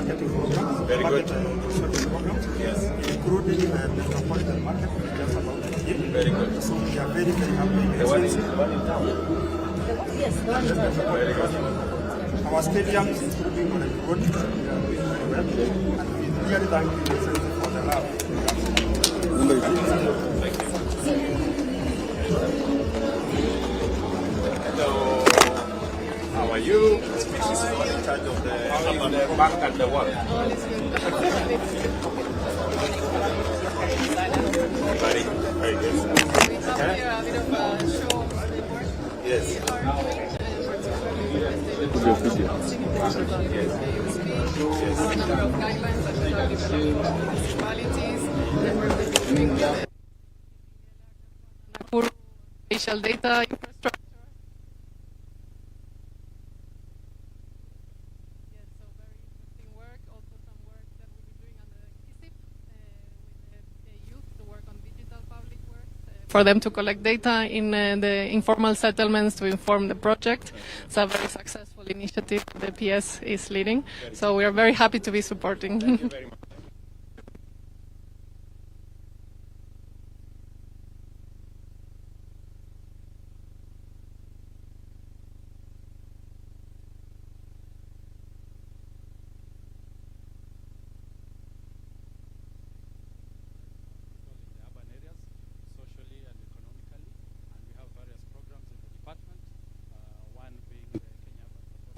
marketing programs. Very good. Programs, Yes. including the metropolitan market, just about the year. Very good. So we are very, very happy. The one in town. Yes, the one in town. Very good. Our stadium is improving on the road. We are doing very well. And we really thank you for the love. Hello. How are you? This is all in charge of the back and the wall. Very, very good. Here a bit of a show of the work. Yes. Number of guidelines that we have developed for municipalities that we're doing with Nakuru spatial data infrastructure. Yes, so very interesting work. Also some work that we'll be doing on the KISIP with the youth to work on digital public works for them to collect data in the informal settlements to inform the project. It's a very successful initiative the PS is leading. So we are very happy to be supporting. Thank you very much.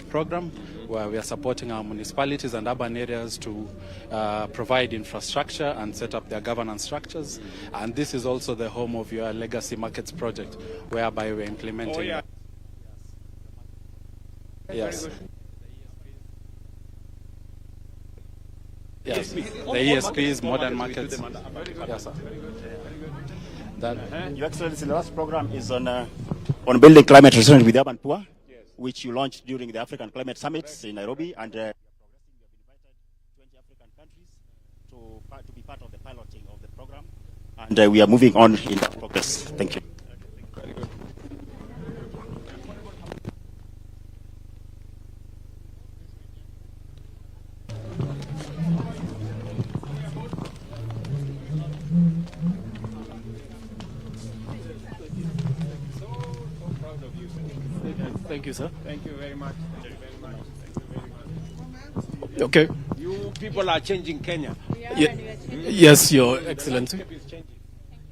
Program where we are supporting our municipalities and urban areas to provide infrastructure and set up their governance structures. And this is also the home of your legacy markets project, whereby we're implementing. Oh, yeah. Yes. Yes. The ESPs, modern markets. Yes, sir. Your Excellency, the last program is on building climate resilience with urban poor, which you launched during the African Climate Summits in Nairobi, and you have invited 20 African countries to be part of the piloting of the program, and we are moving on in that progress. Thank you. Very good. Thank you, sir. Thank you very much. Thank you very much. Thank you very much. Okay. You people are changing Kenya. Yes, Your Excellency. It's changing.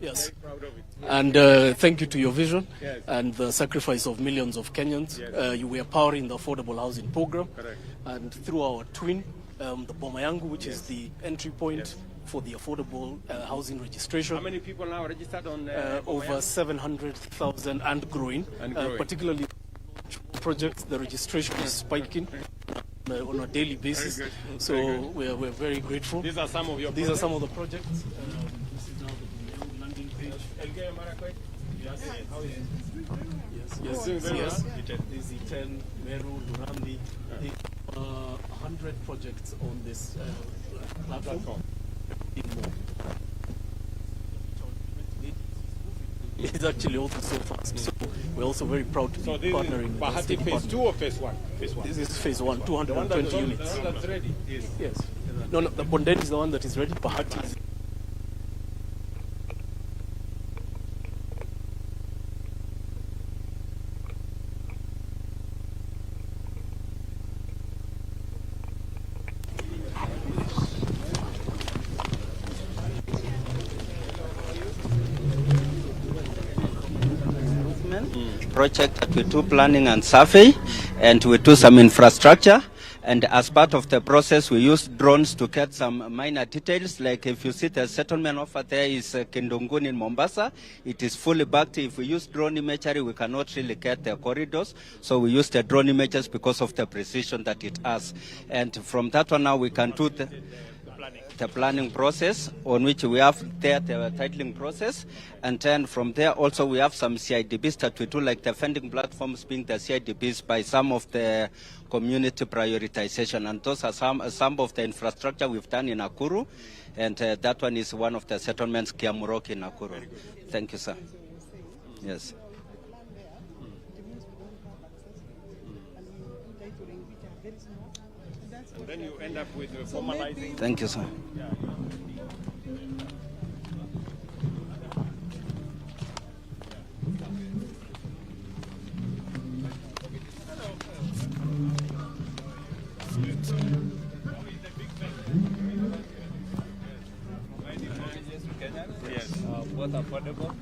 Yes. Very proud of it. And thank you to your vision Yes. and the sacrifice of millions of Kenyans. Yes. You were powering the affordable housing program. Correct. And through our twin, the Boma Yangu, which is the entry point for the affordable housing registration. How many people now registered on Over 700,000 and growing. And growing. Particularly projects, the registration is spiking on a daily basis. Very good. So Very good. we're very grateful. These are some of your These are projects? some of the projects. This is now the landing page. Yes. How is it? Yes, Doing very yes. well. This is 10, Meru, Durambi. 100 projects on this platform. It's actually also so fast. So we're also very proud to So be this partnering is with the Bahati State phase Department. 2 or phase 1? Phase 1. This is phase 1, The one 220 units. that's ready. Yes. Yes. No, the Bonded is the one that is ready. Bahati is project that we do planning and survey, and we do some infrastructure. And as part of the process, we use drones to get some minor details. Like if you see the settlement over there is Kindungun in Mombasa, it is fully backed. If we use drone imagery, we cannot really get the corridors. So we use the drone images because of the precision that it has. And from that one now, we can do the planning process, on which we have there the titling process, and then from there also we have some CIDBs that we do, like the funding platforms being the CIDBs by some of the community prioritization, and those are some of the infrastructure we've done in Nakuru, and that one is one of the settlements, Kiamuroki in Nakuru. Thank you, sir. Yes. And then you end up with formalizing. Thank you, sir. Yes. Both affordable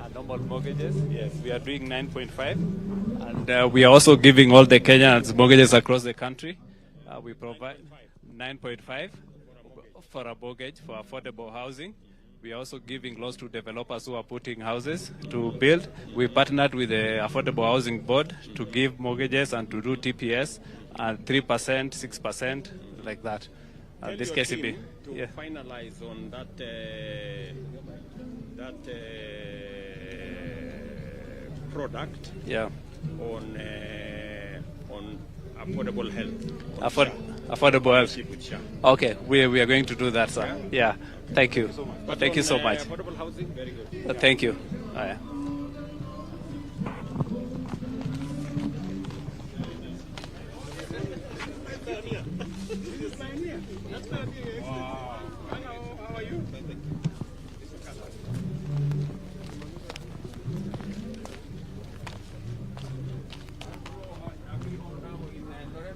and normal mortgages. Yes, we are doing 9.5, and we are also giving all the Kenyans mortgages across the country. We provide 9.5 for a mortgage for affordable housing. We are also giving loans to developers who are putting houses to build. We partnered with the Affordable Housing Board to give mortgages and to do TPS at 3%, 6%, like that. This KCB. To finalize on that product. Yeah. On affordable health. Affordable health. With SHA. Okay, we are going to do that, sir. Yeah. Thank you. Thank you so much. Affordable housing, very good. Thank you. Yeah. How are you?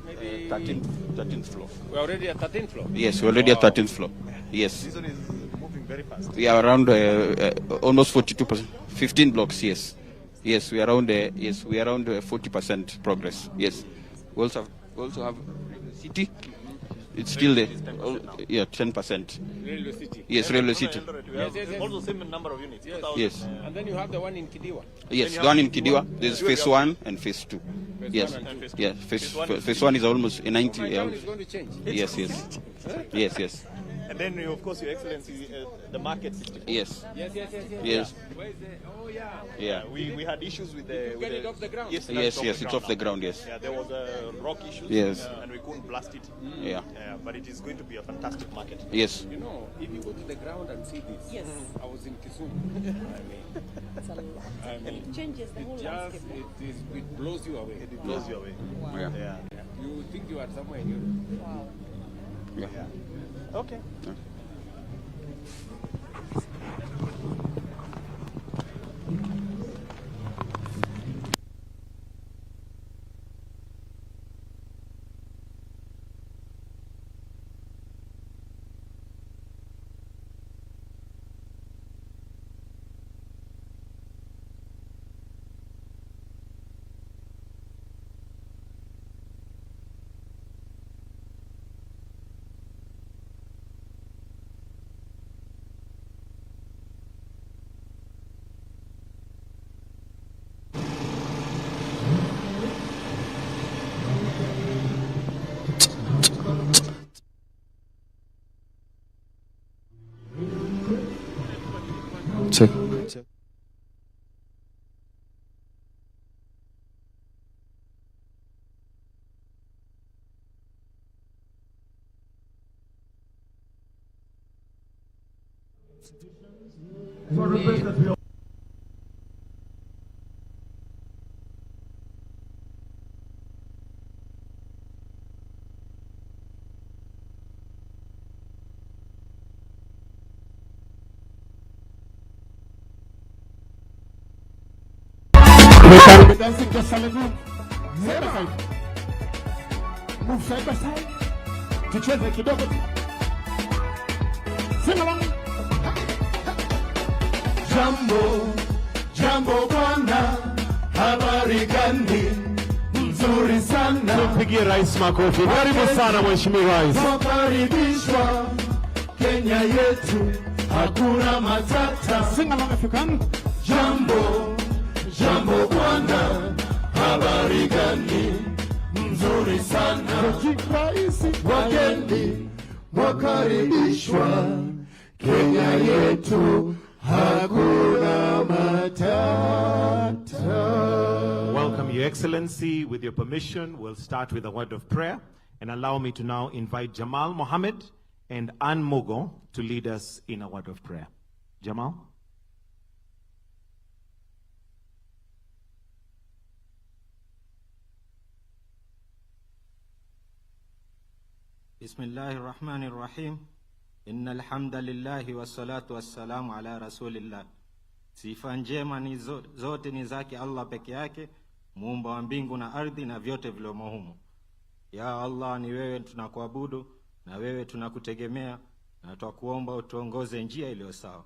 Uh, 13th floor. We're already at 13th floor. Yes, we're already at 13th floor. Yes. This one is moving very fast. We are around almost 42%. 15 blocks, yes. Yes, we are around 40% progress. Yes. We also have city. It's still there. 10%. Railway City. Yes, Railway City. Yes. Also same number of units. Yes. And then you have the one in Kidiwa. Yes, the one in Kidiwa. There's phase 1 and phase 2. Yes. one and phase two. Yeah, phase 1 is almost a 90. One is going to change. Yes. Yes. And then, of course, Your Excellency, the market system. Yes. Yes. Yes. Where is the? Oh yeah. Yeah. We had issues with the. Get it off the ground. Yes, It's off the ground. Yes. Yeah, there was a rock issue. Yes. And we couldn't blast it. Yeah. But it is going to be a fantastic market. Yes. You know, if you go to the ground and see this. Yes. I was in Kisumu. It's a lot. I mean, It changes the whole landscape. it blows you away. It blows you away. Yeah. Yeah. You think you are somewhere in Europe. Wow. Yeah. Okay. Check. We can be dancing just a little. Side by side. Move side by side. Tucheze kidogo. Sing along. Jambo bwana, habari gani? Nzuri sana. Tumpigie rais makofi. Karibu sana mheshimiwa rais. Tunakaribishwa Kenya yetu, hakuna matata. Sing along if you can. Jambo bwana, habari gani? Nzuri sana. Wageni wakaribishwa Kenya yetu, hakuna matata. Welcome, Your Excellency. With your permission, we'll start with a word of prayer. And allow me to now invite Jamal Mohammed and Ann Mugo to lead us in a word of prayer. Jamal? Bismillahir Rahmanir Rahim. Innal hamdalillahi wassalatu wassalamu ala rasulillah. Sifa njema ni zote ni zake Allah peke yake, muumba wa mbingu na ardhi na vyote vilivyomo humo. Ya Allah, ni wewe tunakuabudu na wewe tunakutegemea, na twakuomba utuongoze njia iliyo sawa.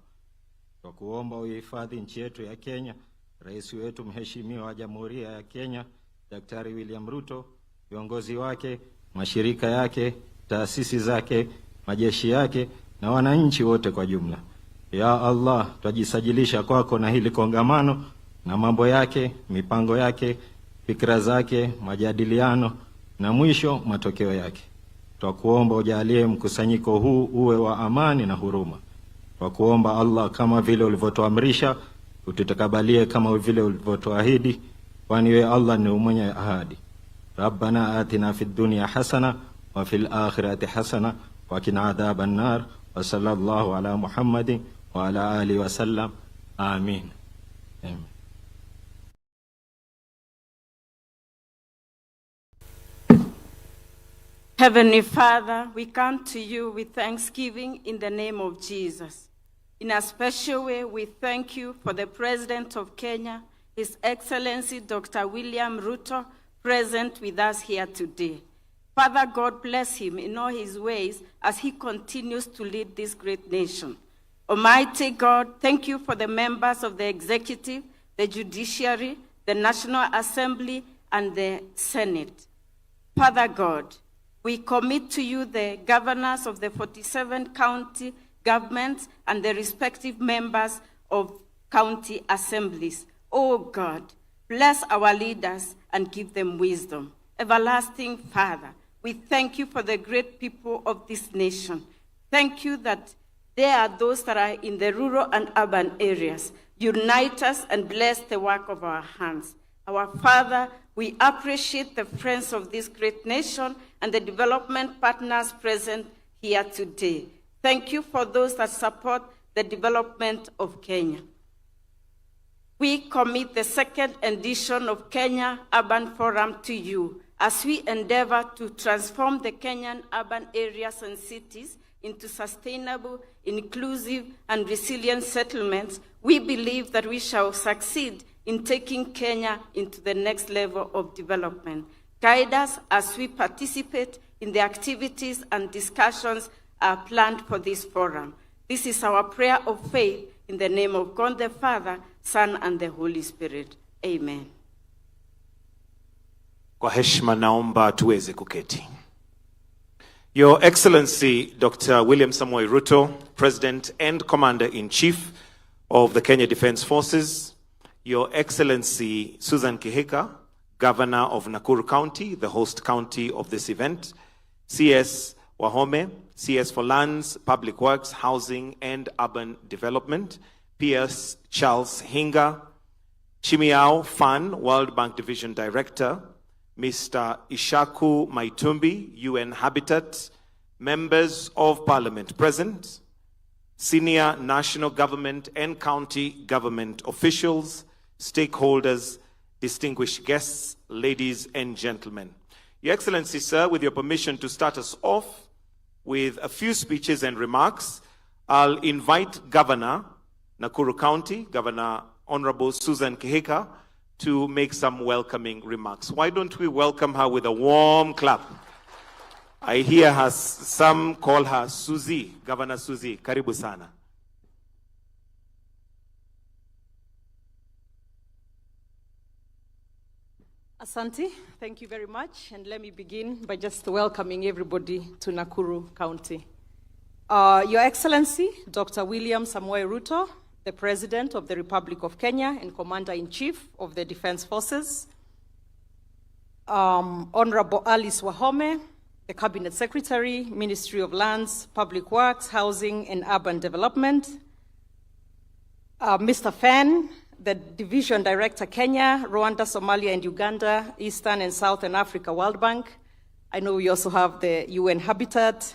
Twakuomba uhifadhi nchi yetu ya Kenya, rais wetu mheshimiwa wa Jamhuri ya Kenya Daktari William Ruto, viongozi wake, mashirika yake, taasisi zake, majeshi yake na wananchi wote kwa jumla. Ya Allah, twajisajilisha kwako na hili kongamano na mambo yake, mipango yake, fikra zake, majadiliano na mwisho matokeo yake. Twakuomba ujalie mkusanyiko huu uwe wa amani na huruma. Twakuomba Allah, kama vile ulivyotuamrisha, ututakabalie kama vile ulivyotuahidi, kwani wewe Allah ni mwenye ahadi. Rabbana atina fid dunya hasana wa fil akhirati hasana wa qina adhaban nar. Wa sallallahu ala Muhammadin wa ala alihi wa sallam. Amin. Amen. Heavenly Father, we come to you with thanksgiving in the name of Jesus. In a special way, we thank you for the President of Kenya, His Excellency Dr. William Ruto, present with us here today. Father God, bless him in all his ways as he continues to lead this great nation. Almighty God, thank you for the members of the executive, the judiciary, the National Assembly, and the Senate. Father God, we commit to you the governors of the 47 county governments and the respective members of county assemblies. Oh God, bless our leaders and give them wisdom. Everlasting Father, we thank you for the great people of this nation. Thank you that there are those that are in the rural and urban areas. Unite us and bless the work of our hands. Our Father, we appreciate the friends of this great nation and the development partners present here today. Thank you for those that support the development of Kenya. We commit the second edition of Kenya Urban Forum to you as we endeavor to transform the Kenyan urban areas and cities into sustainable, inclusive, and resilient settlements. We believe that we shall succeed in taking Kenya into the next level of development. Guide us as we participate in the activities and discussions planned for this forum. This is our prayer of faith in the name of God the Father, Son, and the Holy Spirit. Amen. Kwa heshima naomba tuweze kuketi. Your Excellency Dr. William Samoei Ruto, President and Commander-in-Chief of the Kenya Defence Forces, Your Excellency Susan Kihika, Governor of Nakuru County, the host county of this event, CS Wahome, CS for Lands, Public Works, Housing and Urban Development, PS Charles Hinga, Chimiao Fan, World Bank Division Director, Mr. Ishaku Maitumbi, UN Habitat, members of Parliament present, senior national government and county government officials, stakeholders, distinguished guests, ladies and gentlemen. Your Excellency, sir, with your permission to start us off with a few speeches and remarks, I'll invite Governor Nakuru County, Governor Honorable Susan Kihika, to make some welcoming remarks. Why don't we welcome her with a warm clap? I hear her, some call her Suzy, Governor Suzy. Karibu sana. Asante, thank you very much. And let me begin by just welcoming everybody to Nakuru County. Your Excellency, Dr. William Samoei Ruto, the President of the Republic of Kenya and Commander-in-Chief of the Defense Forces, Honorable Alice Wahome, the Cabinet Secretary, Ministry of Lands, Public Works, Housing and Urban Development, Mr. Fan, the Division Director, Kenya, Rwanda, Somalia, and Uganda, Eastern and Southern Africa, World Bank. I know we also have the UN Habitat,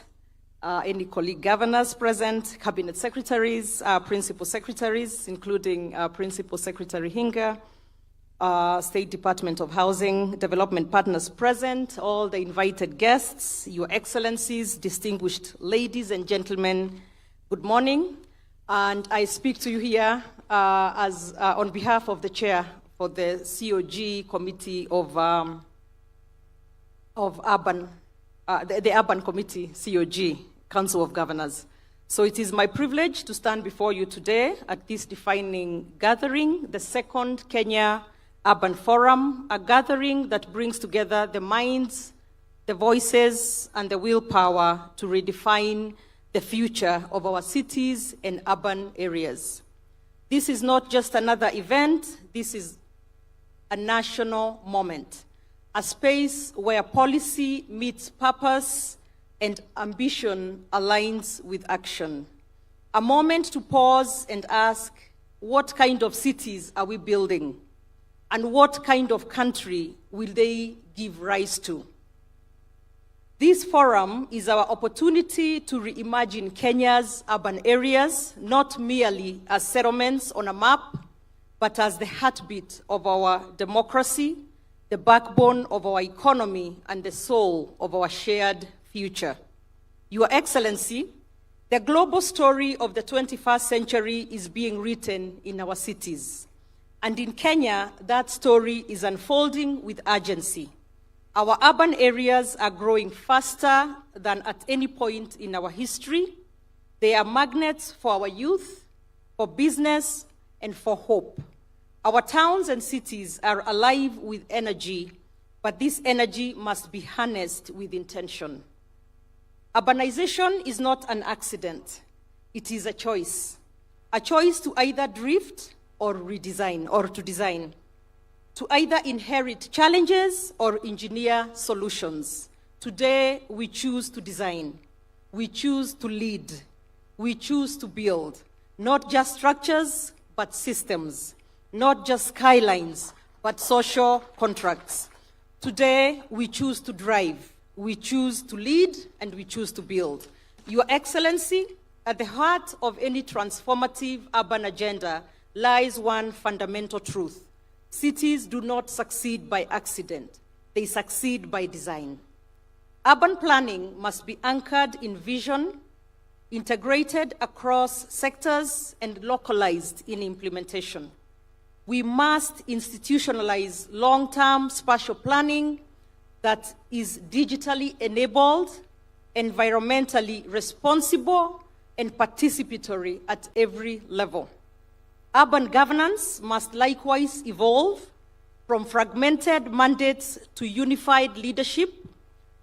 any colleague governors present, cabinet secretaries, principal secretaries, including Principal Secretary Hinga, State Department of Housing Development partners present, all the invited guests, Your Excellencies, distinguished ladies and gentlemen, good morning. And I speak to you here on behalf of the chair for the COG Committee of Urban, the Urban Committee, COG, Council of Governors. So it is my privilege to stand before you today at this defining gathering, the second Kenya Urban Forum, a gathering that brings together the minds, the voices, and the willpower to redefine the future of our cities and urban areas. This is not just another event, this is a national moment, a space where policy meets purpose and ambition aligns with action. A moment to pause and ask, what kind of cities are we building? And what kind of country will they give rise to? This forum is our opportunity to reimagine Kenya's urban areas, not merely as settlements on a map, but as the heartbeat of our democracy, the backbone of our economy, and the soul of our shared future. Your Excellency, the global story of the 21st century is being written in our cities. And in Kenya, that story is unfolding with urgency. Our urban areas are growing faster than at any point in our history. They are magnets for our youth, for business, and for hope. Our towns and cities are alive with energy, but this energy must be harnessed with intention. Urbanization is not an accident. It is a choice to either drift or redesign, or to design, to either inherit challenges or engineer solutions. Today, we choose to design. We choose to lead. We choose to build, not just structures, but systems, not just skylines, but social contracts. Today, we choose to drive. We choose to lead, and we choose to build. Your Excellency, at the heart of any transformative urban agenda lies one fundamental truth. Cities do not succeed by accident. They succeed by design. Urban planning must be anchored in vision, integrated across sectors, and localized in implementation. We must institutionalize long-term spatial planning that is digitally enabled, environmentally responsible, and participatory at every level. Urban governance must likewise evolve from fragmented mandates to unified leadership,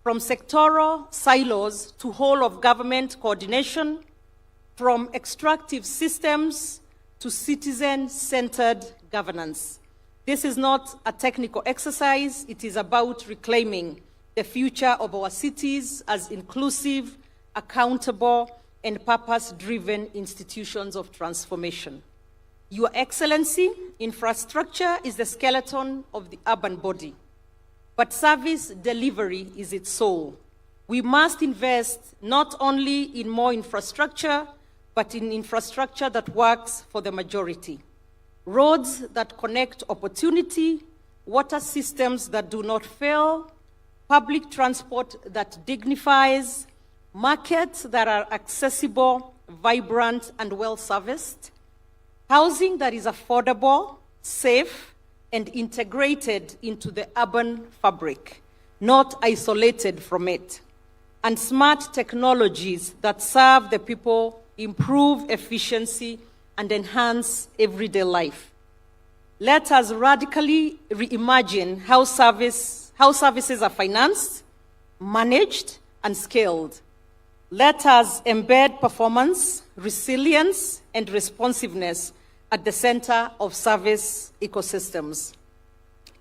from sectoral silos to whole-of-government coordination, from extractive systems to citizen-centered governance. This is not a technical exercise. It is about reclaiming the future of our cities as inclusive, accountable, and purpose-driven institutions of transformation. Your Excellency, infrastructure is the skeleton of the urban body, but service delivery is its soul. We must invest not only in more infrastructure, but in infrastructure that works for the majority. Roads that connect opportunity, water systems that do not fail, public transport that dignifies, markets that are accessible, vibrant, and well-serviced, housing that is affordable, safe, and integrated into the urban fabric, not isolated from it, and smart technologies that serve the people, improve efficiency, and enhance everyday life. Let us radically reimagine how services are financed, managed, and scaled. Let us embed performance, resilience, and responsiveness at the center of service ecosystems.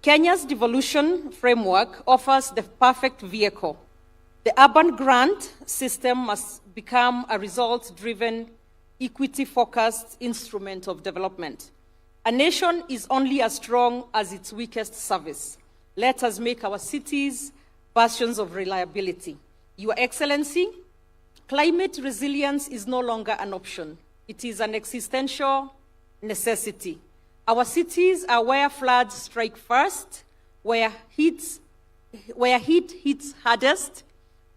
Kenya's devolution framework offers the perfect vehicle. The urban grant system must become a results-driven, equity-focused instrument of development. A nation is only as strong as its weakest service. Let us make our cities bastions of reliability. Your Excellency, climate resilience is no longer an option. It is an existential necessity. Our cities are where floods strike first, where heat hits hardest,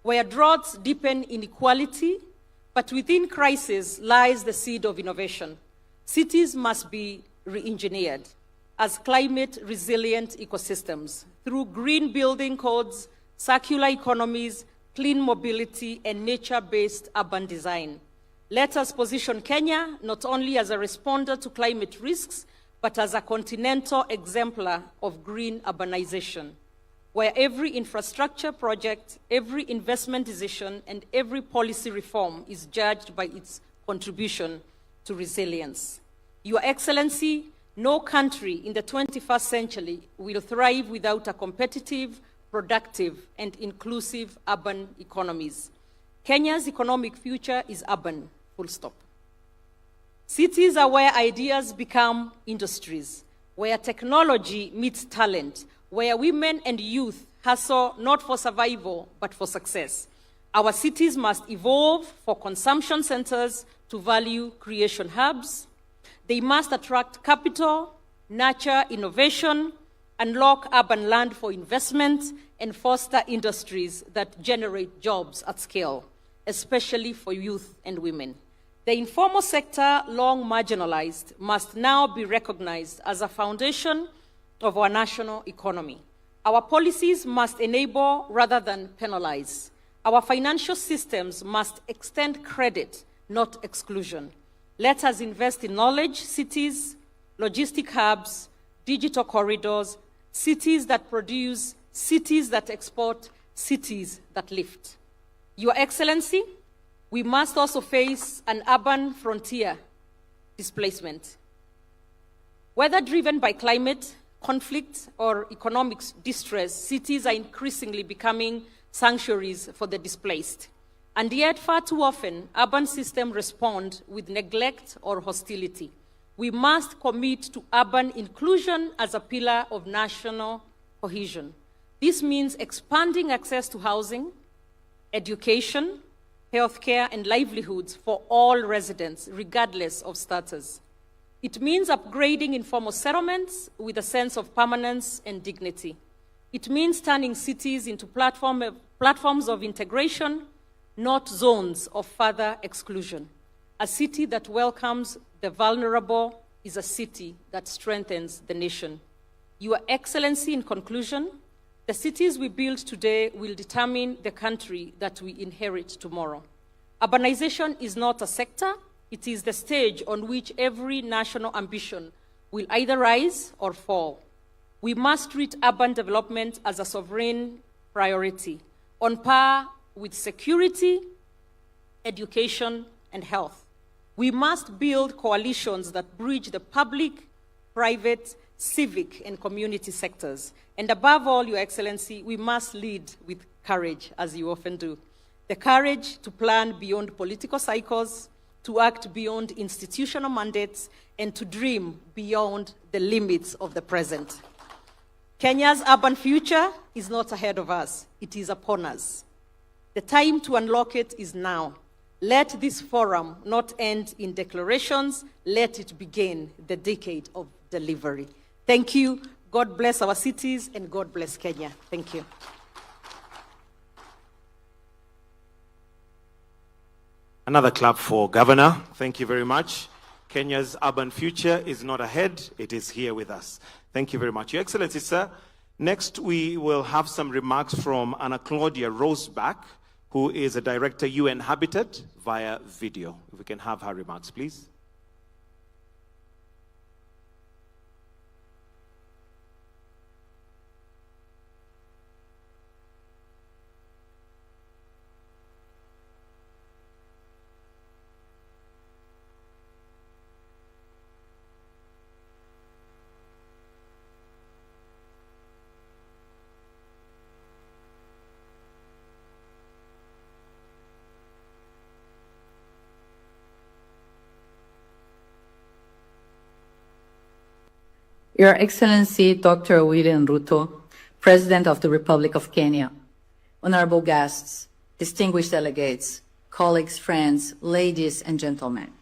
where droughts deepen inequality, but within crisis lies the seed of innovation. Cities must be re-engineered as climate-resilient ecosystems through green building codes, circular economies, clean mobility, and nature-based urban design. Let us position Kenya not only as a responder to climate risks, but as a continental exemplar of green urbanization, where every infrastructure project, every investment decision, and every policy reform is judged by its contribution to resilience. Your Excellency, no country in the 21st century will thrive without a competitive, productive, and inclusive urban economies. Kenya's economic future is urban, full stop. Cities are where ideas become industries, where technology meets talent, where women and youth hustle not for survival, but for success. Our cities must evolve for consumption centers to value creation hubs. They must attract capital, nurture innovation, unlock urban land for investment, and foster industries that generate jobs at scale, especially for youth and women. The informal sector, long marginalized, must now be recognized as a foundation of our national economy. Our policies must enable rather than penalize. Our financial systems must extend credit, not exclusion. Let us invest in knowledge cities, logistic hubs, digital corridors, cities that produce, cities that export, cities that lift. Your Excellency, we must also face an urban frontier displacement. Whether driven by climate, conflict, or economic distress, cities are increasingly becoming sanctuaries for the displaced. And yet, far too often, urban systems respond with neglect or hostility. We must commit to urban inclusion as a pillar of national cohesion. This means expanding access to housing, education, healthcare, and livelihoods for all residents, regardless of status. It means upgrading informal settlements with a sense of permanence and dignity. It means turning cities into platforms of integration, not zones of further exclusion. A city that welcomes the vulnerable is a city that strengthens the nation. Your Excellency, in conclusion, the cities we build today will determine the country that we inherit tomorrow. Urbanization is not a sector, it is the stage on which every national ambition will either rise or fall. We must treat urban development as a sovereign priority, on par with security, education, and health. We must build coalitions that bridge the public, private, civic, and community sectors. And above all, Your Excellency, we must lead with courage, as you often do. The courage to plan beyond political cycles, to act beyond institutional mandates, and to dream beyond the limits of the present. Kenya's urban future is not ahead of us, it is upon us. The time to unlock it is now. Let this forum not end in declarations, let it begin the decade of delivery. Thank you. God bless our cities and God bless Kenya. Thank you. Another clap for Governor. Thank you very much. Kenya's urban future is not ahead, it is here with us. Thank you very much. Your Excellency, sir, next we will have some remarks from Anna Claudia Roseback, who is a director, UN Habitat, via video. If we can have her remarks, please. Your Excellency Dr. William Ruto, President of the Republic of Kenya, honorable guests, distinguished delegates, colleagues, friends, ladies and gentlemen.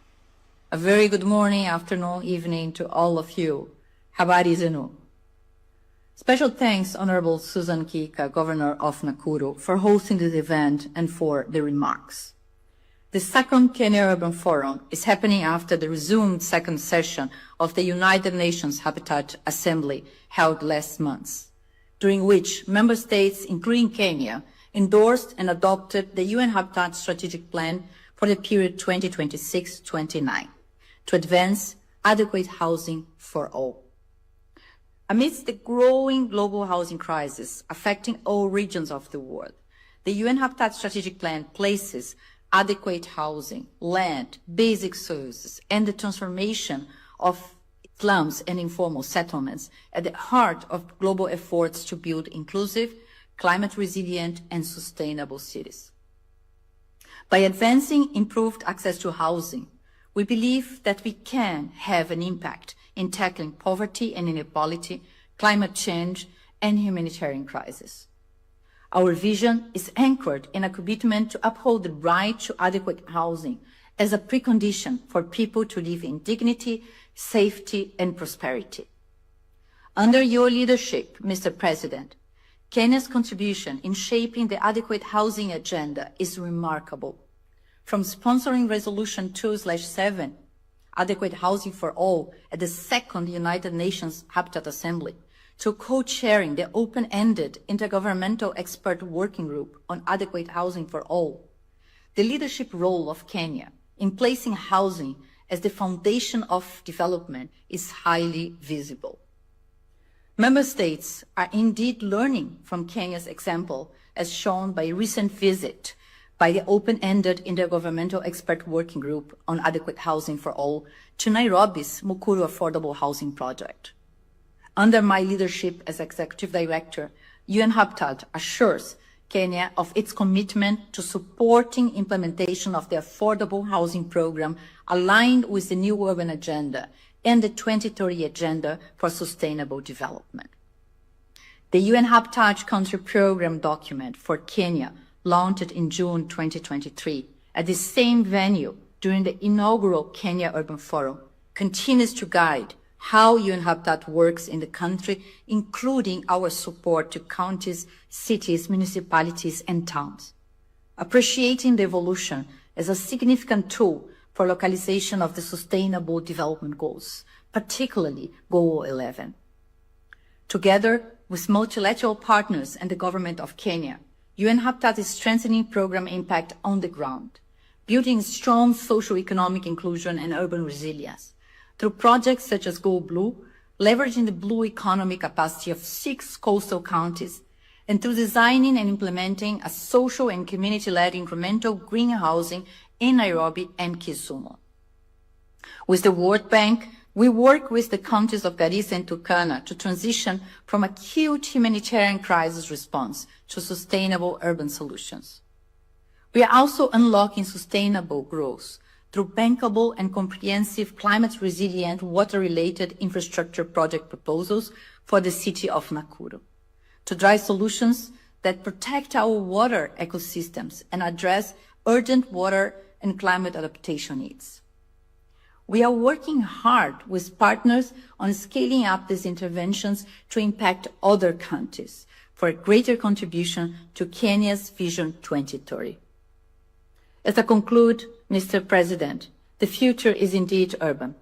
A very good morning, afternoon, evening to all of you Habari zenu. Special thanks, Honorable Susan Kika, Governor of Nakuru, for hosting this event and for the remarks. The second Kenya Urban Forum is happening after the resumed second session of the United Nations Habitat Assembly held last month, during which member states, including Kenya, endorsed and adopted the UN Habitat Strategic Plan for the period 2026-29 to advance adequate housing for all. Amidst the growing global housing crisis affecting all regions of the world, the UN Habitat Strategic Plan places adequate housing, land, basic services, and the transformation of slums and informal settlements at the heart of global efforts to build inclusive, climate resilient, and sustainable cities. By advancing improved access to housing, we believe that we can have an impact in tackling poverty and inequality, climate change, and humanitarian crisis. Our vision is anchored in a commitment to uphold the right to adequate housing as a precondition for people to live in dignity, safety, and prosperity. Under your leadership, Mr. President, Kenya's contribution in shaping the adequate housing agenda is remarkable. From sponsoring Resolution 2/7, Adequate Housing for All, at the second United Nations Habitat Assembly, to co-chairing the open-ended Intergovernmental Expert Working Group on Adequate Housing for All, the leadership role of Kenya in placing housing as the foundation of development is highly visible. Member states are indeed learning from Kenya's example, as shown by a recent visit by the open-ended Intergovernmental Expert Working Group on Adequate Housing for All to Nairobi's Nakuru Affordable Housing Project. Under my leadership as Executive Director, UN Habitat assures Kenya of its commitment to supporting implementation of the Affordable Housing Program aligned with the New Urban Agenda and the 2030 Agenda for Sustainable Development. The UN Habitat Country Program document for Kenya, launched in June 2023 at the same venue during the inaugural Kenya Urban Forum, continues to guide how UN Habitat works in the country, including our support to counties, cities, municipalities, and towns. Appreciating the evolution as a significant tool for localization of the Sustainable Development Goals, particularly Goal 11. Together with multilateral partners and the government of Kenya, UN Habitat is strengthening program impact on the ground, building strong socio-economic inclusion and urban resilience through projects such as Go Blue, leveraging the blue economy capacity of 6 coastal counties, and through designing and implementing a social and community-led incremental green housing in Nairobi and Kisumu. With the World Bank, we work with the counties of Garissa and Turkana to transition from acute humanitarian crisis response to sustainable urban solutions. We are also unlocking sustainable growth through bankable and comprehensive climate-resilient water-related infrastructure project proposals for the city of Nakuru, to drive solutions that protect our water ecosystems and address urgent water and climate adaptation needs. We are working hard with partners on scaling up these interventions to impact other countries for a greater contribution to Kenya's Vision 2030. As I conclude, Mr. President, the future is indeed urban.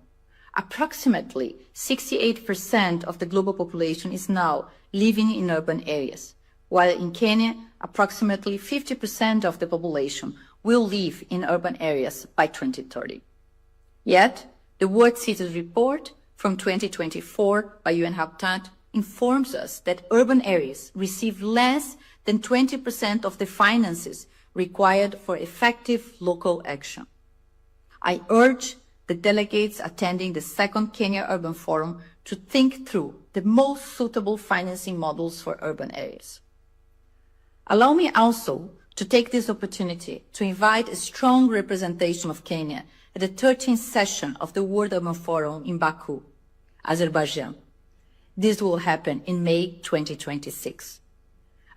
Approximately 68% of the global population is now living in urban areas, while in Kenya, approximately 50% of the population will live in urban areas by 2030. Yet, the World Cities Report from 2024 by UN Habitat informs us that urban areas receive less than 20% of the finances required for effective local action. I urge the delegates attending the second Kenya Urban Forum to think through the most suitable financing models for urban areas. Allow me also to take this opportunity to invite a strong representation of Kenya at the 13th session of the World Urban Forum in Baku, Azerbaijan. This will happen in May 2026.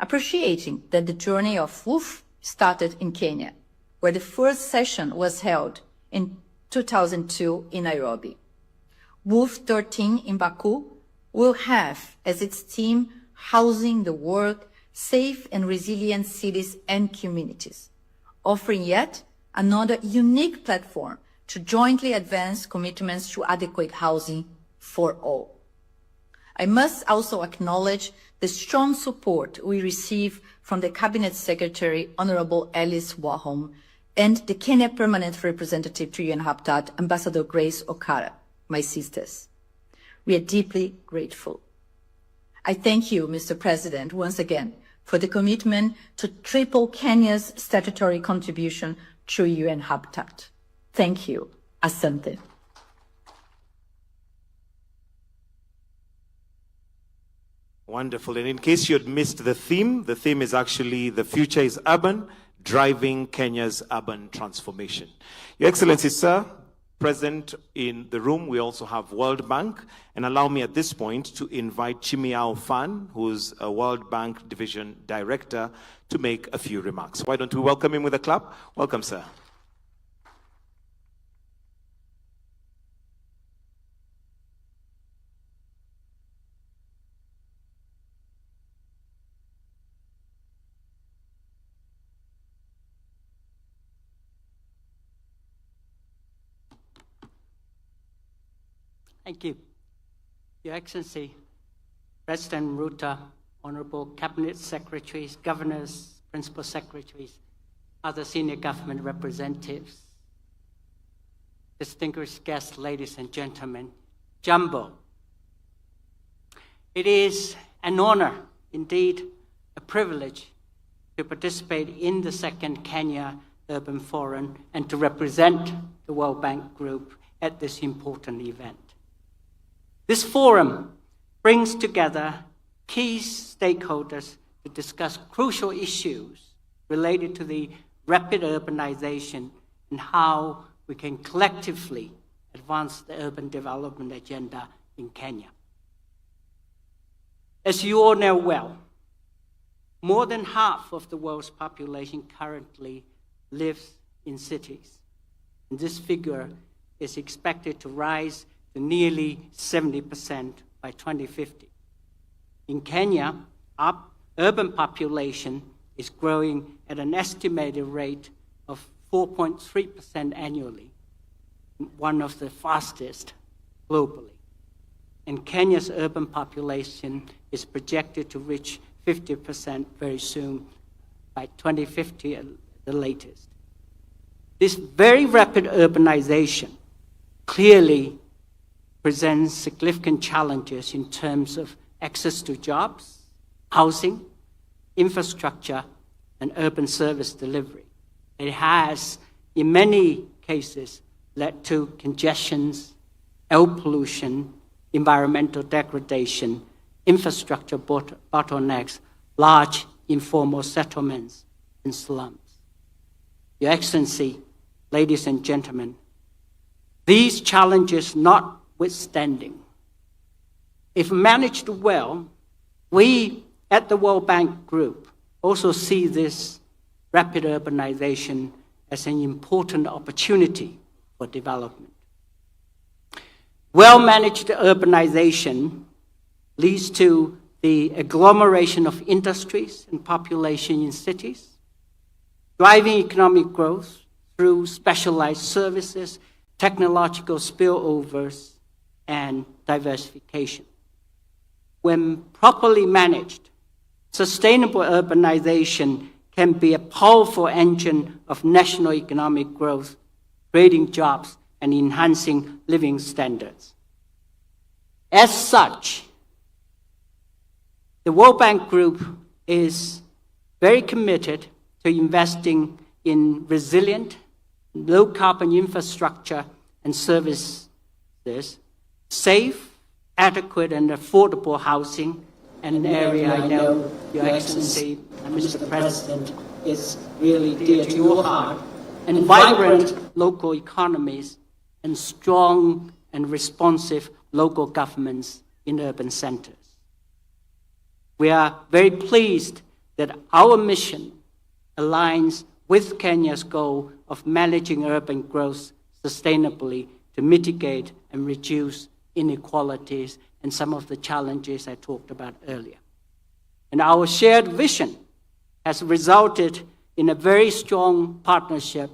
Appreciating that the journey of WOOF started in Kenya, where the first session was held in 2002 in Nairobi. WOOF 13 in Baku will have as its theme housing the world, safe and resilient cities and communities, offering yet another unique platform to jointly advance commitments to adequate housing for all. I must also acknowledge the strong support we receive from the Cabinet Secretary, Honorable Alice Wahom, and the Kenya Permanent Representative to UN Habitat, Ambassador Grace Okara, my sisters. We are deeply grateful. I thank you, Mr. President, once again, for the commitment to triple Kenya's statutory contribution to UN Habitat. Thank you. Asante. Wonderful. And in case you had missed the theme is actually "The Future is Urban, Driving Kenya's Urban Transformation." Your Excellency, sir, present in the room, we also have World Bank. And allow me at this point to invite Chimiao Fan, who's a World Bank Division Director, to make a few remarks. Why don't we welcome him with a clap? Welcome, sir. Thank you. Your Excellency, President Ruto, Honorable Cabinet Secretaries, Governors, Principal Secretaries, other senior government representatives, distinguished guests, ladies and gentlemen, Jumbo. It is an honor, indeed a privilege, to participate in the second Kenya Urban Forum and to represent the World Bank Group at this important event. This forum brings together key stakeholders to discuss crucial issues related to the rapid urbanization and how we can collectively advance the urban development agenda in Kenya. As you all know well, more than half of the world's population currently lives in cities. And this figure is expected to rise to nearly 70% by 2050. In Kenya, our urban population is growing at an estimated rate of 4.3% annually, one of the fastest globally. And Kenya's urban population is projected to reach 50% very soon, by 2050 at the latest. This very rapid urbanization clearly presents significant challenges in terms of access to jobs, housing, infrastructure, and urban service delivery. It has, in many cases, led to congestions, air pollution, environmental degradation, infrastructure bottlenecks, large informal settlements, and slums. Your Excellency, ladies and gentlemen, these challenges notwithstanding, if managed well, we at the World Bank Group also see this rapid urbanization as an important opportunity for development. Well-managed urbanization leads to the agglomeration of industries and population in cities, driving economic growth through specialized services, technological spillovers, and diversification. When properly managed, sustainable urbanization can be a powerful engine of national economic growth, creating jobs and enhancing living standards. As such, the World Bank Group is very committed to investing in resilient, low-carbon infrastructure and services, safe, adequate, and affordable housing, and an area I know Your Excellency and Mr. President is really dear to your heart, and vibrant local economies and strong and responsive local governments in urban centers. We are very pleased that our mission aligns with Kenya's goal of managing urban growth sustainably to mitigate and reduce inequalities and some of the challenges I talked about earlier. And our shared vision has resulted in a very strong partnership,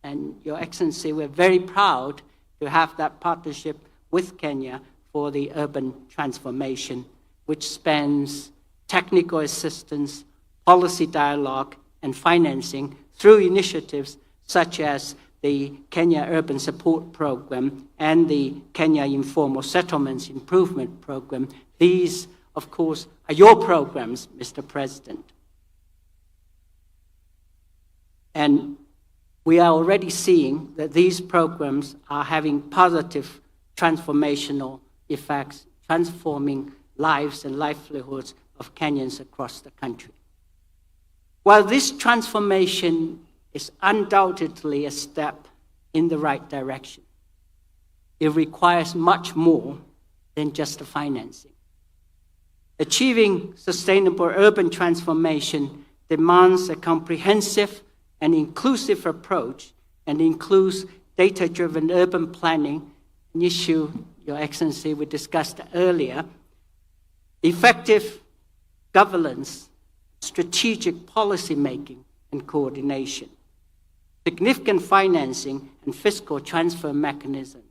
and Your Excellency, we're very proud to have that partnership with Kenya for the urban transformation, which spans technical assistance, policy dialogue, and financing through initiatives such as the Kenya Urban Support Program and the Kenya Informal Settlements Improvement Program. These, of course, are your programs, Mr. President. And we are already seeing that these programs are having positive transformational effects, transforming lives and livelihoods of Kenyans across the country. While this transformation is undoubtedly a step in the right direction, it requires much more than just the financing. Achieving sustainable urban transformation demands a comprehensive and inclusive approach, and includes data-driven urban planning, an issue, Your Excellency, we discussed earlier, effective governance, strategic policy making and coordination, significant financing and fiscal transfer mechanisms,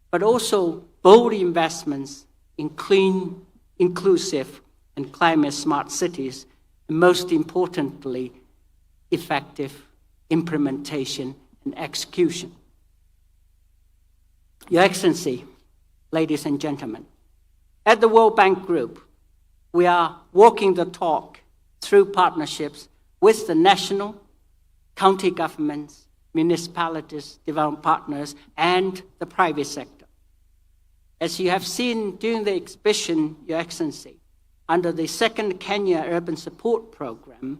but also bold investments in clean, inclusive, and climate-smart cities, and most importantly, effective implementation and execution. Your Excellency, ladies and gentlemen, at the World Bank Group, we are walking the talk through partnerships with the national, county governments, municipalities, development partners, and the private sector. As you have seen during the exhibition, Your Excellency, under the second Kenya Urban Support Program,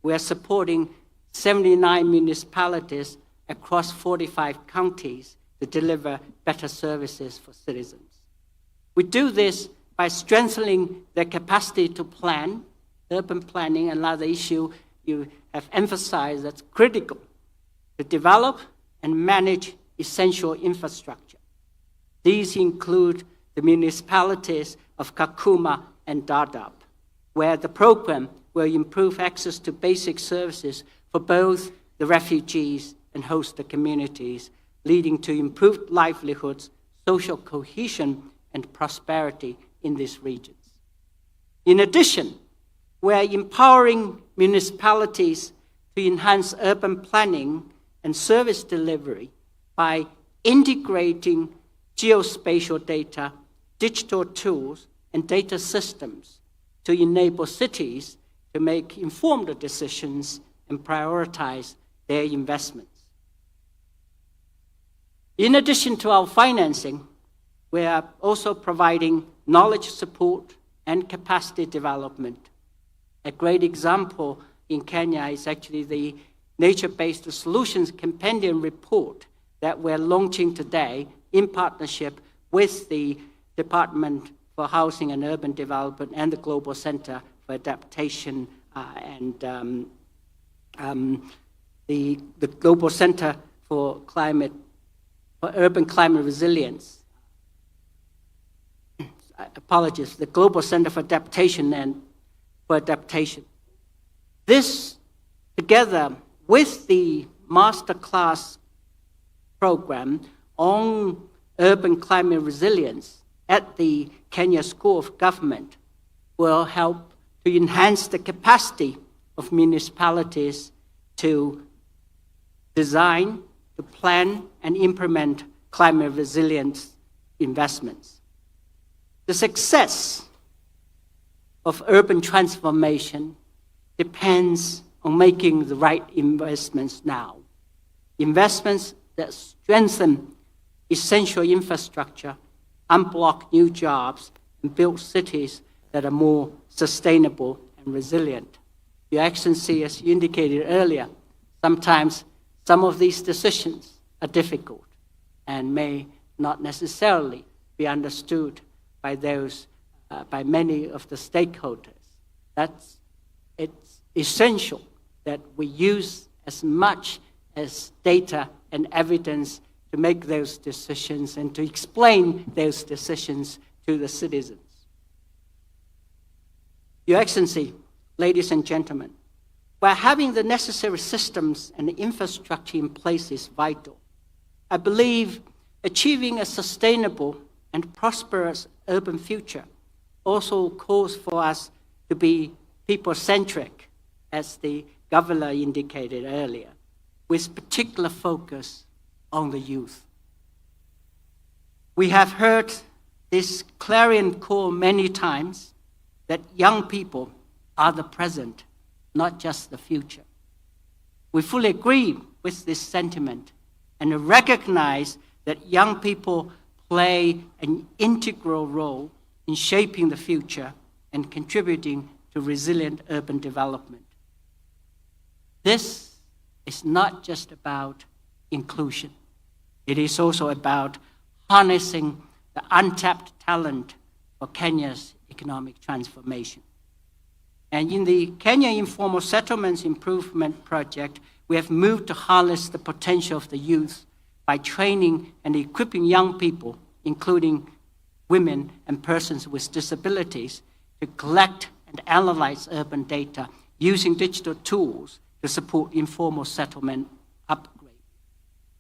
we are supporting 79 municipalities across 45 counties to deliver better services for citizens. We do this by strengthening their capacity to plan, urban planning, another issue you have emphasized that's critical, to develop and manage essential infrastructure. These include the municipalities of Kakuma and Dadaab, where the program will improve access to basic services for both the refugees and host communities, leading to improved livelihoods, social cohesion, and prosperity in these regions. In addition, we are empowering municipalities to enhance urban planning and service delivery by integrating geospatial data, digital tools, and data systems to enable cities to make informed decisions and prioritize their investments. In addition to our financing, we are also providing knowledge support and capacity development. A great example in Kenya is actually the Nature-Based Solutions Compendium report that we're launching today in partnership with the Department for Housing and Urban Development and the Global Center for Adaptation and the Global Center for Urban Climate Resilience. Apologies, the Global Center for Adaptation and for Adaptation. This, together with the masterclass program on urban climate resilience at the Kenya School of Government, will help to enhance the capacity of municipalities to design, to plan, and implement climate resilience investments. The success of urban transformation depends on making the right investments now. Investments that strengthen essential infrastructure, unblock new jobs, and build cities that are more sustainable and resilient. Your Excellency, as you indicated earlier, sometimes some of these decisions are difficult and may not necessarily be understood by those, by many of the stakeholders. It's essential that we use as much as data and evidence to make those decisions and to explain those decisions to the citizens. Your Excellency, ladies and gentlemen, while having the necessary systems and infrastructure in place is vital, I believe achieving a sustainable and prosperous urban future also calls for us to be people-centric, as the Governor indicated earlier, with particular focus on the youth. We have heard this clarion call many times that young people are the present, not just the future. We fully agree with this sentiment and recognize that young people play an integral role in shaping the future and contributing to resilient urban development. This is not just about inclusion. It is also about harnessing the untapped talent for Kenya's economic transformation. And in the Kenya Informal Settlements Improvement Project, we have moved to harness the potential of the youth by training and equipping young people, including women and persons with disabilities, to collect and analyze urban data using digital tools to support informal settlement upgrade.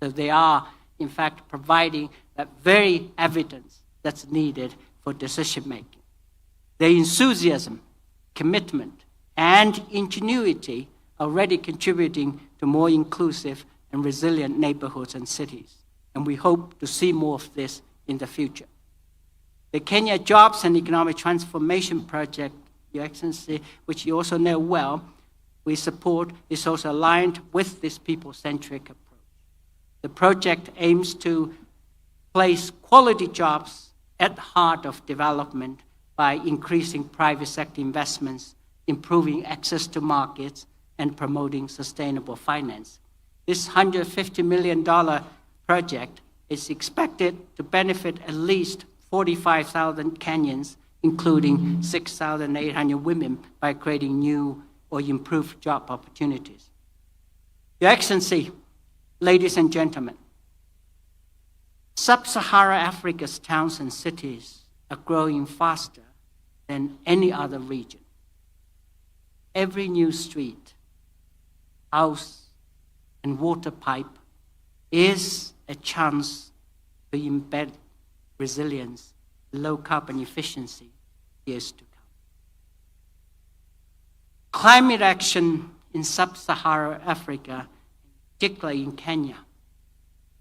So they are, in fact, providing that very evidence that's needed for decision-making. Their enthusiasm, commitment, and ingenuity are already contributing to more inclusive and resilient neighborhoods and cities. And we hope to see more of this in the future. The Kenya Jobs and Economic Transformation Project, Your Excellency, which you also know well, we support, is also aligned with this people-centric approach. The project aims to place quality jobs at the heart of development by increasing private sector investments, improving access to markets, and promoting sustainable finance. This $150 million project is expected to benefit at least 45,000 Kenyans, including 6,800 women, by creating new or improved job opportunities. Your Excellency, ladies and gentlemen, Sub-Saharan Africa's towns and cities are growing faster than any other region. Every new street, house, and water pipe is a chance to embed resilience, low carbon efficiency years to come. Climate action in Sub-Saharan Africa, particularly in Kenya,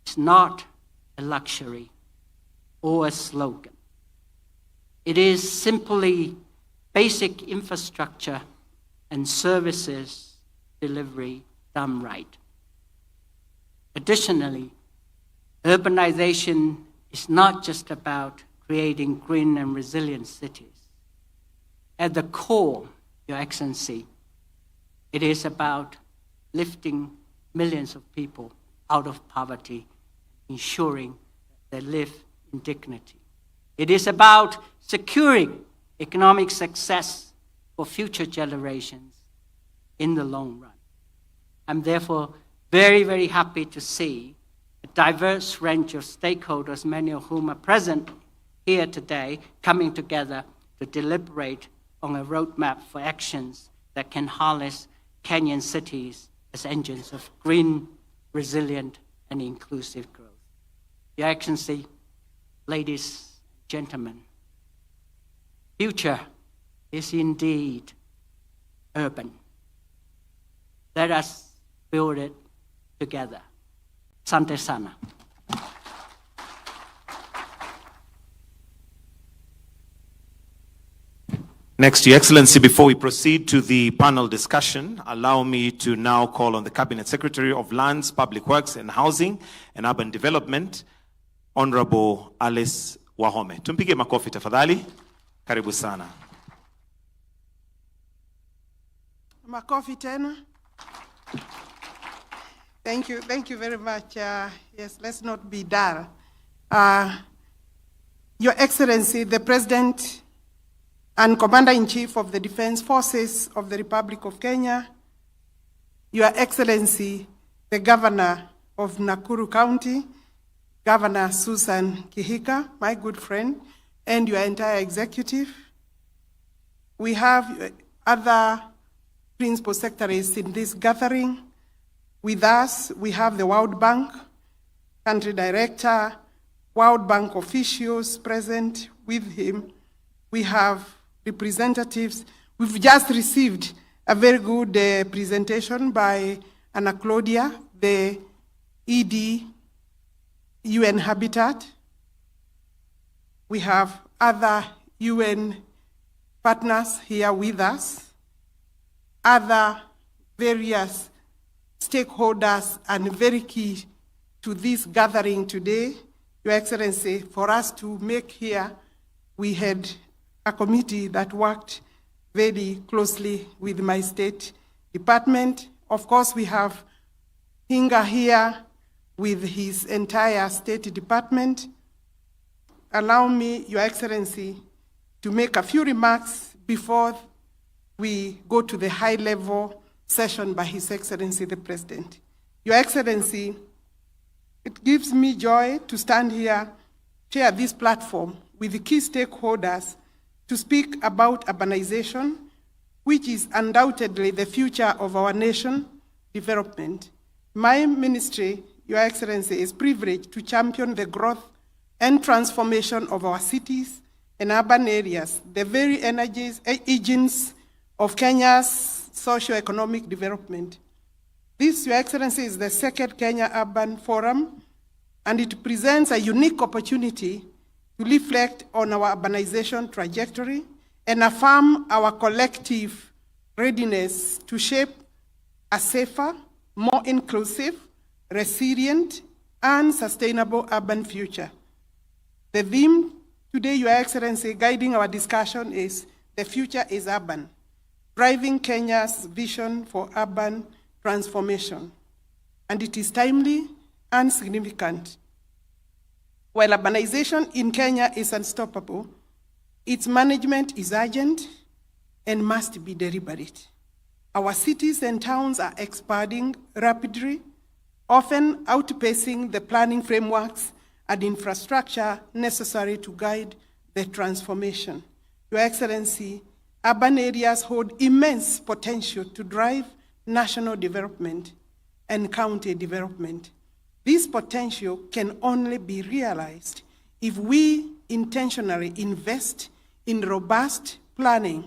is not a luxury or a slogan. It is simply basic infrastructure and services delivery done right. Additionally, urbanization is not just about creating green and resilient cities. At the core, Your Excellency, it is about lifting millions of people out of poverty, ensuring they live in dignity. It is about securing economic success for future generations in the long run. I'm therefore very, very happy to see a diverse range of stakeholders, many of whom are present here today, coming together to deliberate on a roadmap for actions that can harness Kenyan cities as engines of green, resilient, and inclusive growth. Your Excellency, ladies, gentlemen, future is indeed urban. Let us build it together. Asante sana. Next, Your Excellency, before we proceed to the panel discussion, allow me to now call on the Cabinet Secretary of Lands, Public Works and Housing and Urban Development, Honorable Alice Wahome. Tumpige makofi tafadhali. Karibu sana. Makofi tena. Thank you very much. Yes, let's not be dull. Your Excellency, the President and Commander-in-Chief of the Defense Forces of the Republic of Kenya, Your Excellency, the Governor of Nakuru County, Governor Susan Kihika, my good friend, and your entire executive. We have other principal secretaries in this gathering. With us, we have the World Bank, country director, World Bank officials present with him. We have representatives. We've just received a very good presentation by Anna Claudia, the ED UN Habitat. We have other UN partners here with us, other various stakeholders, and very key to this gathering today, Your Excellency, for us to make here, we had a committee that worked very closely with my state department. Of course, we have Hinga here with his entire state department. Allow me, Your Excellency, to make a few remarks before we go to the high-level session by His Excellency the President. Your Excellency, it gives me joy to stand here, share this platform with the key stakeholders to speak about urbanization, which is undoubtedly the future of our nation development. My ministry, Your Excellency, is privileged to champion the growth and transformation of our cities and urban areas, the very engines of Kenya's socio-economic development. This, Your Excellency, is the second Kenya Urban Forum, and it presents a unique opportunity to reflect on our urbanization trajectory and affirm our collective readiness to shape a safer, more inclusive, resilient, and sustainable urban future. The theme today, Your Excellency, guiding our discussion is "The Future is Urban," driving Kenya's vision for urban transformation. And it is timely and significant. While urbanization in Kenya is unstoppable, its management is urgent and must be deliberate. Our cities and towns are expanding rapidly, often outpacing the planning frameworks and infrastructure necessary to guide the transformation. Your Excellency, urban areas hold immense potential to drive national development and county development. This potential can only be realized if we intentionally invest in robust planning,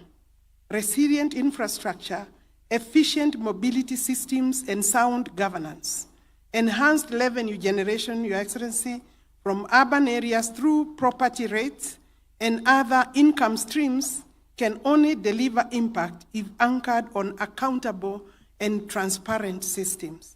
resilient infrastructure, efficient mobility systems, and sound governance. Enhanced revenue generation, Your Excellency, from urban areas through property rates and other income streams can only deliver impact if anchored on accountable and transparent systems.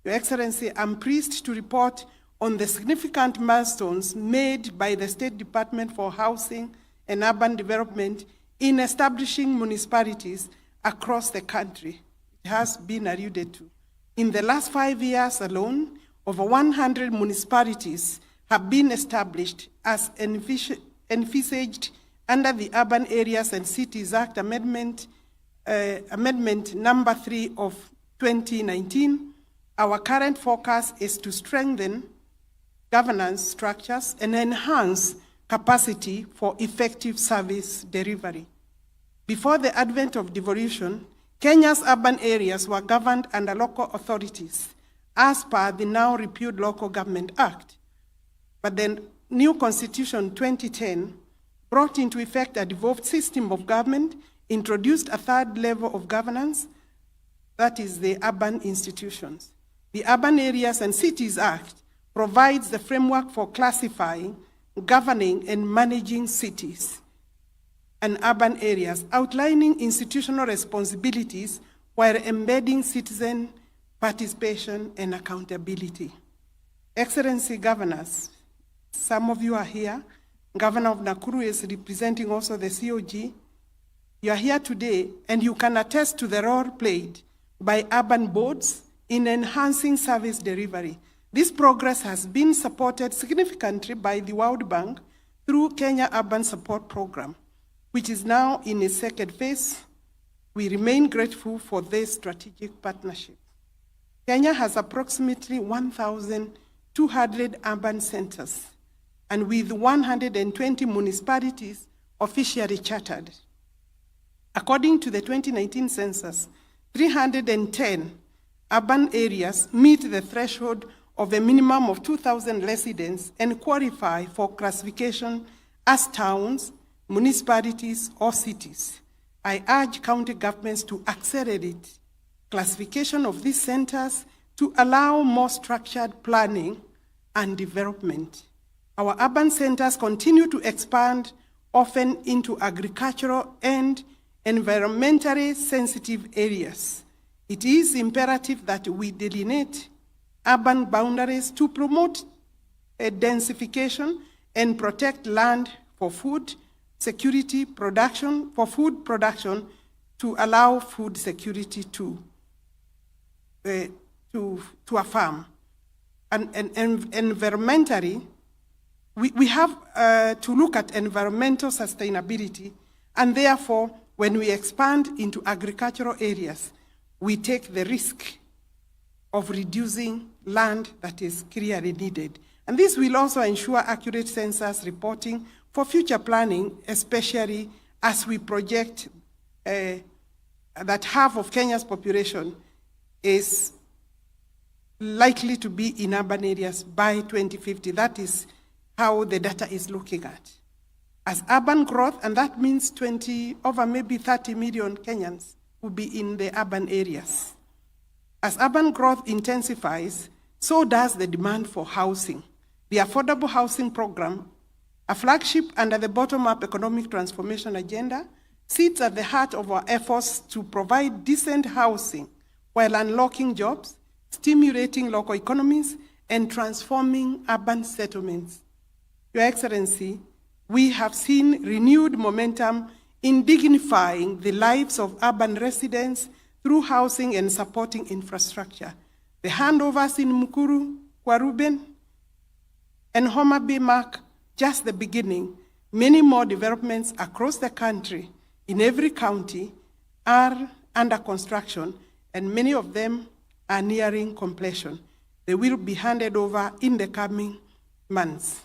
Your Excellency, I'm pleased to report on the significant milestones made by the State Department for Housing and Urban Development in establishing municipalities across the country. It has been alluded to. In the last 5 years alone, over 100 municipalities have been established as envisaged under the Urban Areas and Cities Act Amendment number 3 of 2019. Our current focus is to strengthen governance structures and enhance capacity for effective service delivery. Before the advent of devolution, Kenya's urban areas were governed under local authorities as per the now repealed Local Government Act. But the new Constitution 2010 brought into effect a devolved system of government, introduced a third level of governance, that is the urban institutions. The Urban Areas and Cities Act provides the framework for classifying, governing, and managing cities and urban areas, outlining institutional responsibilities while embedding citizen participation and accountability. Excellency Governors, some of you are here. Governor of Nakuru is representing also the COG. You are here today, and you can attest to the role played by urban boards in enhancing service delivery. This progress has been supported significantly by the World Bank through Kenya Urban Support Program, which is now in its second phase. We remain grateful for this strategic partnership. Kenya has approximately 1,200 200 urban centers, and with 120 municipalities officially chartered. According to the 2019 census, 310 urban areas meet the threshold of a minimum of 2,000 residents and qualify for classification as towns, municipalities, or cities. I urge county governments to accelerate classification of these centers to allow more structured planning and development. Our urban centers continue to expand, often into agricultural and environmentally sensitive areas. It is imperative that we delineate urban boundaries to promote densification and protect land for food security production, for food production, to allow food security to a farm. And environmentally, we have to look at environmental sustainability, and therefore, when we expand into agricultural areas, we take the risk of reducing land that is clearly needed. And this will also ensure accurate census reporting for future planning, especially as we project that half of Kenya's population is likely to be in urban areas by 2050. That is how the data is looking at. As urban growth, and that means over maybe 30 million Kenyans will be in the urban areas. As urban growth intensifies, so does the demand for housing. The Affordable Housing Program, a flagship under the bottom-up economic transformation agenda, sits at the heart of our efforts to provide decent housing while unlocking jobs, stimulating local economies, and transforming urban settlements. Your Excellency, we have seen renewed momentum in dignifying the lives of urban residents through housing and supporting infrastructure. The handovers in Nakuru, Kwaruben, and Homa Bay mark just the beginning. Many more developments across the country, in every county, are under construction, and many of them are nearing completion. They will be handed over in the coming months.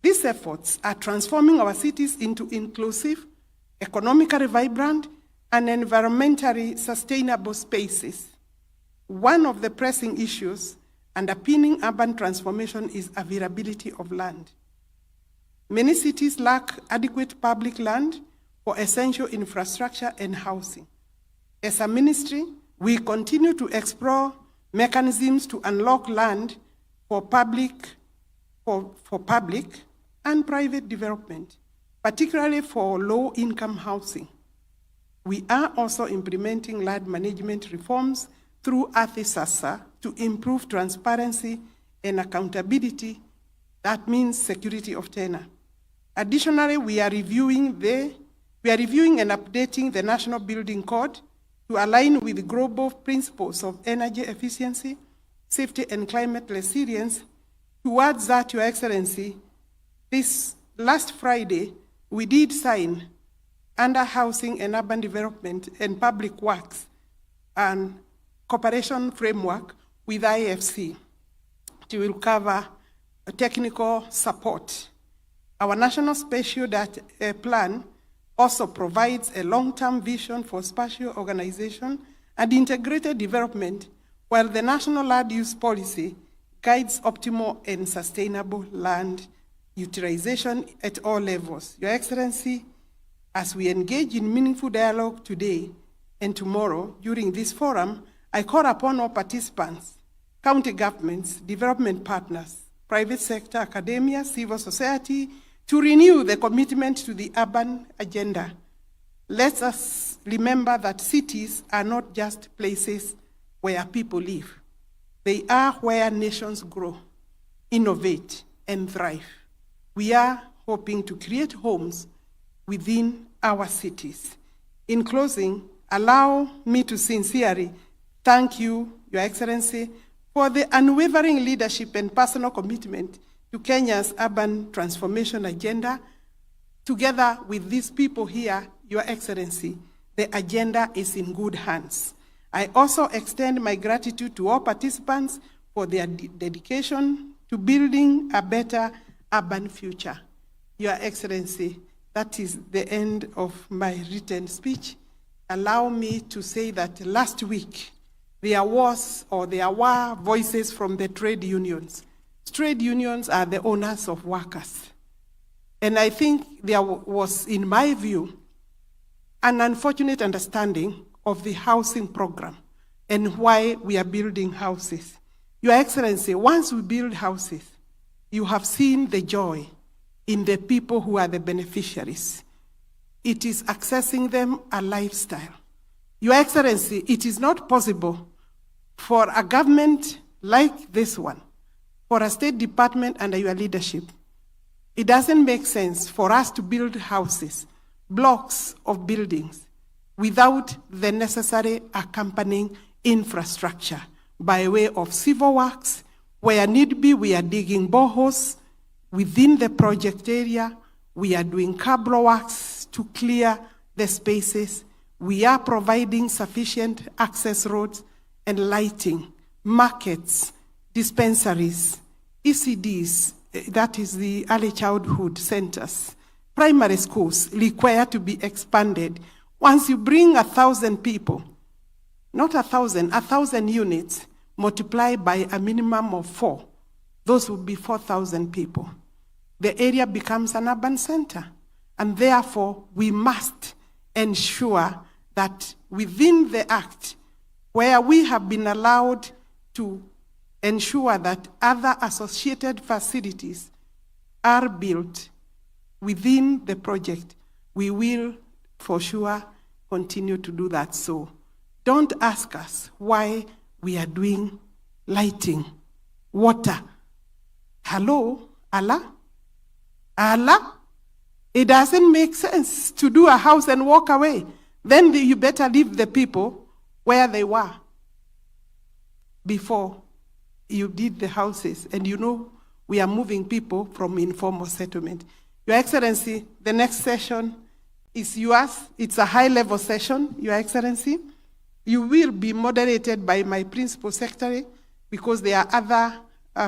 These efforts are transforming our cities into inclusive, economically vibrant, and environmentally sustainable spaces. One of the pressing issues underpinning urban transformation is availability of land. Many cities lack adequate public land for essential infrastructure and housing. As a ministry, we continue to explore mechanisms to unlock land for public and private development, particularly for low-income housing. We are also implementing land management reforms through Athisasa to improve transparency and accountability. That means security of tenure. Additionally, we are reviewing and updating the National Building Code to align with global principles of energy efficiency, safety, and climate resilience. Towards that, Your Excellency, this last Friday, we did sign under Housing and Urban Development and Public Works and cooperation framework with IFC to will cover technical support. Our National Spatial Plan also provides a long-term vision for spatial organization and integrated development, while the National Land Use Policy guides optimal and sustainable land utilization at all levels. Your Excellency, as we engage in meaningful dialogue today and tomorrow during this forum, I call upon all participants, county governments, development partners, private sector, academia, civil society, to renew the commitment to the urban agenda. Let us remember that cities are not just places where people live. They are where nations grow, innovate, and thrive. We are hoping to create homes within our cities. In closing, allow me to sincerely thank you, Your Excellency, for the unwavering leadership and personal commitment to Kenya's urban transformation agenda. Together with these people here, Your Excellency, the agenda is in good hands. I also extend my gratitude to all participants for their dedication to building a better urban future. Your Excellency, that is the end of my written speech. Allow me to say that last week, there were voices from the trade unions. Trade unions are the owners of workers. And I think there was, in my view, an unfortunate understanding of the housing program and why we are building houses. Your Excellency, once we build houses, you have seen the joy in the people who are the beneficiaries. It is accessing them a lifestyle. Your Excellency, it is not possible for a government like this one, for a State Department under your leadership. It doesn't make sense for us to build houses, blocks of buildings, without the necessary accompanying infrastructure by way of civil works. Where need be, we are digging boreholes within the project area. We are doing cabro works to clear the spaces. We are providing sufficient access roads and lighting, markets, dispensaries, ECDs, that is the early childhood centers, primary schools require to be expanded. Once you bring 1,000 people, not 1,000 units, multiply by a minimum of 4, those would be 4,000 people. The area becomes an urban center. And therefore, we must ensure that within the Act, where we have been allowed to ensure that other associated facilities are built within the project, we will for sure continue to do that. So don't ask us why we are doing lighting, water. Hello, Allah? Allah? It doesn't make sense to do a house and walk away. Then you better leave the people where they were before you did the houses. And you know, we are moving people from informal settlement. Your Excellency, the next session is yours. It's a high-level session, Your Excellency. You will be moderated by my Principal Secretary because there are other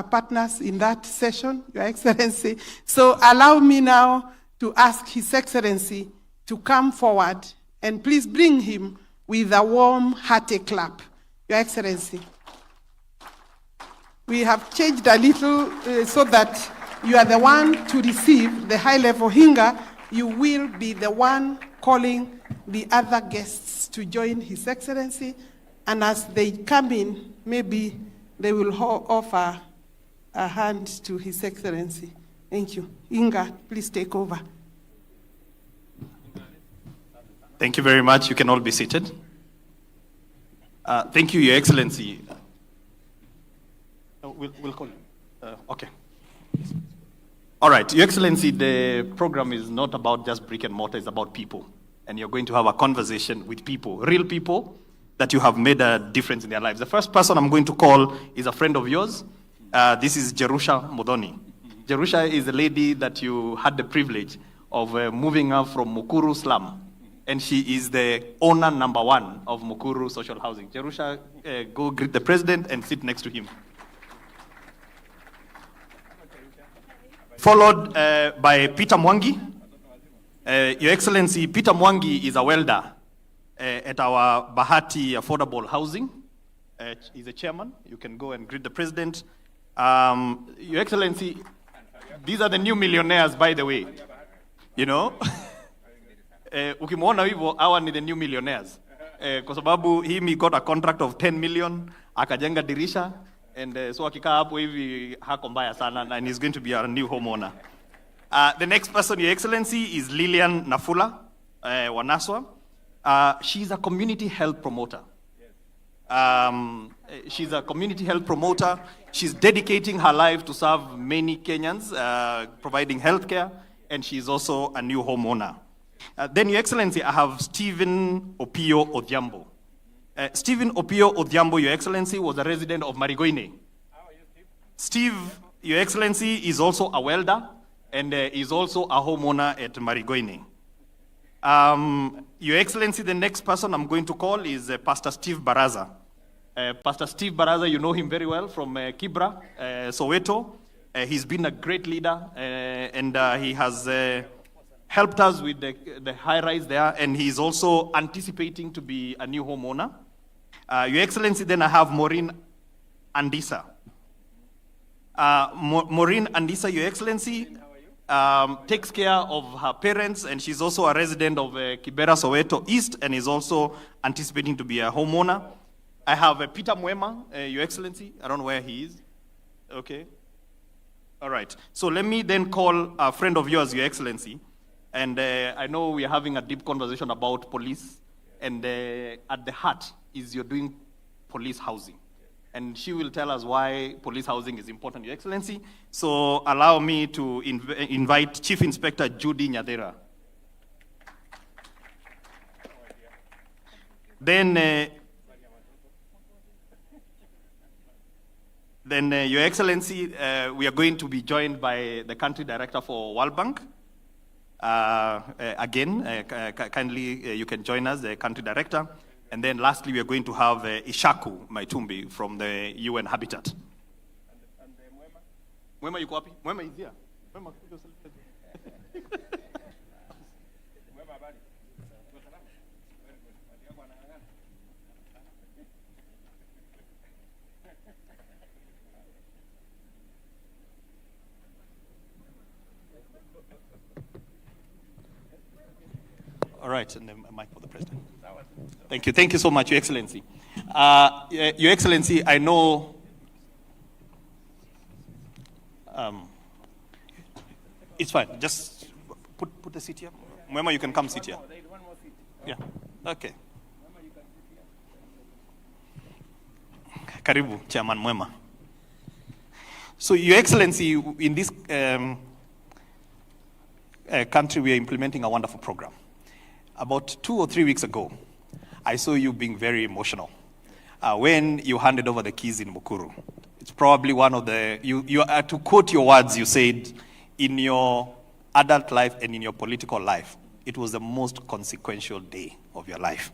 partners in that session, Your Excellency. So allow me now to ask His Excellency to come forward, and please bring him with a warm, hearty clap. Your Excellency. We have changed a little so that you are the one to receive the high-level hinga. You will be the one calling the other guests to join His Excellency. And as they come in, maybe they will offer a hand to His Excellency. Thank you. Inga, please take over. Thank you very much. You can all be seated. Thank you, Your Excellency. We'll call you. Okay. All right, Your Excellency, the program is not about just brick and mortar, it's about people. And you're going to have a conversation with people, real people, that you have made a difference in their lives. The first person I'm going to call is a friend of yours. This is Jerusha Modoni. Jerusha is a lady that you had the privilege of moving her from Nakuru slum. And she is the owner #1 of Nakuru social housing. Jerusha, go greet the president and sit next to him. Followed by Peter Mwangi. Your Excellency, Peter Mwangi is a welder at our Bahati Affordable Housing. He's a chairman. You can go and greet the president. Your Excellency, these are the new millionaires, by the way. You know? Ukimwona hivyo, hawa ni the new millionaires. Kwa sababu he got a contract of 10 million, akajenga dirisha. And so akikaa hapo hivi hako mbaya sana, and he's going to be our new homeowner. The next person, Your Excellency, is Lilian Nafula Wanaswa. She's a community health promoter. She's a community health promoter. She's dedicating her life to serve many Kenyans, providing healthcare, and she's also a new homeowner. Then, Your Excellency, I have Stephen Opio Odhiambo. Stephen Opio Odhiambo, Your Excellency, was a resident of Marigoine. Steve, Your Excellency, is also a welder and is also a homeowner at Marigoine. Your Excellency, the next person I'm going to call is Pastor Steve Baraza. Pastor Steve Baraza, you know him very well from Kibra, Soweto. He's been a great leader, and he has helped us with the high rise there, and he's also anticipating to be a new homeowner. Your Excellency, then I have Maureen Andisa. Maureen Andisa, Your Excellency, takes care of her parents, and she's also a resident of Kibera, Soweto East, and is also anticipating to be a homeowner. I have Peter Mwema, Your Excellency. I don't know where he is. Okay. All right. So let me then call a friend of yours, Your Excellency. And I know we are having a deep conversation about police. And at the heart is you're doing police housing. And she will tell us why police housing is important, Your Excellency. So allow me to invite Chief Inspector Judy Nyadera. Then, Your Excellency, we are going to be joined by the Country Director for World Bank. Again, kindly, you can join us, the Country Director. And then lastly, we are going to have Ishaku Maitumbi from the UN Habitat. Mwema yuko wapi? Mwema is here. Mwema, all right, and then a mic for the President. Thank you. Thank you so much, Your Excellency. Your Excellency, I know it's fine. Just put the seat here. Mwema, you can come sit here. Yeah. Okay. Karibu, Chairman Mwema. So, Your Excellency, in this country, we are implementing a wonderful program. About 2 or 3 weeks ago, I saw you being very emotional when you handed over the keys in Nakuru. It's probably one of the, to quote your words, you said, in your adult life and in your political life, it was the most consequential day of your life.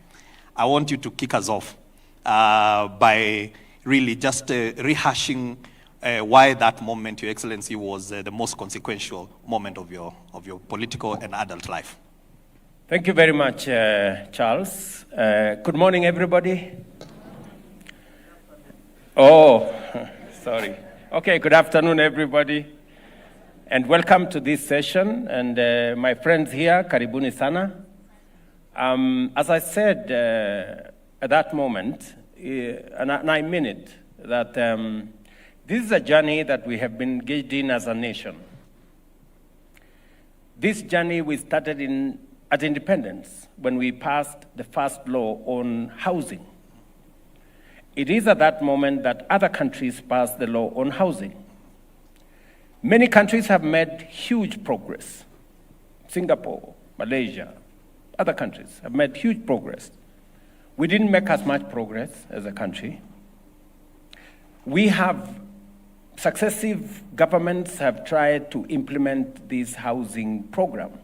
I want you to kick us off by really just rehashing why that moment, Your Excellency, was the most consequential moment of your political and adult life. Thank you very much, Charles. Good morning, everybody. Oh, sorry. Okay, good afternoon, everybody. And welcome to this session. And my friends here, karibuni sana. As I said at that moment, and I mean it, that this is a journey that we have been engaged in as a nation. This journey we started at independence when we passed the first law on housing. It is at that moment that other countries passed the law on housing. Many countries have made huge progress. Singapore, Malaysia, other countries have made huge progress. We didn't make as much progress as a country. We have, successive governments have tried to implement this housing program.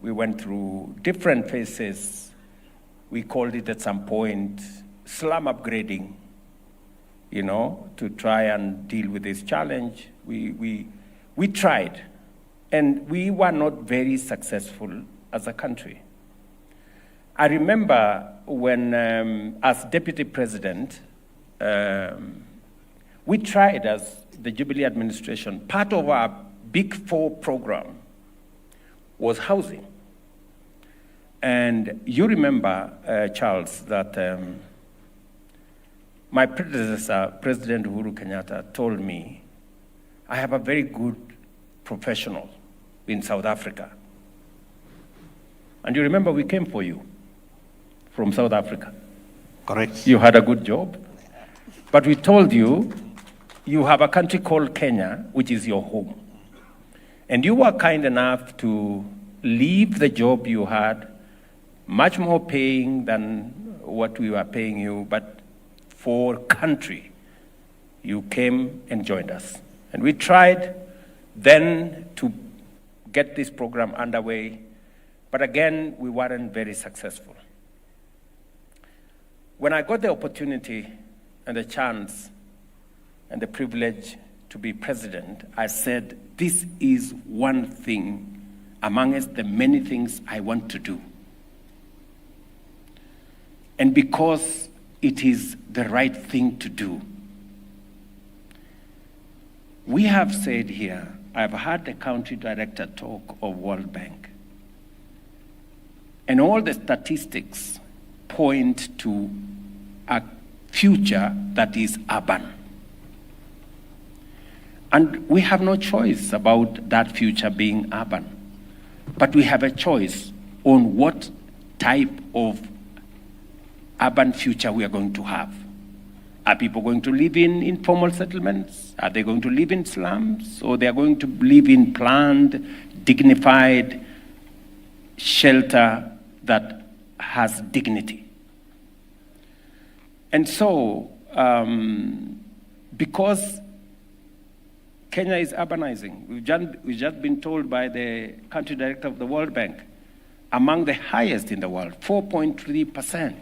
We went through different phases. We called it at some point slum upgrading, to try and deal with this challenge. We tried, and we were not very successful as a country. I remember when, as deputy president, we tried as the Jubilee administration, part of our Big Four program was housing. And you remember, Charles, that my predecessor, President Uhuru Kenyatta, told me, I have a very good professional in South Africa. And you remember we came for you from South Africa. Correct. You had a good job. But we told you, you have a country called Kenya, which is your home. And you were kind enough to leave the job you had, much more paying than what we were paying you, but for country, you came and joined us. And we tried then to get this program underway, but again, we weren't very successful. When I got the opportunity and the chance and the privilege to be president, I said, this is one thing amongst the many things I want to do. And because it is the right thing to do, we have said here, I've heard the country director talk of World Bank, and all the statistics point to a future that is urban. And we have no choice about that future being urban, but we have a choice on what type of urban future we are going to have. Are people going to live in informal settlements? Are they going to live in slums? Or they are going to live in planned, dignified shelter that has dignity? And so, because Kenya is urbanizing, we've just been told by the country director of the World Bank, among the highest in the world, 4.3%.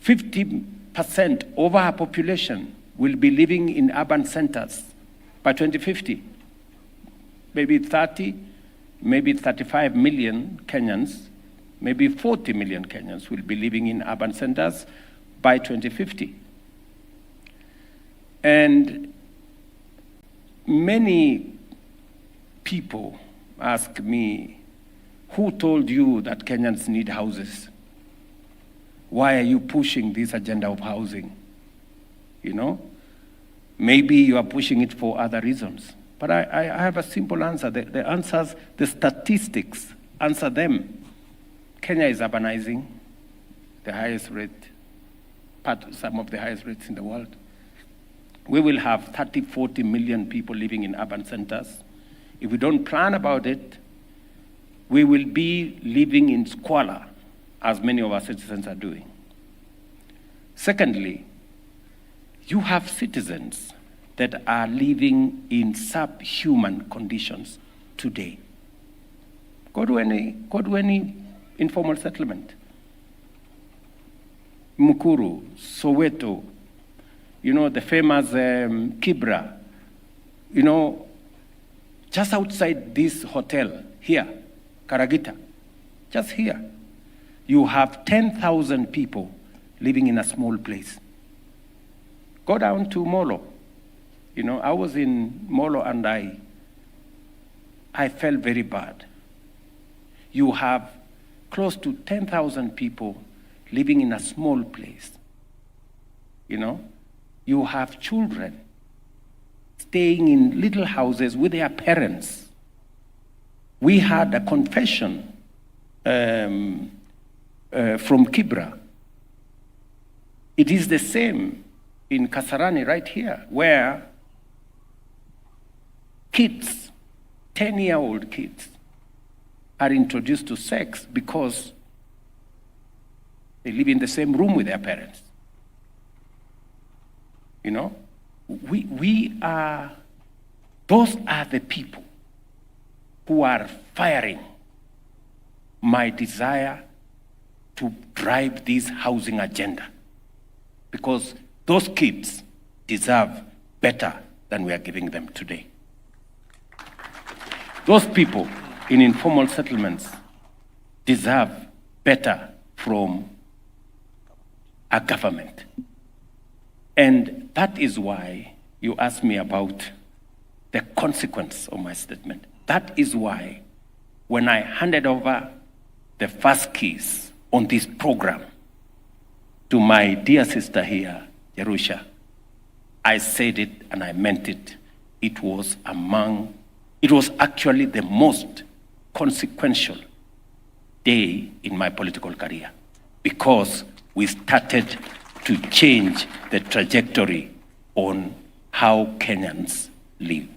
50% of our population will be living in urban centers by 2050. Maybe 30, maybe 35 million Kenyans, maybe 40 million Kenyans will be living in urban centers by 2050. And many people ask me, who told you that Kenyans need houses? Why are you pushing this agenda of housing? You know, maybe you are pushing it for other reasons. But I have a simple answer. The answers, the statistics answer them. Kenya is urbanizing, the highest rate, some of the highest rates in the world. We will have 30, 40 million people living in urban centers. If we don't plan about it, we will be living in squalor, as many of our citizens are doing. Secondly, you have citizens that are living in subhuman conditions today. Go to any informal settlement. Nakuru, Soweto, you know, the famous Kibra, you know, just outside this hotel here, Karagita, just here, you have 10,000 people living in a small place. Go down to Molo. You know, I was in Molo and I felt very bad. You have close to 10,000 people living in a small place. You know, you have children staying in little houses with their parents. We had a confession from Kibra. It is the same in Kasarani right here, where kids, 10-year-old kids, are introduced to sex because they live in the same room with their parents. You know, those are the people who are firing my desire to drive this housing agenda, because those kids deserve better than we are giving them today. Those people in informal settlements deserve better from a government. And that is why you asked me about the consequence of my statement. That is why when I handed over the first keys on this program to my dear sister here, Jerusha, I said it and I meant it. It was actually the most consequential day in my political career, because we started to change the trajectory on how Kenyans live.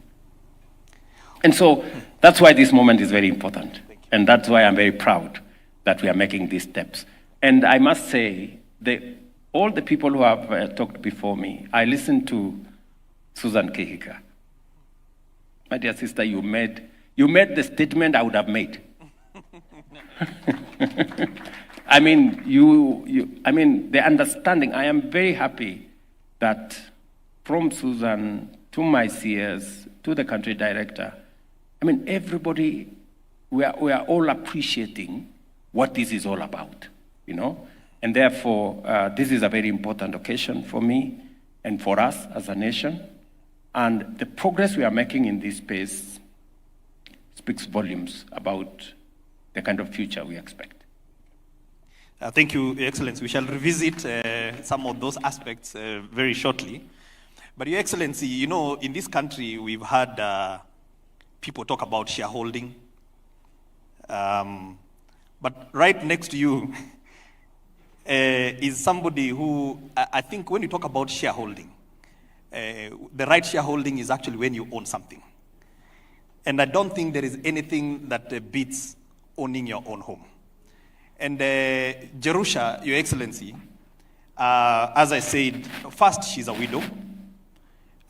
And so that's why this moment is very important. And that's why I'm very proud that we are making these steps. And I must say, all the people who have talked before me, I listened to Susan Kihika. My dear sister, you made the statement I would have made. I mean, the understanding, I am very happy that from Susan to my CS to the country director, I mean, everybody, we are all appreciating what this is all about, you know? And therefore, this is a very important occasion for me and for us as a nation. And the progress we are making in this space speaks volumes about the kind of future we expect. Thank you, Your Excellency. We shall revisit some of those aspects very shortly. But Your Excellency, you know, in this country, we've had people talk about shareholding. But right next to you is somebody who, I think when you talk about shareholding, the right shareholding is actually when you own something. And I don't think there is anything that beats owning your own home. And Jerusha, Your Excellency, as I said, first, she's a widow.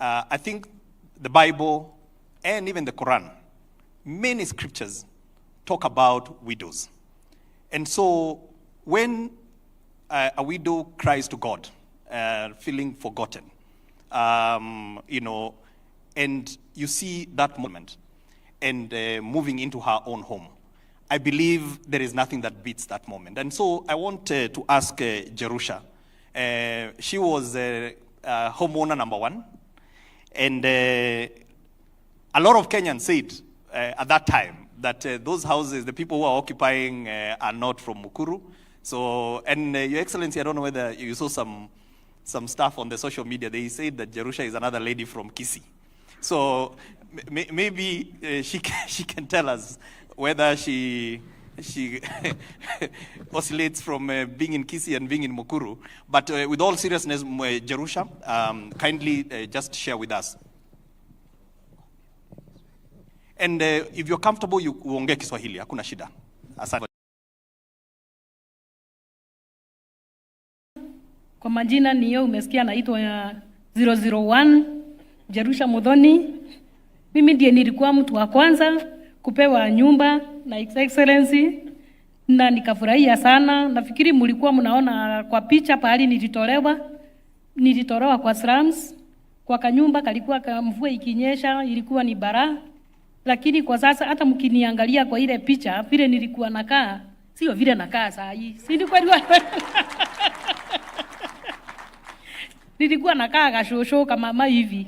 I think the Bible and even the Quran, many scriptures talk about widows. And so when a widow cries to God, feeling forgotten, you know, and you see that moment and moving into her own home, I believe there is nothing that beats that moment. And so I want to ask Jerusha. She was homeowner number one. And a lot of Kenyans said at that time that those houses, the people who are occupying are not from Nakuru. So, and Your Excellency, I don't know whether you saw some stuff on the social media. They said that Jerusha is another lady from Kisii. So maybe she can tell us whether she oscillates from being in Kisii and being in Nakuru. But with all seriousness, Jerusha, kindly just share with us. And if you're comfortable, you uongee Kiswahili, hakuna shida. Asante. Kwa majina niyo umesikia naitwa 001 Jerusha Muthoni. Mimi ndiye nilikuwa mtu wa kwanza kupewa nyumba na His Excellency na nikafurahia sana. Nafikiri mlikuwa mnaona kwa picha pahali nilitolewa kwa slums, kwa kanyumba kalikuwa mvua ikinyesha ilikuwa ni bara. Lakini kwa sasa hata mkiniangalia kwa ile picha vile nilikuwa nakaa, sio vile nakaa saa hii. Si ni kweli? Nilikuwa nakaa kashosho kama mama hivi.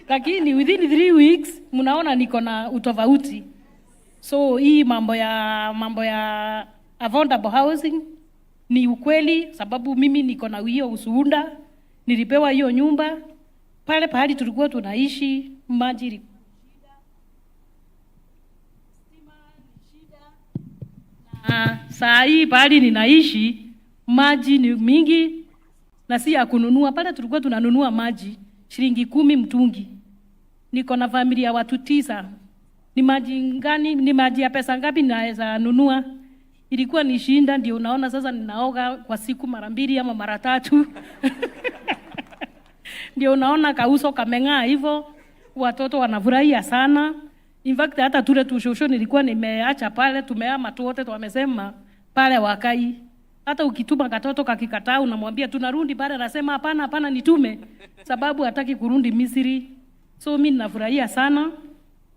Lakini within 3 weeks mnaona niko na utofauti. So hii mambo ya affordable housing ni ukweli, sababu mimi niko na hiyo ushuhuda. Nilipewa hiyo nyumba pale pahali tulikuwa tunaishi, maji ni shida. Na saa hii pahali ninaishi maji ni mingi na si ya kununua. Pale tulikuwa tunanunua maji shilingi 10 mtungi. Niko na familia watu 9. Ni maji ya pesa ngapi naweza nunua? Ilikuwa ni shinda, ndio unaona sasa ninaoga kwa siku mara 2 ama mara 3. Ndio unaona kauso kameng'aa hivyo, watoto wanafurahia sana. In fact hata tule tushosho nilikuwa nimeacha pale, tumehama tu wote, wamesema pale wakai. Hata ukituma katoto kakikataa unamwambia tunarudi pale, anasema hapana nitume, sababu hataki kurudi Misri. So mimi ninafurahia sana.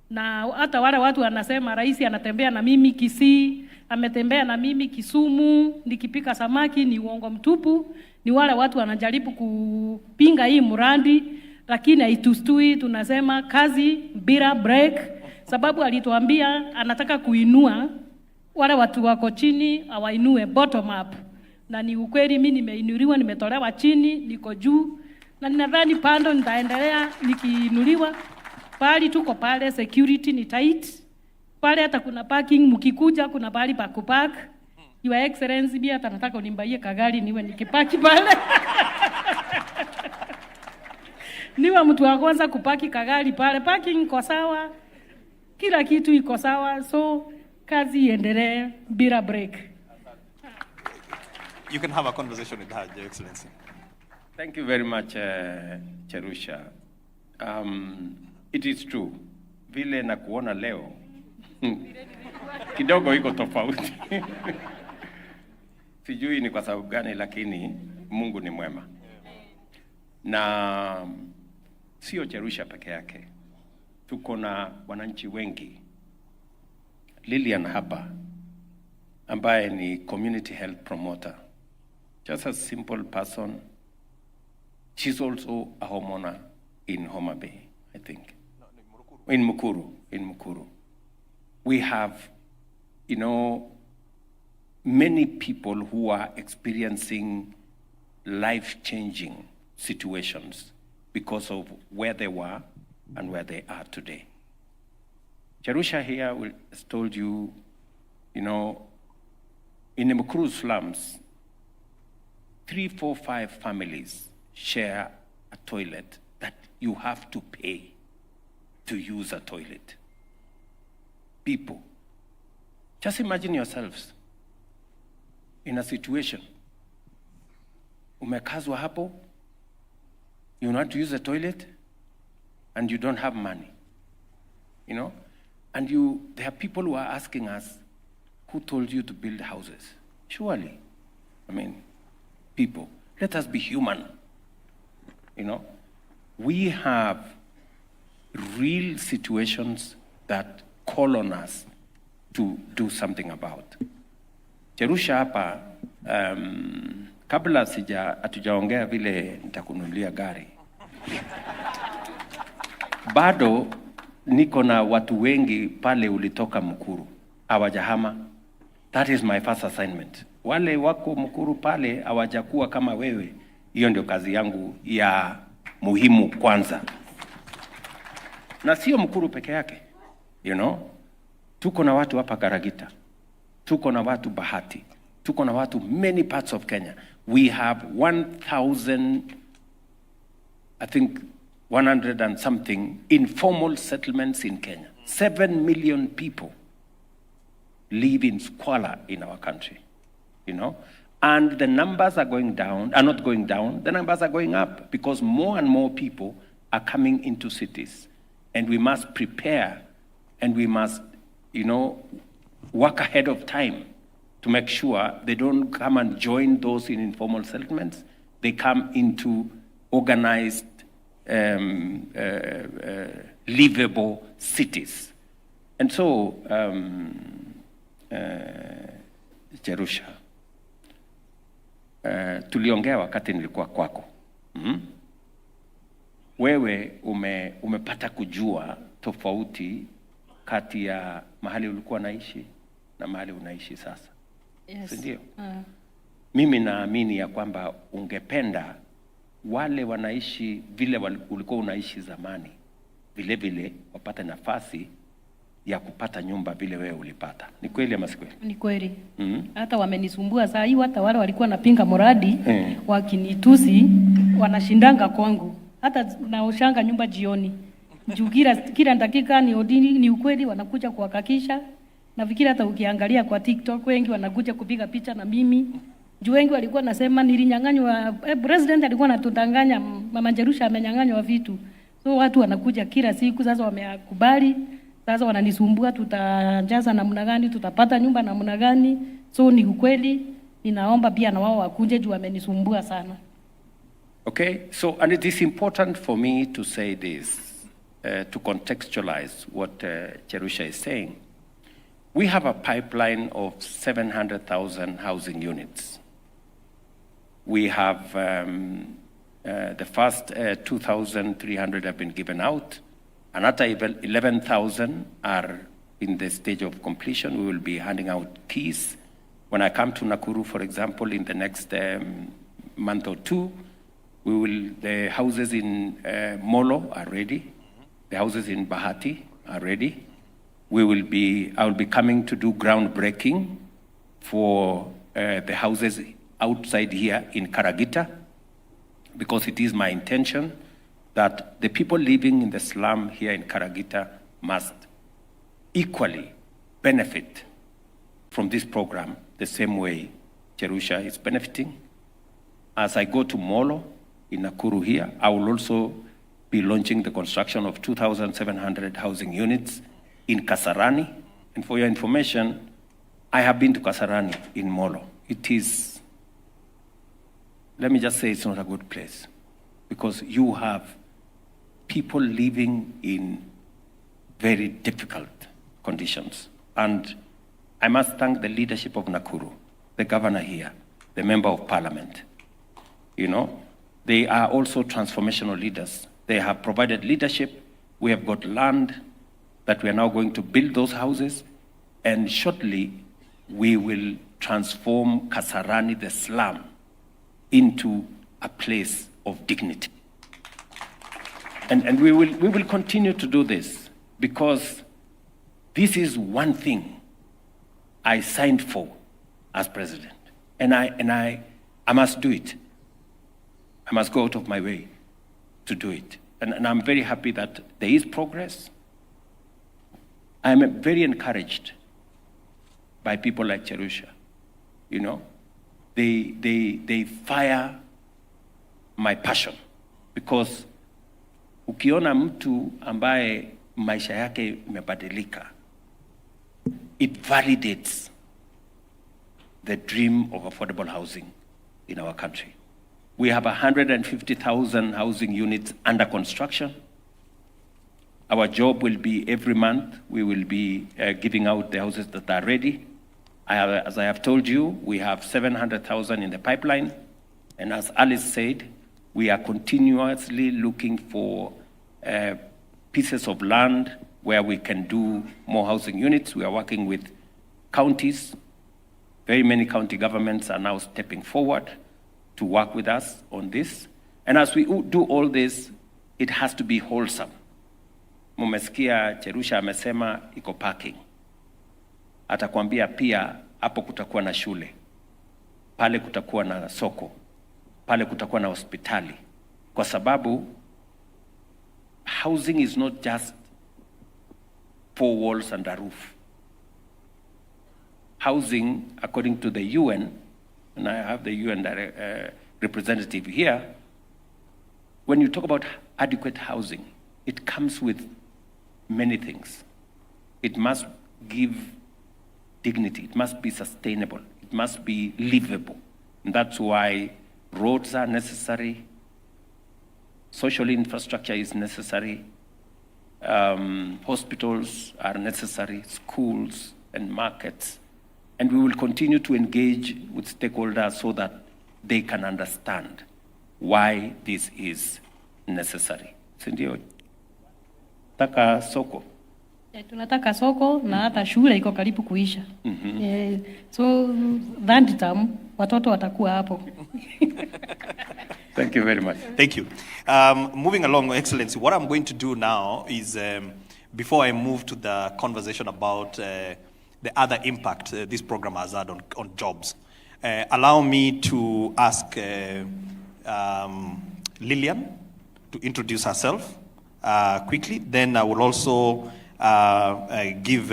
Na hata wale watu wanasema rais anatembea na mimi Kisii, ametembea na mimi Kisumu, nikipika samaki, ni uongo mtupu. Ni wale watu wanajaribu kupinga hii mradi, lakini haitustui. Tunasema kazi bila break, sababu alituambia anataka kuinua wale watu wako chini, awainue bottom up. Na ni ukweli, mimi nimeinuliwa, nimetolewa chini, niko juu. Na ninadhani pando nitaendelea nikiinuliwa. Pali tuko pale, security ni tight. Pale hata kuna parking, mkikuja kuna pali pa kupark. Your Excellency, pia hata nataka unimbaie kagari niwe nikipaki pale. Niwe mtu wa kwanza kupaki kagari pale. Parking iko sawa, kila kitu iko sawa, so kazi iendelee bila break. You can have a conversation with her, Your Excellency. Thank you very much, Jerusha. It is true. Vile na kuona leo kidogo iko tofauti. Sijui ni kwa sababu gani, lakini Mungu ni mwema. Na sio Jerusha peke yake. Tuko na wananchi wengi. Lilian hapa ambaye ni community health promoter. Just a simple person. She's also a homeowner in Homa Bay, I think. No, in Mukuru. We have, many people who are experiencing life-changing situations because of where they were and where they are today. Jerusha here has told you, in the Nakuru slums, 3, 4, 5 families share a toilet that you have to pay to use a toilet. People, just imagine yourselves in a situation. Umekazwa hapo, you want to use a toilet, and you don't have money, and there are people who are asking us, who told you to build houses? Surely, people, let us be human. We have real situations that call on us to do something about. Jerusha hapa, kabla hatujaongea vile nitakununulia gari. Bado niko na watu wengi pale ulitoka Mukuru, hawajahama. That is my first assignment. Wale wako Mukuru pale hawajakuwa kama wewe, hiyo ndio kazi yangu ya muhimu kwanza. Na sio Mukuru peke yake, tuko na watu hapa Karagita, tuko na watu Bahati, tuko na watu many parts of Kenya. We have 100 and something informal settlements in Kenya. 7 million people live in squalor in our country, and the numbers are not going down, the numbers are going up because more and more people are coming into cities, and we must prepare and we must, work ahead of time to make sure they don't come and join those in informal settlements. They come into organized, livable cities. And so, Jerusha, tuliongea wakati nilikuwa kwako. Wewe umepata kujua tofauti kati ya mahali ulikuwa naishi na mahali unaishi sasa. Yes. Sindio? Mimi naamini ya kwamba ungependa wale wanaishi vile ulikuwa unaishi zamani, vile vile wapate nafasi ya kupata nyumba vile wewe ulipata. Ni kweli ama si kweli? Ni kweli. Hata wamenisumbua saa hii, hata wale walikuwa napinga mradi wakinitusi wanashindanga kwangu. Hata naoshanga nyumba jioni. Juu kila dakika ni ukweli wanakuja kuhakikisha. Nafikiri hata ukiangalia kwa TikTok wengi wanakuja kupiga picha na mimi. Juu wengi walikuwa nasema nilinyang'anywa, president alikuwa anatudanganya, Mama Jerusha amenyang'anywa vitu. So watu wanakuja kila siku, sasa wamekubali. Sasa wananisumbua, tutajaza namna gani, tutapata nyumba namna gani. So ni ukweli, ninaomba pia na wao wakuje juu wamenisumbua sana. Okay, so and it is important for me to say this, to contextualize what Jerusha is saying. We have a pipeline of 700,000 housing units. We have the first 2,300 have been given out. Another 11,000 are in the stage of completion. We will be handing out keys. When I come to Nakuru, for example, in the next month or two, the houses in Molo are ready. The houses in Bahati are ready. I will be coming to do groundbreaking for the houses outside here in Karagita, because it is my intention that the people living in the slum here in Karagita must equally benefit from this program the same way Jerusha is benefiting. As I go to Molo in Nakuru here, I will also be launching the construction of 2,700 housing units in Kasarani. And for your information, I have been to Kasarani in Molo. It is, let me just say, it's not a good place, because you have people living in very difficult conditions. And I must thank the leadership of Nakuru, the governor here, the member of parliament. You know, they are also transformational leaders. They have provided leadership. We have got land that we are now going to build those houses, and shortly we will transform Kasarani, the slum, into a place of dignity. And we will continue to do this, because this is one thing I signed for as president. And I must do it. I must go out of my way to do it. And I'm very happy that there is progress. I'm very encouraged by people like Cherusha. You know, they fire my passion, because ukiona mtu ambaye maisha yake imebadilika, it validates the dream of affordable housing in our country. We have 150,000 housing units under construction. Our job will be every month, we will be giving out the houses that are ready. As I have told you, we have 700,000 in the pipeline. And as Alice said, we are continuously looking for pieces of land where we can do more housing units. We are working with counties. Very many county governments are now stepping forward to work with us on this. And as we do all this, it has to be wholesome. Mumesikia Cherusha amesema iko parking. Atakwambia pia hapo kutakuwa na shule, pale kutakuwa na soko, pale kutakuwa na hospitali. Kwa sababu housing is not just 4 walls and a roof. Housing, according to the UN, and I have the UN representative here, when you talk about adequate housing, it comes with many things. It must give dignity, it must be sustainable, it must be livable. And that's why roads are necessary, social infrastructure is necessary, hospitals are necessary, schools and markets. And we will continue to engage with stakeholders so that they can understand why this is necessary. Sindio? Taka soko. Tunataka soko na hata shule iko karibu kuisha. So that time watoto watakuwa hapo. Thank you very much. Thank you. Moving along, Excellency, what I'm going to do now is, before I move to the conversation about the other impact this program has had on jobs, allow me to ask Lillian to introduce herself quickly. Then I will also give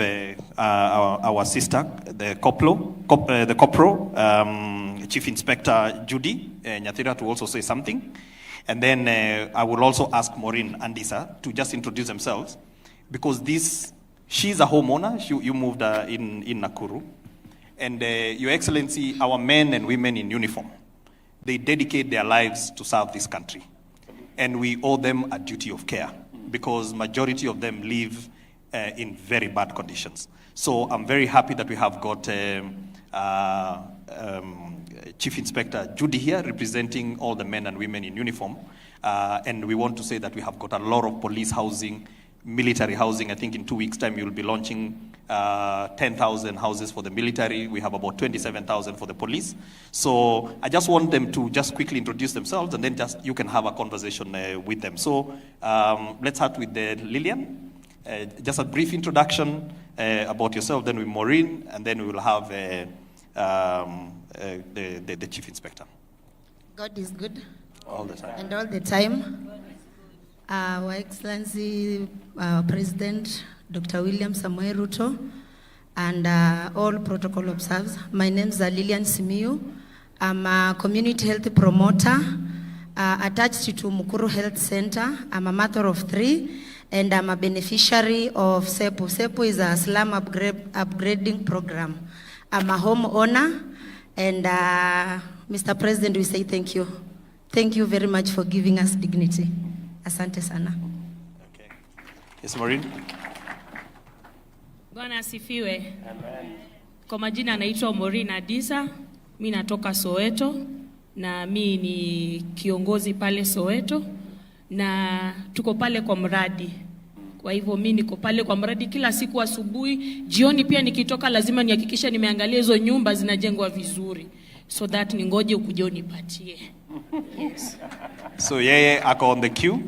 our sister, the Corporal, Chief Inspector Judy Nyathira, to also say something. And then I will also ask Maureen and Lisa to just introduce themselves, because she's a homeowner. You moved in Nakuru. And Your Excellency, our men and women in uniform, they dedicate their lives to serve this country. And we owe them a duty of care, because majority of them live in very bad conditions. So I'm very happy that we have got Chief Inspector Judy here representing all the men and women in uniform. And we want to say that we have got a lot of police housing, military housing. I think in 2 weeks' time, you'll be launching 10,000 houses for the military. We have about 27,000 for the police. So I just want them to just quickly introduce themselves, and then you can have a conversation with them. So let's start with Lillian. Just a brief introduction about yourself, then with Maureen, and then we will have the Chief Inspector. God is good. All the time. And all the time. Our Excellency President Dr. William Samoei Ruto, and all protocol observers. My name is Lillian Simiyu. I'm a community health promoter attached to Nakuru Health Center. I'm a mother of 3, and I'm a beneficiary of SEPU. SEPU is a slum upgrading program. I'm a homeowner, and Mr. President, we say thank you. Thank you very much for giving us dignity. Asante sana. Yes, Maureen. Bwana asifiwe. Kwa majina anaitwa Maureen Adisa, mimi natoka Soweto na mimi ni kiongozi pale Soweto na tuko pale kwa mradi. Kwa hivyo mimi niko pale kwa mradi kila siku asubuhi, jioni pia nikitoka lazima nihakikishe nimeangalia hizo nyumba zinajengwa vizuri. So that ningoje ukuje unipatie. Yes. So yeye ako on the queue,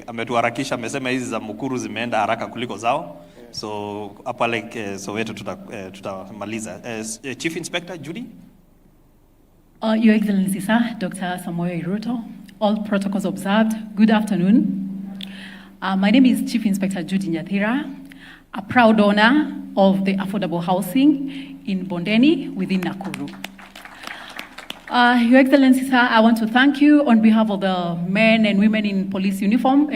ametuharakisha, amesema hizi za Mukuru zimeenda haraka kuliko zao. So hapa like Soweto tutamaliza. Chief Inspector Judy. Your Excellency, sir, Dr. Samuel Ruto, all protocols observed. Good afternoon. My name is Chief Inspector Judy Nyathira, a proud owner of the affordable housing in Bondeni within Nakuru. Your Excellency, sir, I want to thank you on behalf of the men and women in police uniform,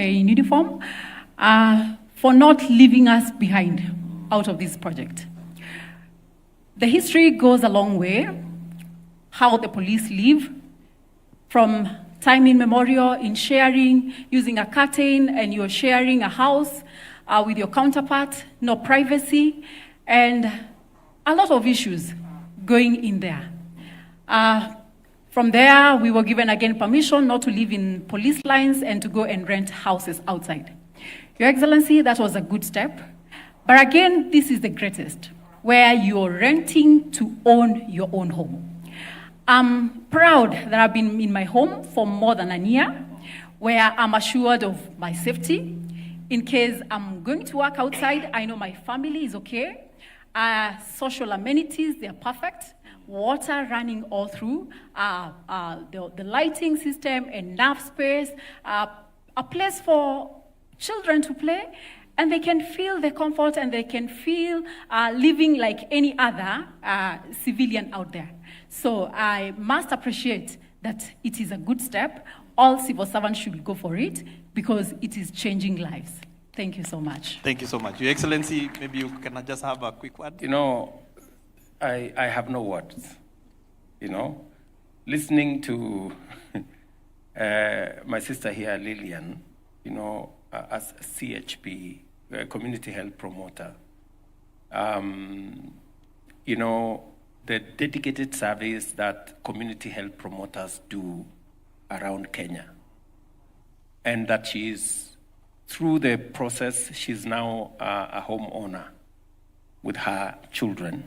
for not leaving us behind out of this project. The history goes a long way, how the police live, from time immemorial in sharing, using a curtain, and you're sharing a house with your counterpart, no privacy, and a lot of issues going in there. From there, we were given again permission not to live in police lines and to go and rent houses outside. Your Excellency, that was a good step. But again, this is the greatest, where you're renting to own your own home. I'm proud that I've been in my home for more than a year, where I'm assured of my safety. In case I'm going to work outside, I know my family is okay. Social amenities, they're perfect. Water running all through, the lighting system, enough space, a place for children to play, and they can feel the comfort and they can feel living like any other civilian out there. So I must appreciate that it is a good step. All civil servants should go for it because it is changing lives. Thank you so much. Thank you so much. Your Excellency, maybe you can just have a quick word. You know, I have no words. You know, listening to my sister here, Lillian, you know, as a CHP, a community health promoter, you know, the dedicated service that community health promoters do around Kenya. And that she's, through the process, she's now a homeowner with her children,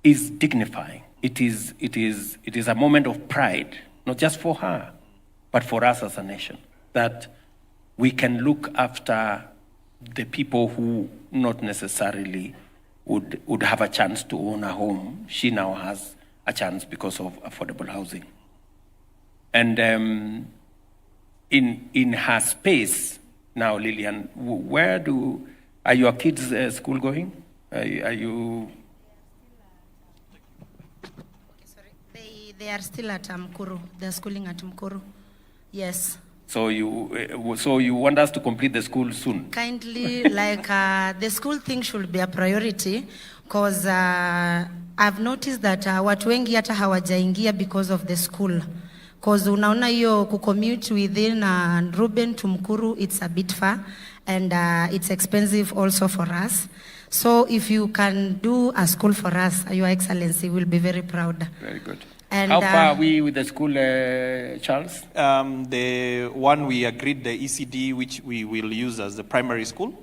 is dignifying. It is a moment of pride, not just for her, but for us as a nation, that we can look after the people who not necessarily would have a chance to own a home. She now has a chance because of affordable housing. And in her space now, Lillian, where are your kids school going? Are you? They are still at Mukuru. They're schooling at Mukuru. Yes. So you want us to complete the school soon? Kindly, like the school thing should be a priority, because I've noticed that watu wengi hata hawajaingia because of the school. Because unaona hiyo kucommute within Ruben to Mukuru, it's a bit far, and it's expensive also for us. So if you can do a school for us, Your Excellency, we'll be very proud. Very good. And, how far are we with the school, Charles? The one we agreed, the ECD, which we will use as the primary school,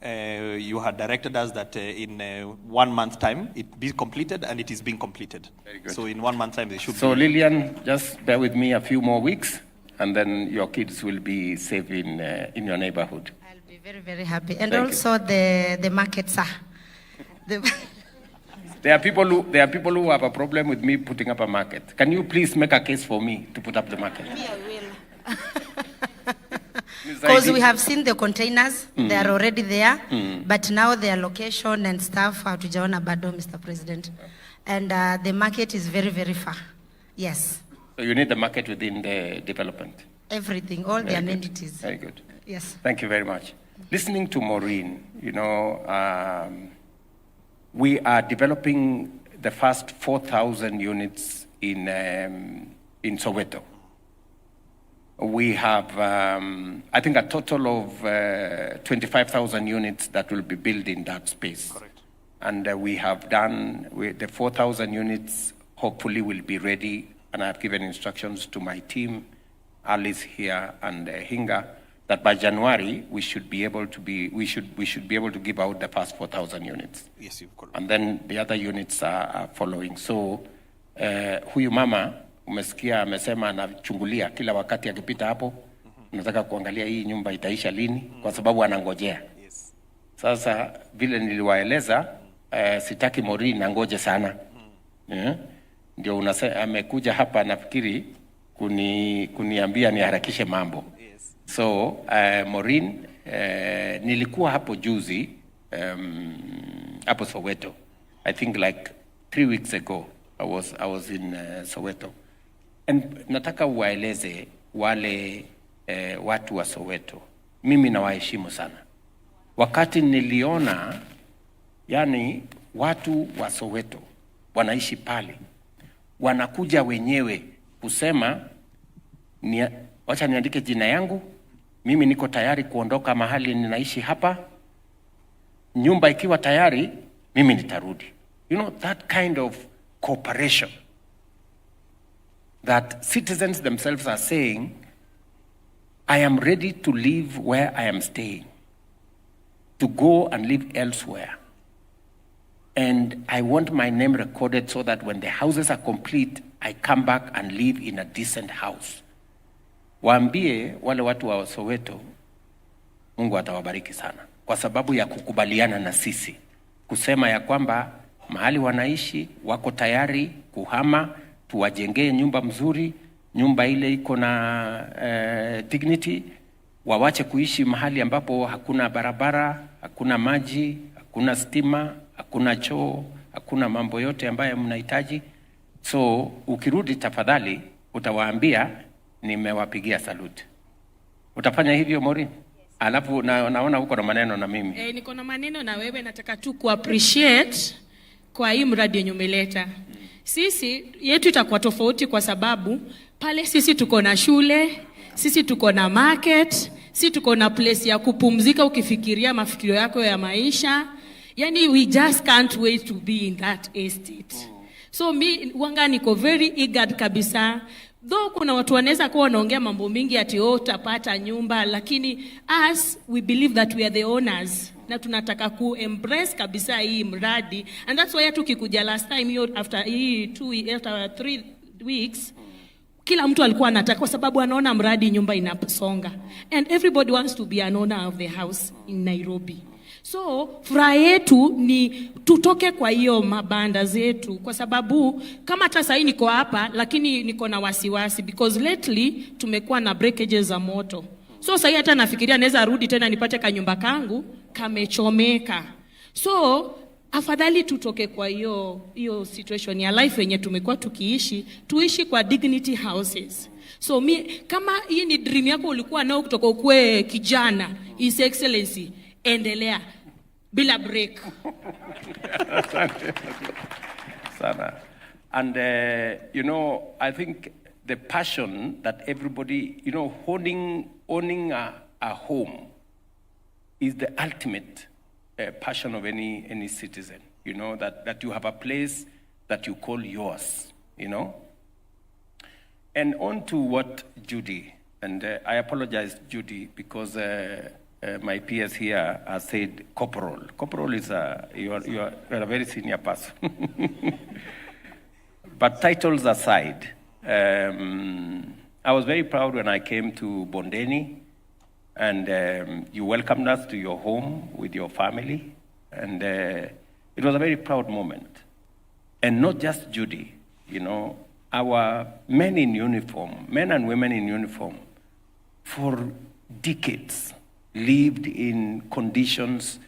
you had directed us that in 1 month time, it be completed, and it is being completed. Very good. So in 1 month time, they should So be... Lillian, just bear with me a few more weeks, and then your kids will be safe in your neighborhood. I'll be very, very happy. And Thank also the market, sir. There are people who have a problem with me putting up a market. Can you please make a case for me to put up the market? Me, I will. Because we have seen the containers, they are already there, but now their location and stuff, hatujaona bado, Mr. President. And the market is very, very far. Yes. So you need the market within the development. Everything, all the amenities. Very good. Yes. Thank you very much. Listening to Maureen, you know, we are developing the first 4,000 units in Soweto. We have, I think, a total of 25,000 units that will be built in that space. Correct. And we have done, the 4,000 units hopefully will be ready, and I've given instructions to my team, Alice here and Hinga, that by January we should be able to we should be able to give out the first 4,000 units. Yes, you've got it. And then the other units are following. So huyu mama umesikia amesema anachungulia kila wakati akipita hapo, nataka kuangalia hii nyumba itaisha lini, kwa sababu anangojea. Yes. Sasa vile niliwaeleza, sitaki Maureen angoje sana. Ndio amekuja hapa nafikiri kuniambia niharakishe mambo. Yes. So Maureen, nilikuwa hapo juzi hapo Soweto. I think like 3 weeks ago I was in Soweto. And nataka uwaeleze wale watu wa Soweto, mimi nawaheshimu sana. Wakati niliona yani watu wa Soweto wanaishi pale, wanakuja wenyewe kusema wacha niandike jina yangu, mimi niko tayari kuondoka mahali ninaishi hapa, nyumba ikiwa tayari mimi nitarudi. You know, that kind of cooperation that citizens themselves are saying, I am ready to live where I am staying, to go and live elsewhere. And I want my name recorded so that when the houses are complete, I come back and live in a decent house. Waambie wale watu wa Soweto, Mungu atawabariki sana, kwa sababu ya kukubaliana na sisi, kusema ya kwamba mahali wanaishi wako tayari kuhama, tuwajengee nyumba mzuri, nyumba ile iko na dignity, wawache kuishi mahali ambapo hakuna barabara, hakuna maji, hakuna stima, hakuna choo, hakuna mambo yote ambayo mnahitaji. So ukirudi tafadhali utawaambia nimewapigia salute. Utafanya hivyo Maureen? Alafu naona uko na maneno na mimi. Niko na maneno na wewe, nataka tu ku-appreciate kwa hii mradi yenye umeleta. Sisi yetu itakuwa tofauti kwa sababu pale sisi tuko na shule, sisi tuko na market, sisi tuko na place ya kupumzika ukifikiria mafikirio yako ya maisha. Yani we just can't wait to be in that estate. So mi wanga niko very eager kabisa. Though kuna watu wanaweza kuwa wanaongea mambo mingi ati utapata nyumba, lakini us we believe that we are the owners na tunataka ku embrace kabisa hii mradi. And that's why tukikuja last time after 3 weeks kila mtu alikuwa anataka, kwa sababu anaona mradi nyumba inasonga, and everybody wants to be an owner of the house in Nairobi. So furaha yetu ni tutoke kwa hiyo mabanda zetu, kwa sababu kama hata sasa niko hapa lakini niko na wasiwasi because lately tumekuwa na breakages za moto. So sasa hata nafikiria naweza rudi tena nipate kanyumba kangu kamechomeka. So afadhali tutoke kwa hiyo situation ya life yenye tumekuwa tuishi kwa dignity houses. So kama hii ni dream yako ulikuwa nao kutoka ukue kijana, His Excellency, endelea bila break. Sana. And you know, I think the passion that everybody, you know, owning a home is the ultimate passion of any citizen. You know, that you have a place that you call yours, you know. And on to what Judy, and I apologize, Judy, because my peers here have said corporal. Corporal is you are a very senior person. But titles aside, I was very proud when I came to Bondeni, and you welcomed us to your home with your family, and it was a very proud moment. And not just Judy, you know, our men in uniform, men and women in uniform, for decades lived in conditions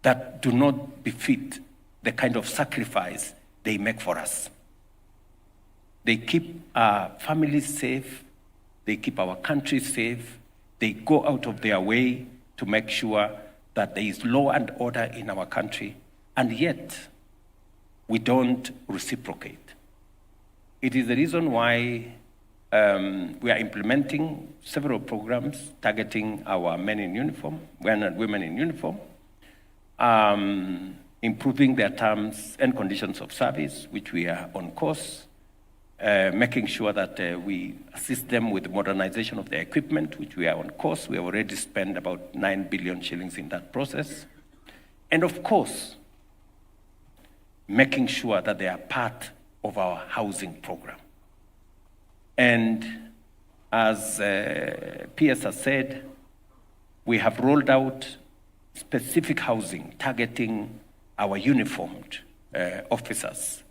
that do not befit the kind of sacrifice they make for us. They keep our families safe, they keep our country safe, they go out of their way to make sure that there is law and order in our country, and yet we don't reciprocate. It is the reason why we are implementing several programs targeting our men in uniform, men and women in uniform, improving their terms and conditions of service, which we are on course, making sure that we assist them with the modernization of their equipment, which we are on course. We have already spent about 9 billion shillings in that process. And of course, making sure that they are part of our housing program. And as PS has said, we have rolled out specific housing targeting our uniformed officers.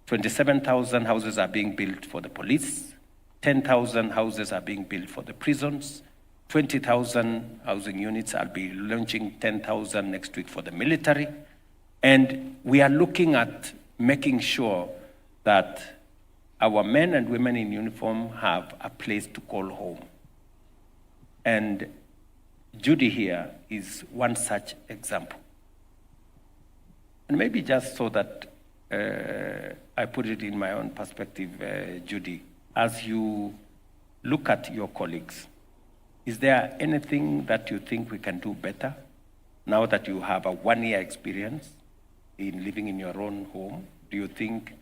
27,000 houses are being built for the police, 10,000 houses are being built for the prisons, 20,000 housing units. I'll be launching 10,000 next week for the military. And we are looking at making sure that our men and women in uniform have a place to call home. And Judy here is one such example. And maybe just so that I put it in my own perspective, Judy, as you look at your colleagues, is there anything that you think we can do better now that you have a 1-year experience in living in your own home? Do you think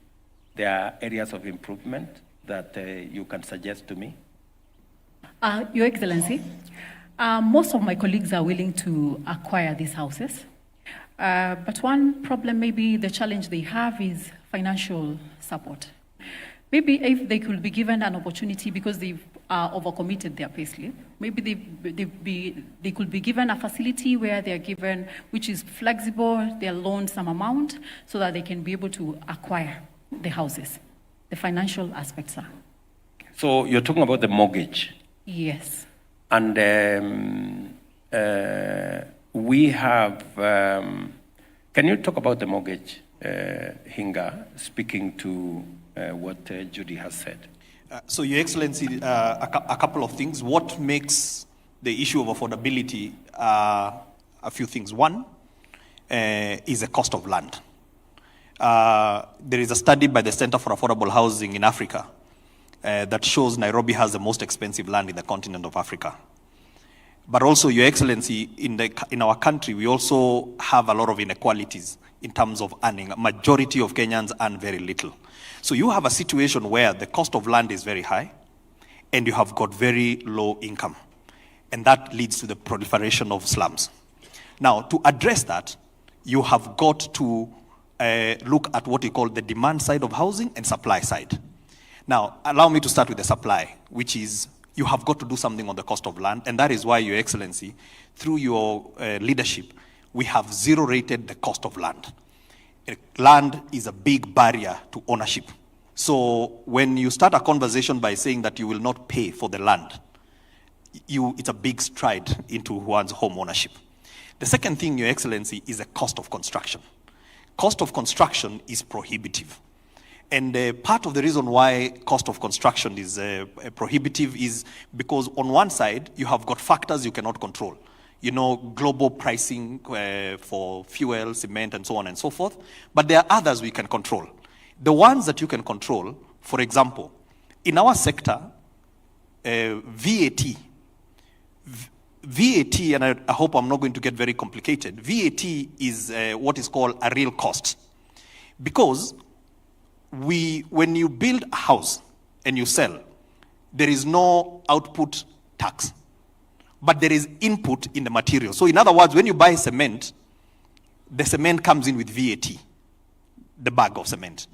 there are areas of improvement that you can suggest to me? Your Excellency, most of my colleagues are willing to acquire these houses. But one problem, maybe the challenge they have is financial support. Maybe if they could be given an opportunity because they've overcommitted their payslip, maybe they could be given a facility where they're given, which is flexible, they're loaned some amount so that they can be able to acquire the houses. The financial aspects are. So you're talking about the mortgage? Yes. And we have, can you talk about the mortgage, Hinga, speaking to what Judy has said? So, Your Excellency, a couple of things. What makes the issue of affordability a few things. One is the cost of land. There is a study by the Center for Affordable Housing in Africa that shows Nairobi has the most expensive land in the continent of Africa. But also, Your Excellency, in our country, we also have a lot of inequalities in terms of earning. A majority of Kenyans earn very little. So you have a situation where the cost of land is very high, and you have got very low income. And that leads to the proliferation of slums. Now, to address that, you have got to look at what we call the demand side of housing and supply side. Now, allow me to start with the supply, which is you have got to do something on the cost of land, and that is why, Your Excellency, through your leadership, we have zero-rated the cost of land. Land is a big barrier to ownership. So when you start a conversation by saying that you will not pay for the land, it's a big stride into one's home ownership. The second thing, Your Excellency, is the cost of construction. Cost of construction is prohibitive. And part of the reason why cost of construction is prohibitive is because on one side, you have got factors you cannot control. You know, global pricing for fuel, cement, and so on and so forth. But there are others we can control. The ones that you can control, for example, in our sector, VAT, and I hope I'm not going to get very complicated, VAT is what is called a real cost. Because when you build a house and you sell, there is no output tax, but there is input in the material. So in other words, when you buy cement, the cement comes in with VAT, the bag of cement.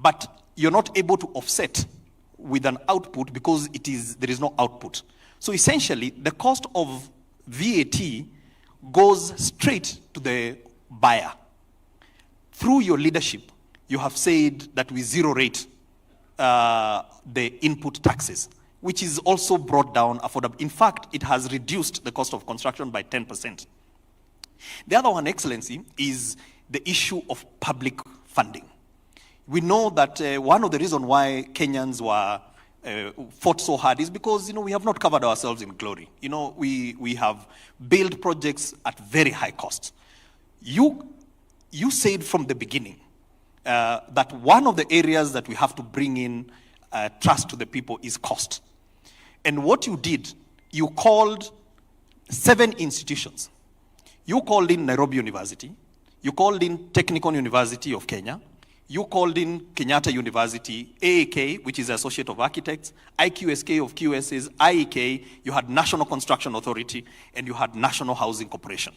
But you're not able to offset with an output because there is no output. So essentially, the cost of VAT goes straight to the buyer. Through your leadership, you have said that we zero rate the input taxes, which is also brought down affordable. In fact, it has reduced the cost of construction by 10%. The other one, Excellency, is the issue of public funding. We know that one of the reasons why Kenyans were fought so hard is because, we have not covered ourselves in glory. We have built projects at very high cost. You said from the beginning that one of the areas that we have to bring in trust to the people is cost. And what you did, you called 7 institutions. You called in Nairobi University, you called in Technical University of Kenya, you called in Kenyatta University, AAK, which is the Associate of Architects, IQSK of QSs, IEK, you had National Construction Authority, and you had National Housing Corporation.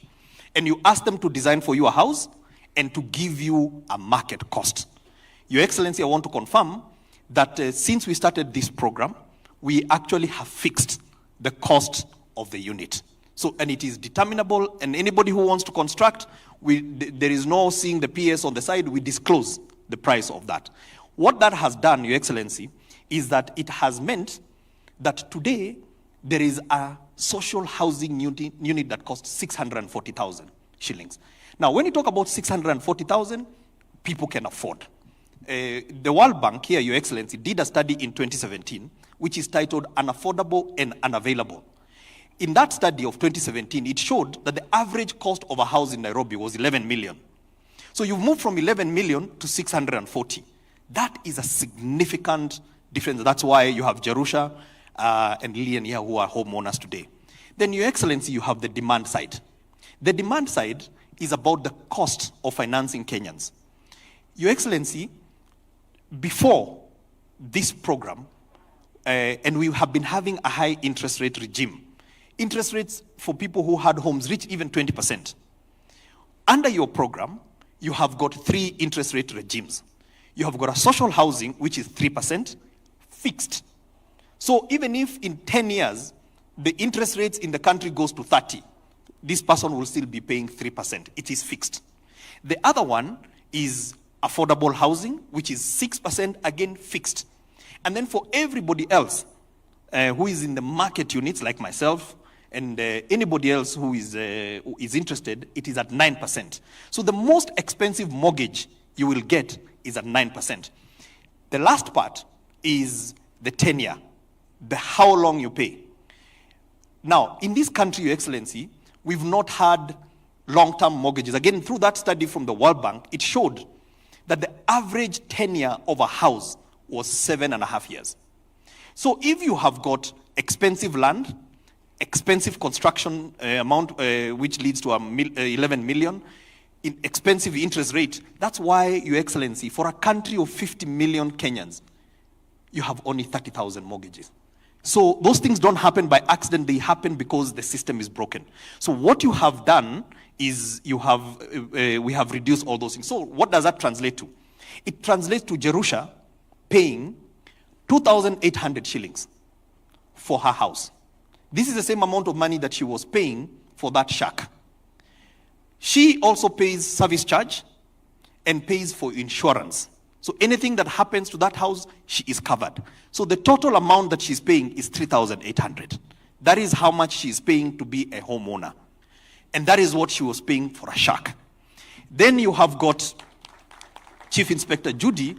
And you asked them to design for you a house and to give you a market cost. Your Excellency, I want to confirm that since we started this program, we actually have fixed the cost of the unit. So, and it is determinable, and anybody who wants to construct, there is no seeing the PS on the side, we disclose the price of that. What that has done, Your Excellency, is that it has meant that today there is a social housing unit that costs 640,000 shillings. Now, when you talk about 640,000, people can afford. The World Bank here, Your Excellency, did a study in 2017, which is titled Unaffordable and Unavailable. In that study of 2017, it showed that the average cost of a house in Nairobi was 11 million. So you've moved from 11 million to 640. That is a significant difference. That's why you have Jerusha and Lillian here who are homeowners today. Then, Your Excellency, you have the demand side. The demand side is about the cost of financing Kenyans. Your Excellency, before this program, and we have been having a high interest rate regime, interest rates for people who had homes reach even 20%. Under your program, you have got 3 interest rate regimes. You have got a social housing, which is 3%, fixed. So even if in 10 years, the interest rates in the country goes to 30, this person will still be paying 3%. It is fixed. The other one is affordable housing, which is 6%, again fixed. And then for everybody else who is in the market units, like myself, and anybody else who is interested, it is at 9%. So the most expensive mortgage you will get is at 9%. The last part is the tenure, the how long you pay. Now, in this country, Your Excellency, we've not had long-term mortgages. Again, through that study from the World Bank, it showed that the average tenure of a house was 7.5 years. So if you have got expensive land, expensive construction amount, which leads to 11 million, in expensive interest rate, that's why, Your Excellency, for a country of 50 million Kenyans, you have only 30,000 mortgages. So those things don't happen by accident, they happen because the system is broken. So what you have done is we have reduced all those things. So what does that translate to? It translates to Jerusha paying 2,800 shillings for her house. This is the same amount of money that she was paying for that shack. She also pays service charge and pays for insurance. So anything that happens to that house, she is covered. So the total amount that she's paying is 3,800. That is how much she is paying to be a homeowner. And that is what she was paying for a shack. Then you have got Chief Inspector Judy,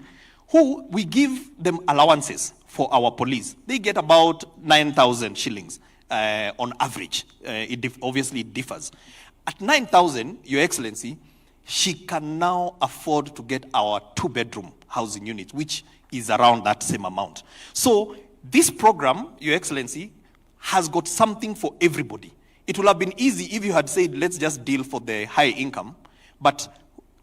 who we give them allowances for our police. They get about 9,000 shillings on average. Obviously, it differs. At 9,000, Your Excellency, she can now afford to get our 2-bedroom housing unit, which is around that same amount. So this program, Your Excellency, has got something for everybody. It would have been easy if you had said, let's just deal for the high income. But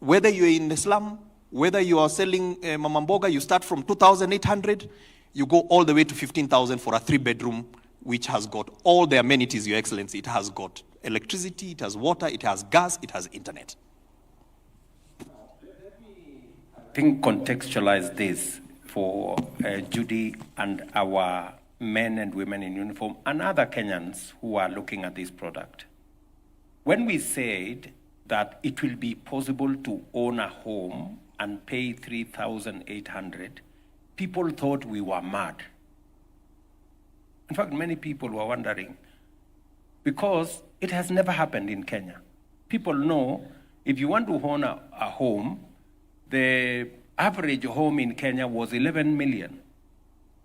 whether you're in the slum, whether you are selling Mama Mboga, you start from 2,800, you go all the way to 15,000 for a 3-bedroom, which has got all the amenities, Your Excellency. It has got electricity, it has water, it has gas, it has internet. I think contextualize this for Judy and our men and women in uniform and other Kenyans who are looking at this product. When we said that it will be possible to own a home and pay 3,800, people thought we were mad. In fact, many people were wondering, because it has never happened in Kenya. People know if you want to own a home, the average home in Kenya was 11 million.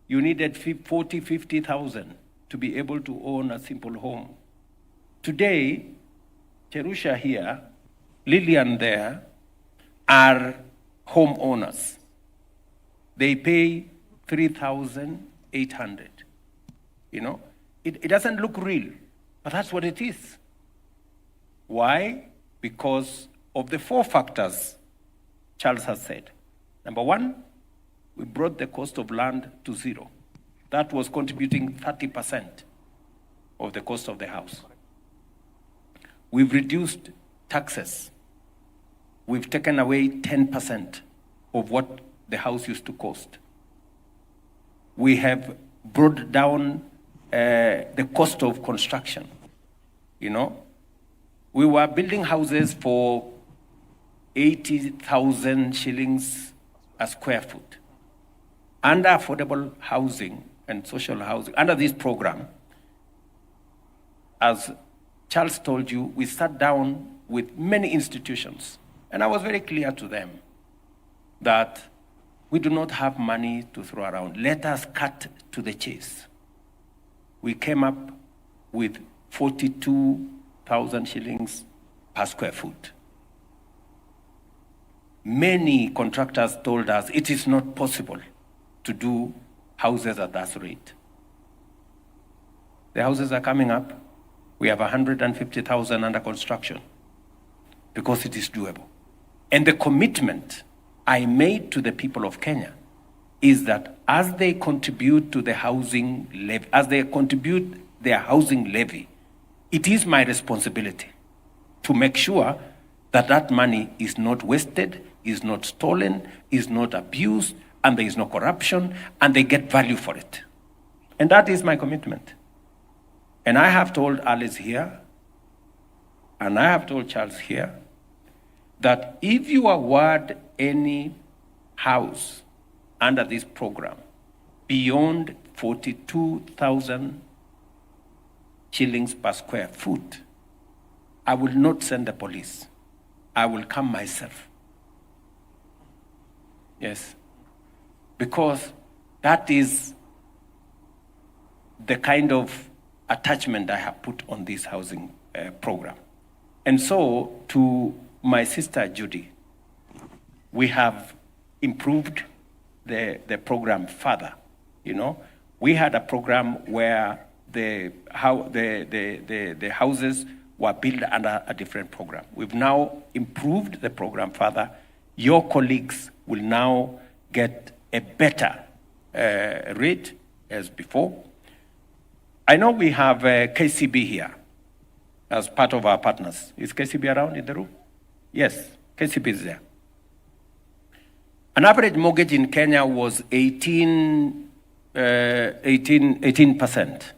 You needed 40, 50,000 to be able to own a simple home. Today, Jerusha here, Lillian there, are homeowners. They pay 3,800. You know, it doesn't look real, but that's what it is. Why? Because of the 4 factors Charles has said. Number 1, we brought the cost of land to 0. That was contributing 30% of the cost of the house. We've reduced taxes. We've taken away 10% of what the house used to cost. We have brought down the cost of construction. You know, we were building houses for 80,000 shillings a square foot. Under affordable housing and social housing, under this program, as Charles told you, we sat down with many institutions, and I was very clear to them that we do not have money to throw around. Let us cut to the chase. We came up with 42,000 shillings per square foot. Many contractors told us it is not possible to do houses at that rate. The houses are coming up. We have 150,000 under construction because it is doable. And the commitment I made to the people of Kenya is that as they contribute to the housing levy, as they contribute their housing levy, it is my responsibility to make sure that that money is not wasted, is not stolen, is not abused, and there is no corruption, and they get value for it. And that is my commitment. And I have told Alice here, and I have told Charles here, that if you award any house under this program beyond 42,000 shillings per square foot, I will not send the police. I will come myself. Yes. Because that is the kind of attachment I have put on this housing program. And so, to my sister Judy, we have improved the program further. You know, we had a program where the houses were built under a different program. We've now improved the program further. Your colleagues will now get a better rate as before. I know we have KCB here as part of our partners. Is KCB around in the room? Yes, KCB is there. An average mortgage in Kenya was 18%.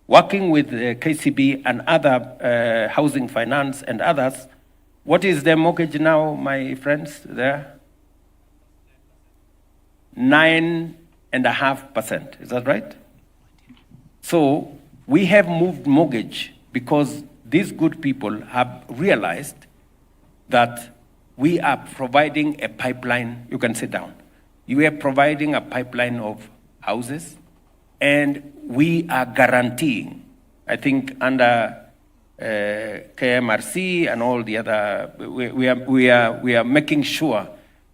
Working with KCB and other housing finance and others, what is the mortgage now, my friends, there? 9.5%, is that right? So we have moved mortgage because these good people have realized that we are providing a pipeline. You can sit down. You are providing a pipeline of houses, and we are guaranteeing, I think under KMRC and all the other, we are making sure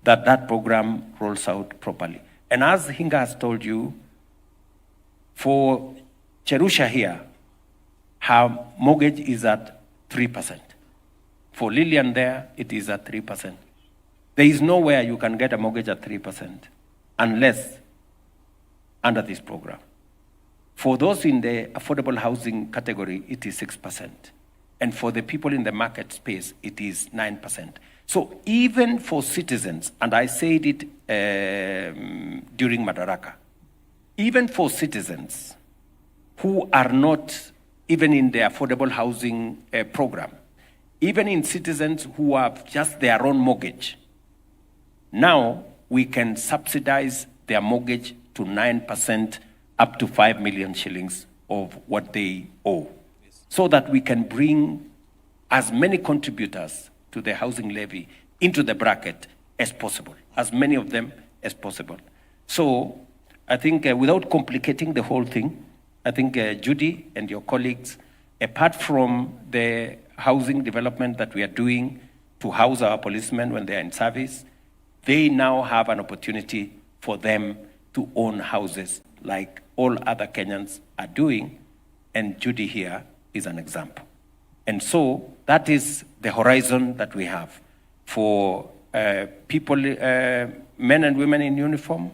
that that program rolls out properly. And as Hinga has told you, for Cherusha here, her mortgage is at 3%. For Lillian there, it is at 3%. There is nowhere you can get a mortgage at 3% unless under this program. For those in the affordable housing category, it is 6%. And for the people in the market space, it is 9%. So even for citizens, and I said it during Madaraka, even for citizens who are not even in the affordable housing program, even in citizens who have just their own mortgage, now we can subsidize their mortgage to 9% up to 5 million shillings of what they owe, so that we can bring as many contributors to the housing levy into the bracket as possible, as many of them as possible. So I think without complicating the whole thing, I think Judy and your colleagues, apart from the housing development that we are doing to house our policemen when they are in service, they now have an opportunity for them to own houses like all other Kenyans are doing, and Judy here is an example. And so that is the horizon that we have for people, men and women in uniform.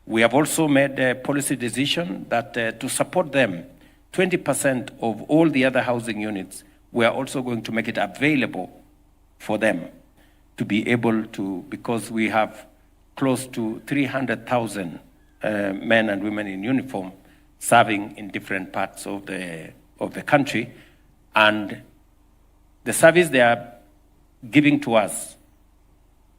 We have also made a policy decision that to support them, 20% of all the other housing units, we are also going to make it available for them to be able to, because we have close to 300,000 men and women in uniform serving in different parts of the country, and the service they are giving to us,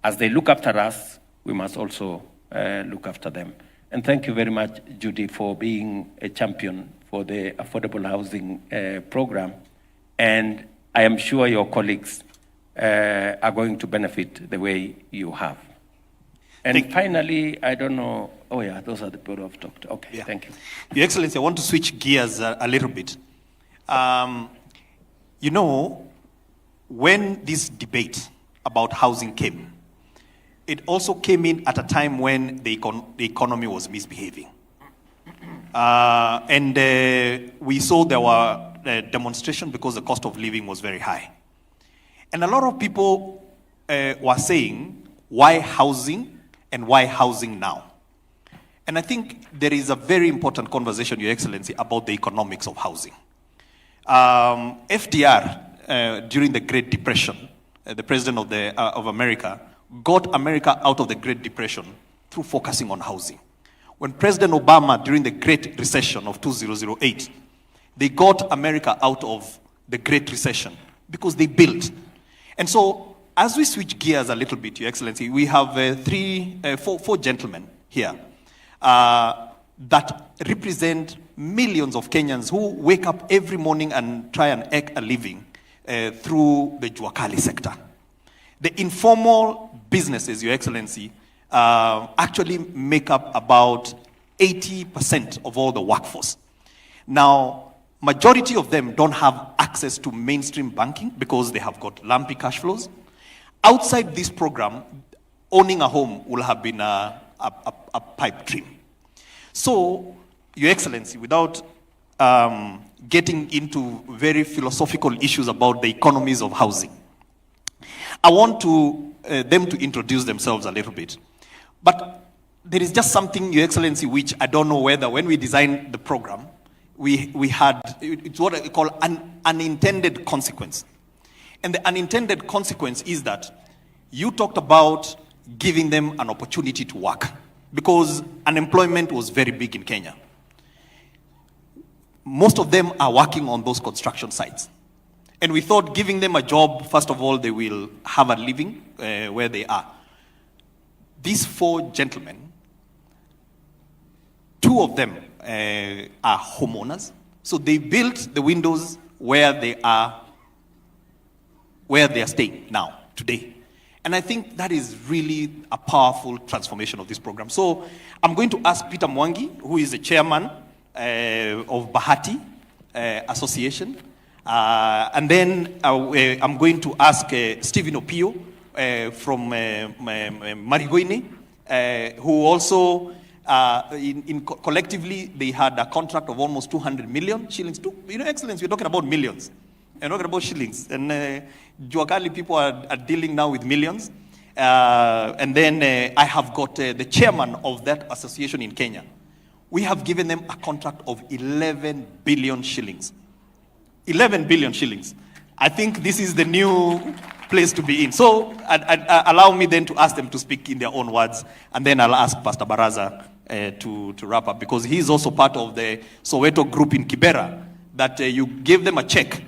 as they look after us, we must also look after them. And thank you very much, Judy, for being a champion for the affordable housing program. And I am sure your colleagues are going to benefit the way you have. And finally, I don't know, oh yeah, those are the people who have talked. Okay, yeah. Thank you. Your Excellency, I want to switch gears a little bit. You know, when this debate about housing came, it also came in at a time when the economy was misbehaving. And we saw there were demonstrations because the cost of living was very high. And a lot of people were saying, why housing and why housing now? And I think there is a very important conversation, Your Excellency, about the economics of housing. FDR, during the Great Depression, the president of America, got America out of the Great Depression through focusing on housing. When President Obama, during the Great Recession of 2008, they got America out of the Great Recession because they built. And so, as we switch gears a little bit, Your Excellency, we have four gentlemen here that represent millions of Kenyans who wake up every morning and try and make a living through the Juakali sector. The informal businesses, Your Excellency, actually make up about 80% of all the workforce. Now, majority of them don't have access to mainstream banking because they have got lumpy cash flows. Outside this program, owning a home will have been a pipe dream. So, Your Excellency, without getting into very philosophical issues about the economies of housing, I want them to introduce themselves a little bit. But there is just something, Your Excellency, which I don't know whether when we designed the program, we had, it's what I call an unintended consequence. And the unintended consequence is that you talked about giving them an opportunity to work because unemployment was very big in Kenya. Most of them are working on those construction sites. And we thought giving them a job, first of all, they will have a living where they are. These four gentlemen, two of them are homeowners. So they built the windows where they are staying now, today. And I think that is really a powerful transformation of this program. So I'm going to ask Peter Mwangi, who is the chairman of Bahati Association. And then I'm going to ask Stephen Opio from Marigoine, who also, collectively, they had a contract of almost 200 million shillings. You know, Excellency, we're talking about millions. We're talking about shillings. And Juakali people are dealing now with millions. And then I have got the chairman of that association in Kenya. We have given them a contract of 11 billion shillings. 11 billion shillings. I think this is the new place to be in. So allow me then to ask them to speak in their own words, and then I'll ask Pastor Baraza to wrap up, because he's also part of the Soweto group in Kibera, that you gave them a check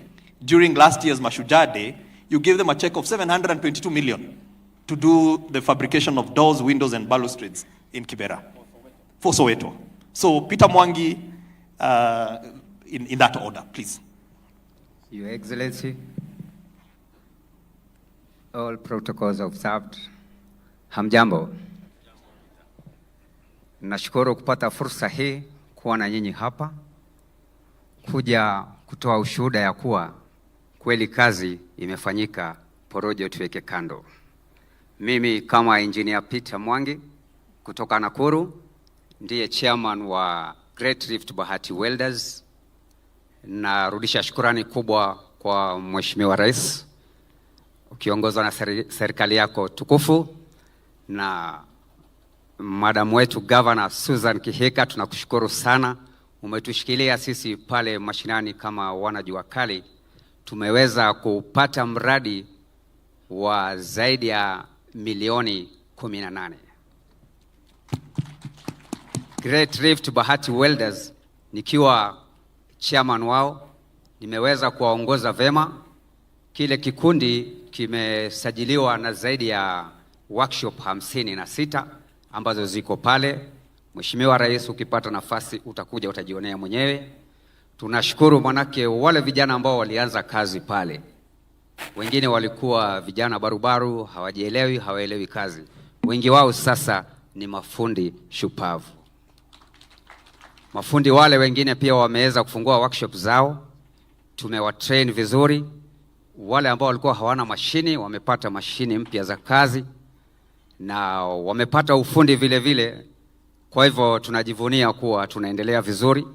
during last year's Mashujaa Day. You gave them a check of 722 million to do the fabrication of doors, windows, and balustrades in Kibera for Soweto. So Peter Mwangi, in that order, please. Your Excellency, all protocols observed. Hamjambo. Nashukuru kupata fursa hii kuwa na nyinyi hapa, kuja kutoa ushuhuda ya kuwa kweli kazi imefanyika, porojo tuweke kando. Mimi kama engineer Peter Mwangi kutoka Nakuru, ndiye chairman wa Great Rift Bahati Welders. Narudisha shukrani kubwa kwa Mheshimiwa Rais ukiongozwa na serikali yako tukufu, na madam wetu Governor Susan Kihika, tunakushukuru sana. Umetushikilia sisi pale mashinani kama wana jua kali. Tumeweza kupata mradi wa zaidi ya milioni 18. Great Rift Bahati Welders, nikiwa chairman wao, nimeweza kuwaongoza vema. Kile kikundi kimesajiliwa na zaidi ya workshop 56 ambazo ziko pale. Mheshimiwa Rais, ukipata nafasi utakuja utajionea mwenyewe. Tunashukuru manake wale vijana ambao walianza kazi pale, wengine walikuwa vijana barubaru, hawaelewi kazi. Wengi wao sasa ni mafundi shupavu. Mafundi wale wengine pia wameweza kufungua workshop zao. Tumewatrain vizuri. Wale ambao walikuwa hawana mashini wamepata mashini mpya za kazi na wamepata ufundi vile vile. Kwa hivyo tunajivunia kuwa tunaendelea vizuri.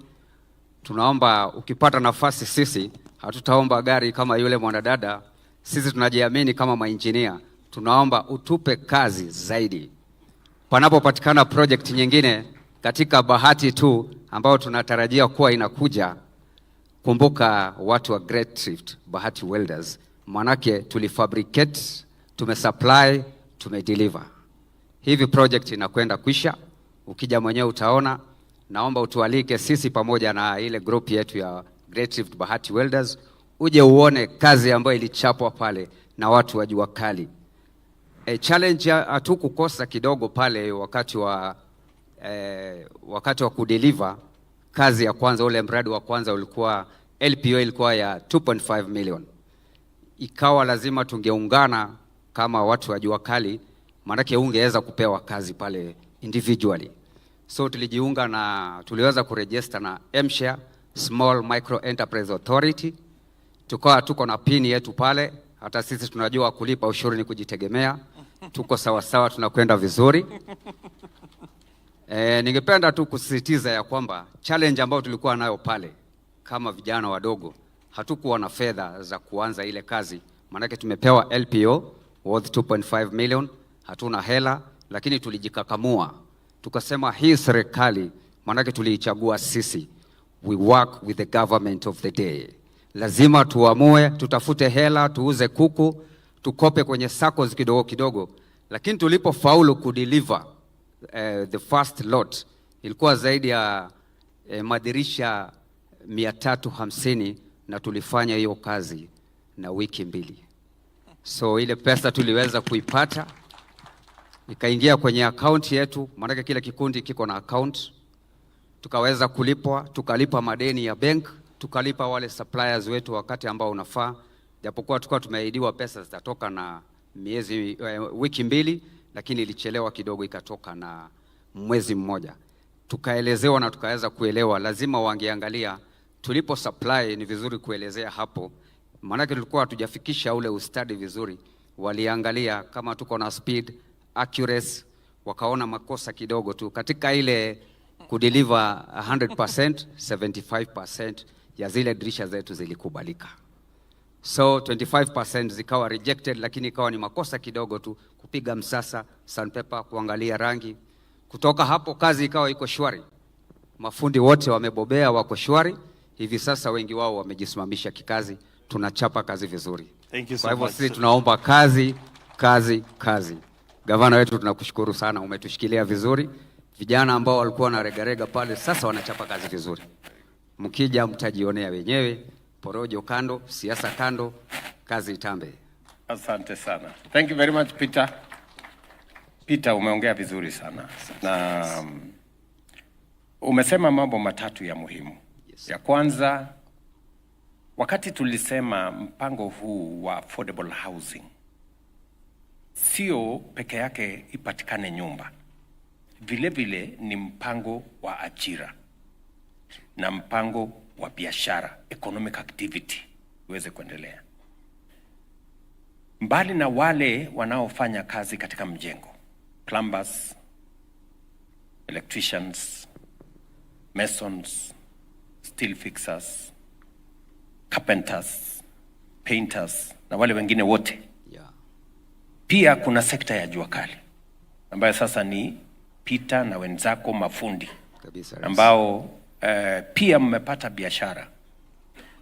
Tunaomba ukipata nafasi, sisi hatutaomba gari kama yule mwanadada. Sisi tunajiamini kama maengineer. Tunaomba utupe kazi zaidi. Panapopatikana project nyingine katika Bahati tu ambao tunatarajia kuwa inakuja, kumbuka watu wa Great Rift Bahati Welders, manake tulifabricate, tumesupply, tumedeliver. Hivi project inakwenda kwisha. Ukija mwenyewe utaona. Naomba utualike sisi pamoja na ile group yetu ya Great Rift Bahati Welders, uje uone kazi ambayo ilichapwa pale na watu wa jua kali. Challenge hatukukosa kidogo pale wakati wa kudeliver kazi ya kwanza. Ule mradi wa kwanza ulikuwa LPO ilikuwa ya 2.5 million. Ikawa lazima tungeungana kama watu wa jua kali, manake ungeweza kupewa kazi pale individually. So tulijiunga na tuliweza kuregister na MSHA, Small Micro Enterprise Authority. Tuko na pini yetu pale. Hata sisi tunajua kulipa ushuru ni kujitegemea. Tuko sawa, tunakwenda vizuri. Ningependa tu kusisitiza ya kwamba challenge ambayo tulikuwa nayo pale kama vijana wadogo, hatukuwa na fedha za kuanza ile kazi. Manake tumepewa LPO worth 2.5 million, hatuna hela, lakini tulijikakamua. Tukasema hii serikali, manake tuliichagua sisi. We work with the government of the day. Lazima tuamue, tutafute hela, tuuze kuku, tukope kwenye SACCOs kidogo kidogo. Lakini tulipofaulu kudeliver the first lot, ilikuwa zaidi ya madirisha 350, na tulifanya hiyo kazi na wiki 2. So ile pesa tuliweza kuipata, ikaingia kwenye account yetu, maana kila kikundi kiko na account. Tukaweza kulipwa, tukalipa madeni ya bank, tukalipa wale suppliers wetu wakati ambao unafaa. Japokuwa tulikuwa tumeahidiwa pesa zitatoka na wiki 2, lakini ilichelewa kidogo, ikatoka na mwezi mmoja. Tukaelezewa na tukaweza kuelewa lazima wangeangalia tulipo supply. Ni vizuri kuelezea hapo, maana tulikuwa hatujafikisha ule ustadi vizuri. Waliangalia kama tuko na speed, accuracy, wakaona makosa kidogo tu katika ile kudeliver 100%, 75% ya zile dirisha zetu zilikubalika. So 25% zikawa rejected, lakini ikawa ni makosa kidogo tu, kupiga msasa, sandpaper, kuangalia rangi. Kutoka hapo kazi ikawa iko shwari. Mafundi wote wamebobea, wako shwari. Hivi sasa wengi wao wamejisimamisha kikazi. Tunachapa kazi vizuri. Thank you so kwa hivyo much. Sisi tunaomba kazi. Gavana wetu tunakushukuru sana, umetushikilia vizuri. Vijana ambao walikuwa na regarega pale sasa wanachapa kazi vizuri. Mkija mtajionea wenyewe. Porojo kando, siasa kando, kazi itambe. Asante sana. Thank you very much, Peter. Peter, umeongea vizuri sana. Na umesema mambo matatu ya muhimu. Yes. Ya kwanza, wakati tulisema mpango huu wa affordable housing, sio peke yake ipatikane nyumba. Vile vile ni mpango wa ajira na mpango wa biashara, economic activity, uweze kuendelea. Mbali na wale wanaofanya kazi katika mjengo, plumbers, electricians, masons, steel fixers, carpenters, painters na wale wengine wote. Pia kuna sekta ya jua kali ambayo sasa ni Peter na wenzako mafundi ambao pia mmepata biashara.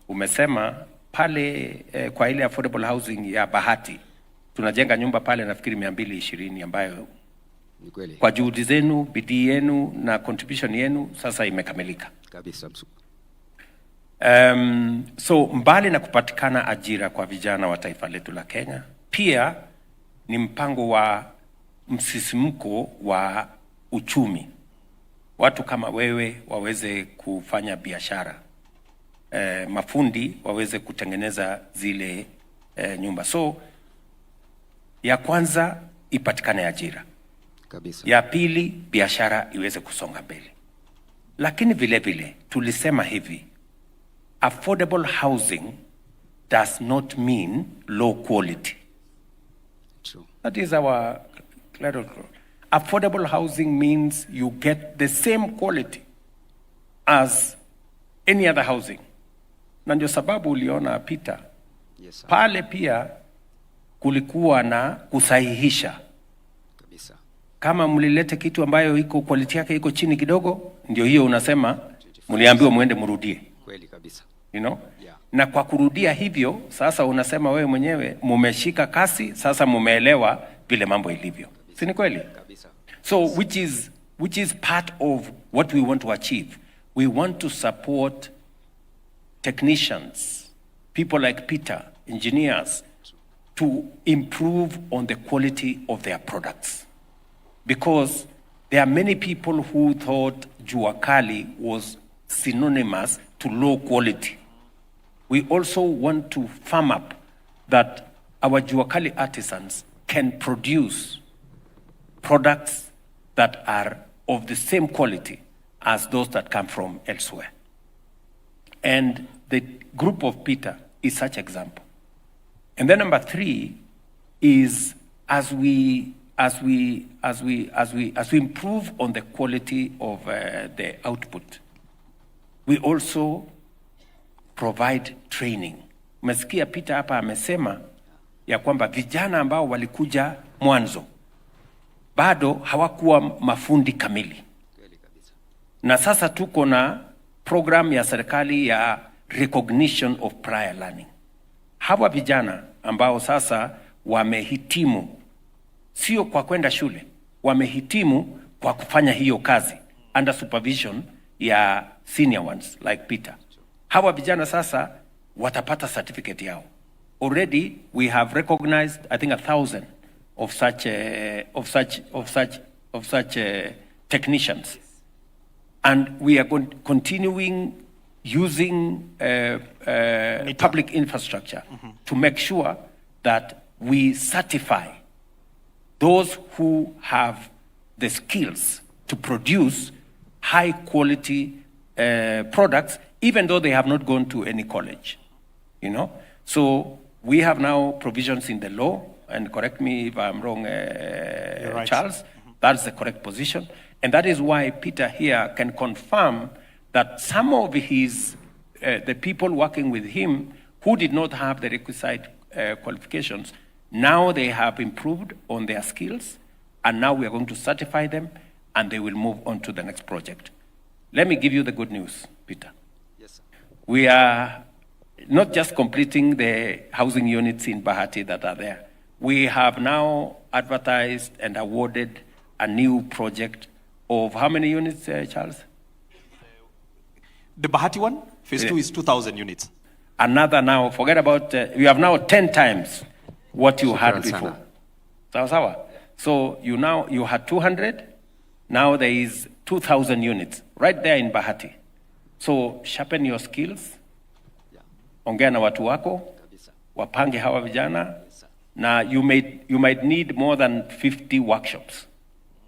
Umesema pale kwa ile affordable housing ya Bahati tunajenga nyumba pale nafikiri 220 ambayo kwa juhudi zenu, bidii yenu na contribution yenu sasa imekamilika kabisa. So mbali na kupatikana ajira kwa vijana wa taifa letu la Kenya, pia ni mpango wa msisimko wa uchumi. Watu kama wewe waweze kufanya biashara, mafundi waweze kutengeneza zile nyumba. So ya kwanza ipatikane ajira kabisa. Ya pili biashara iweze kusonga mbele. Lakini vile vile tulisema hivi, affordable housing does not mean low quality. True. That is our clerical. Affordable housing means you get the same quality as any other housing. Na ndio sababu uliona Peter, yes, pale pia kulikuwa na kusahihisha kabisa. Kama mlilete kitu ambayo iko quality yake iko chini kidogo, ndio hiyo unasema mliambiwa muende mrudie. Kweli kabisa. You know? Yeah. Na kwa kurudia hivyo sasa unasema wewe mwenyewe mumeshika kasi, sasa mumeelewa vile mambo ilivyo. Si ni kweli? Kabisa. So which is part of what we want to achieve. We want to support technicians, people like Peter, engineers, to improve on the quality of their products. Because there are many people who thought jua kali was synonymous to low quality. We also want to firm up that our jua kali artisans can produce products that are of the same quality as those that come from elsewhere. And the group of Peter is such example. And then number 3 is as we improve on the quality of the output, we also provide training. Umesikia Peter hapa amesema ya kwamba vijana ambao walikuja mwanzo bado hawakuwa mafundi kamili. Na sasa tuko na program ya serikali ya recognition of prior learning. Hawa vijana ambao sasa wamehitimu, sio kwa kwenda shule, wamehitimu kwa kufanya hiyo kazi under supervision ya senior ones like Peter. Hawa vijana sasa watapata certificate yao. Already we have recognized I think 1,000 of such technicians, and we are continuing using public infrastructure to make sure that we certify those who have the skills to produce high quality products, even though they have not gone to any college, you know. So we have now provisions in the law, and correct me if I'm wrong, right, Charles, that's the correct position. And that is why Peter here can confirm that some of his, the people working with him who did not have the requisite qualifications, now they have improved on their skills, and now we are going to certify them, and they will move on to the next project. Let me give you the good news, Peter. Yes, sir. We are not just completing the housing units in Bahati that are there. We have now advertised and awarded a new project of how many units, Charles? The Bahati one, phase 2 is 2,000 units. Another now, forget about, you have now 10 times what you had before. Sawa. So you had 200, now there is 2,000 units right there in Bahati. So sharpen your skills, ongea na watu wako, wapange hawa vijana, na you might need more than 50 workshops.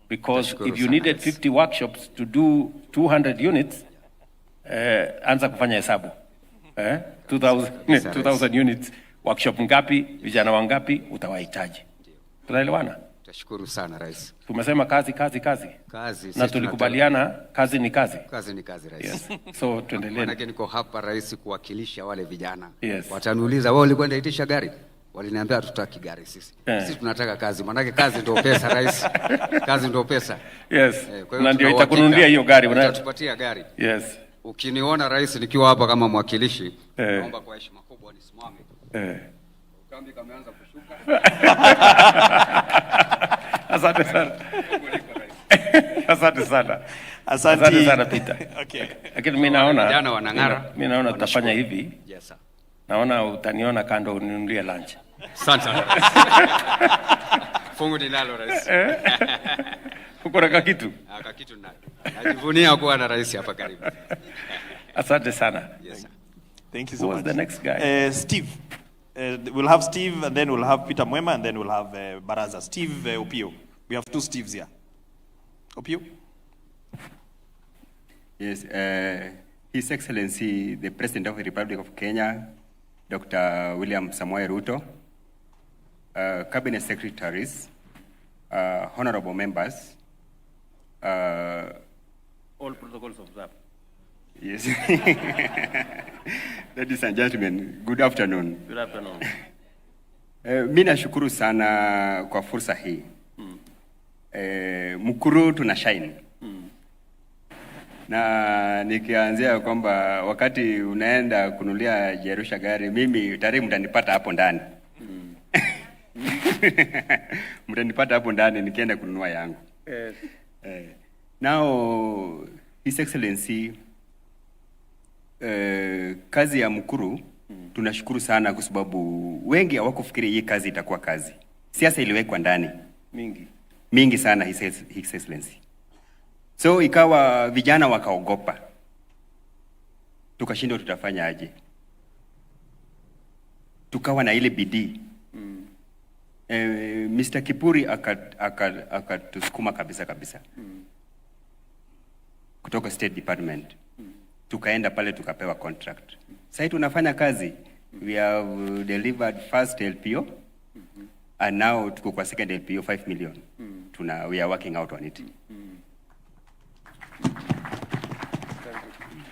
Because if you needed 50 workshops to do 200 units, anza kufanya hesabu. 2,000 units, workshop ngapi, vijana wangapi, utawahitaji. Tunaelewana? Tashukuru sana rais. Tumesema kazi kazi kazi. Kazi. Na tulikubaliana kazi ni kazi. Kazi ni kazi rais. Yes. So tuendelee. Maana niko hapa rais kuwakilisha wale vijana. Yes. Wataniuliza wao ulikwenda itisha gari? Waliniambia hatutaki gari sisi. Sisi tunataka kazi. Maana kazi ndio pesa rais. Kazi ndio pesa. Yes. Na ndio itakununulia hiyo gari unatupatia gari. Yes. Ukiniona rais nikiwa hapa kama mwakilishi, naomba kwa heshima kubwa nisimame. Ukambi kameanza kushuka. Asante sana. Asante sana. Asante sana Peter. Okay. Lakini mimi naona vijana wanang'ara. Mimi naona tutafanya hivi. Yes sir. Naona utaniona kando uninunulie lunch. Asante sana. Fungu ninalo rais. Uko na kitu? Kitu nalo. Najivunia kuwa na rais hapa karibu. Asante sana. Yes sir. Thank you so much. Who's the next guy? Steve. We'll have Steve, and then we'll have Peter Mwema, and then we'll have Baraza. Steve Opio. We have two Steves here. Opio? Yes, His Excellency, the President of the Republic of Kenya, Dr. William Samoei Ruto, Cabinet Secretaries, honorable members, all protocols observed. Yes. Ladies and gentlemen, good afternoon. Good afternoon. Mimi nashukuru sana kwa fursa hii. Mkuru tuna shine. Na nikianzia kwamba wakati unaenda kunulia Jerusha gari, mimi tayari mtanipata hapo ndani. Mtanipata hapo ndani nikienda kununua yangu. Now, His Excellency, kazi ya Mkuru tunashukuru sana kwa sababu wengi hawakufikiri hii kazi itakuwa kazi. Siasa iliwekwa ndani mingi sana His Excellency. So ikawa vijana wakaogopa. Tukashindwa tutafanya aje. Tukawa na ile bidii. Mr. Kipuri akatusukuma kabisa. Kutoka State Department. Tukaenda pale tukapewa contract. Sasa tunafanya kazi. We have delivered first LPO and now tuko kwa second LPO 5 million. We are working out on it.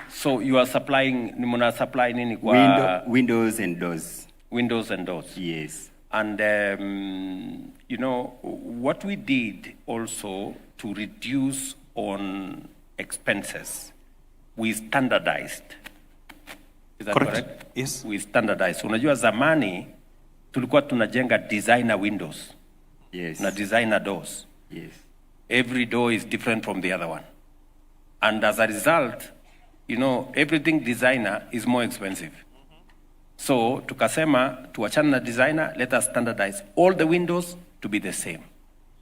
So you are supplying, muna supply nini kwa windows and doors. Windows and doors. Yes. And you know what we did also to reduce on expenses, we standardized. Is that correct? Yes. We standardized. Unajua zamani tulikuwa tunajenga designer windows. Yes. Na designer doors. Yes. Every door is different from the other one. And as a result, you know, everything designer is more expensive. So tukasema tuachane na designer, let us standardize all the windows to be the same.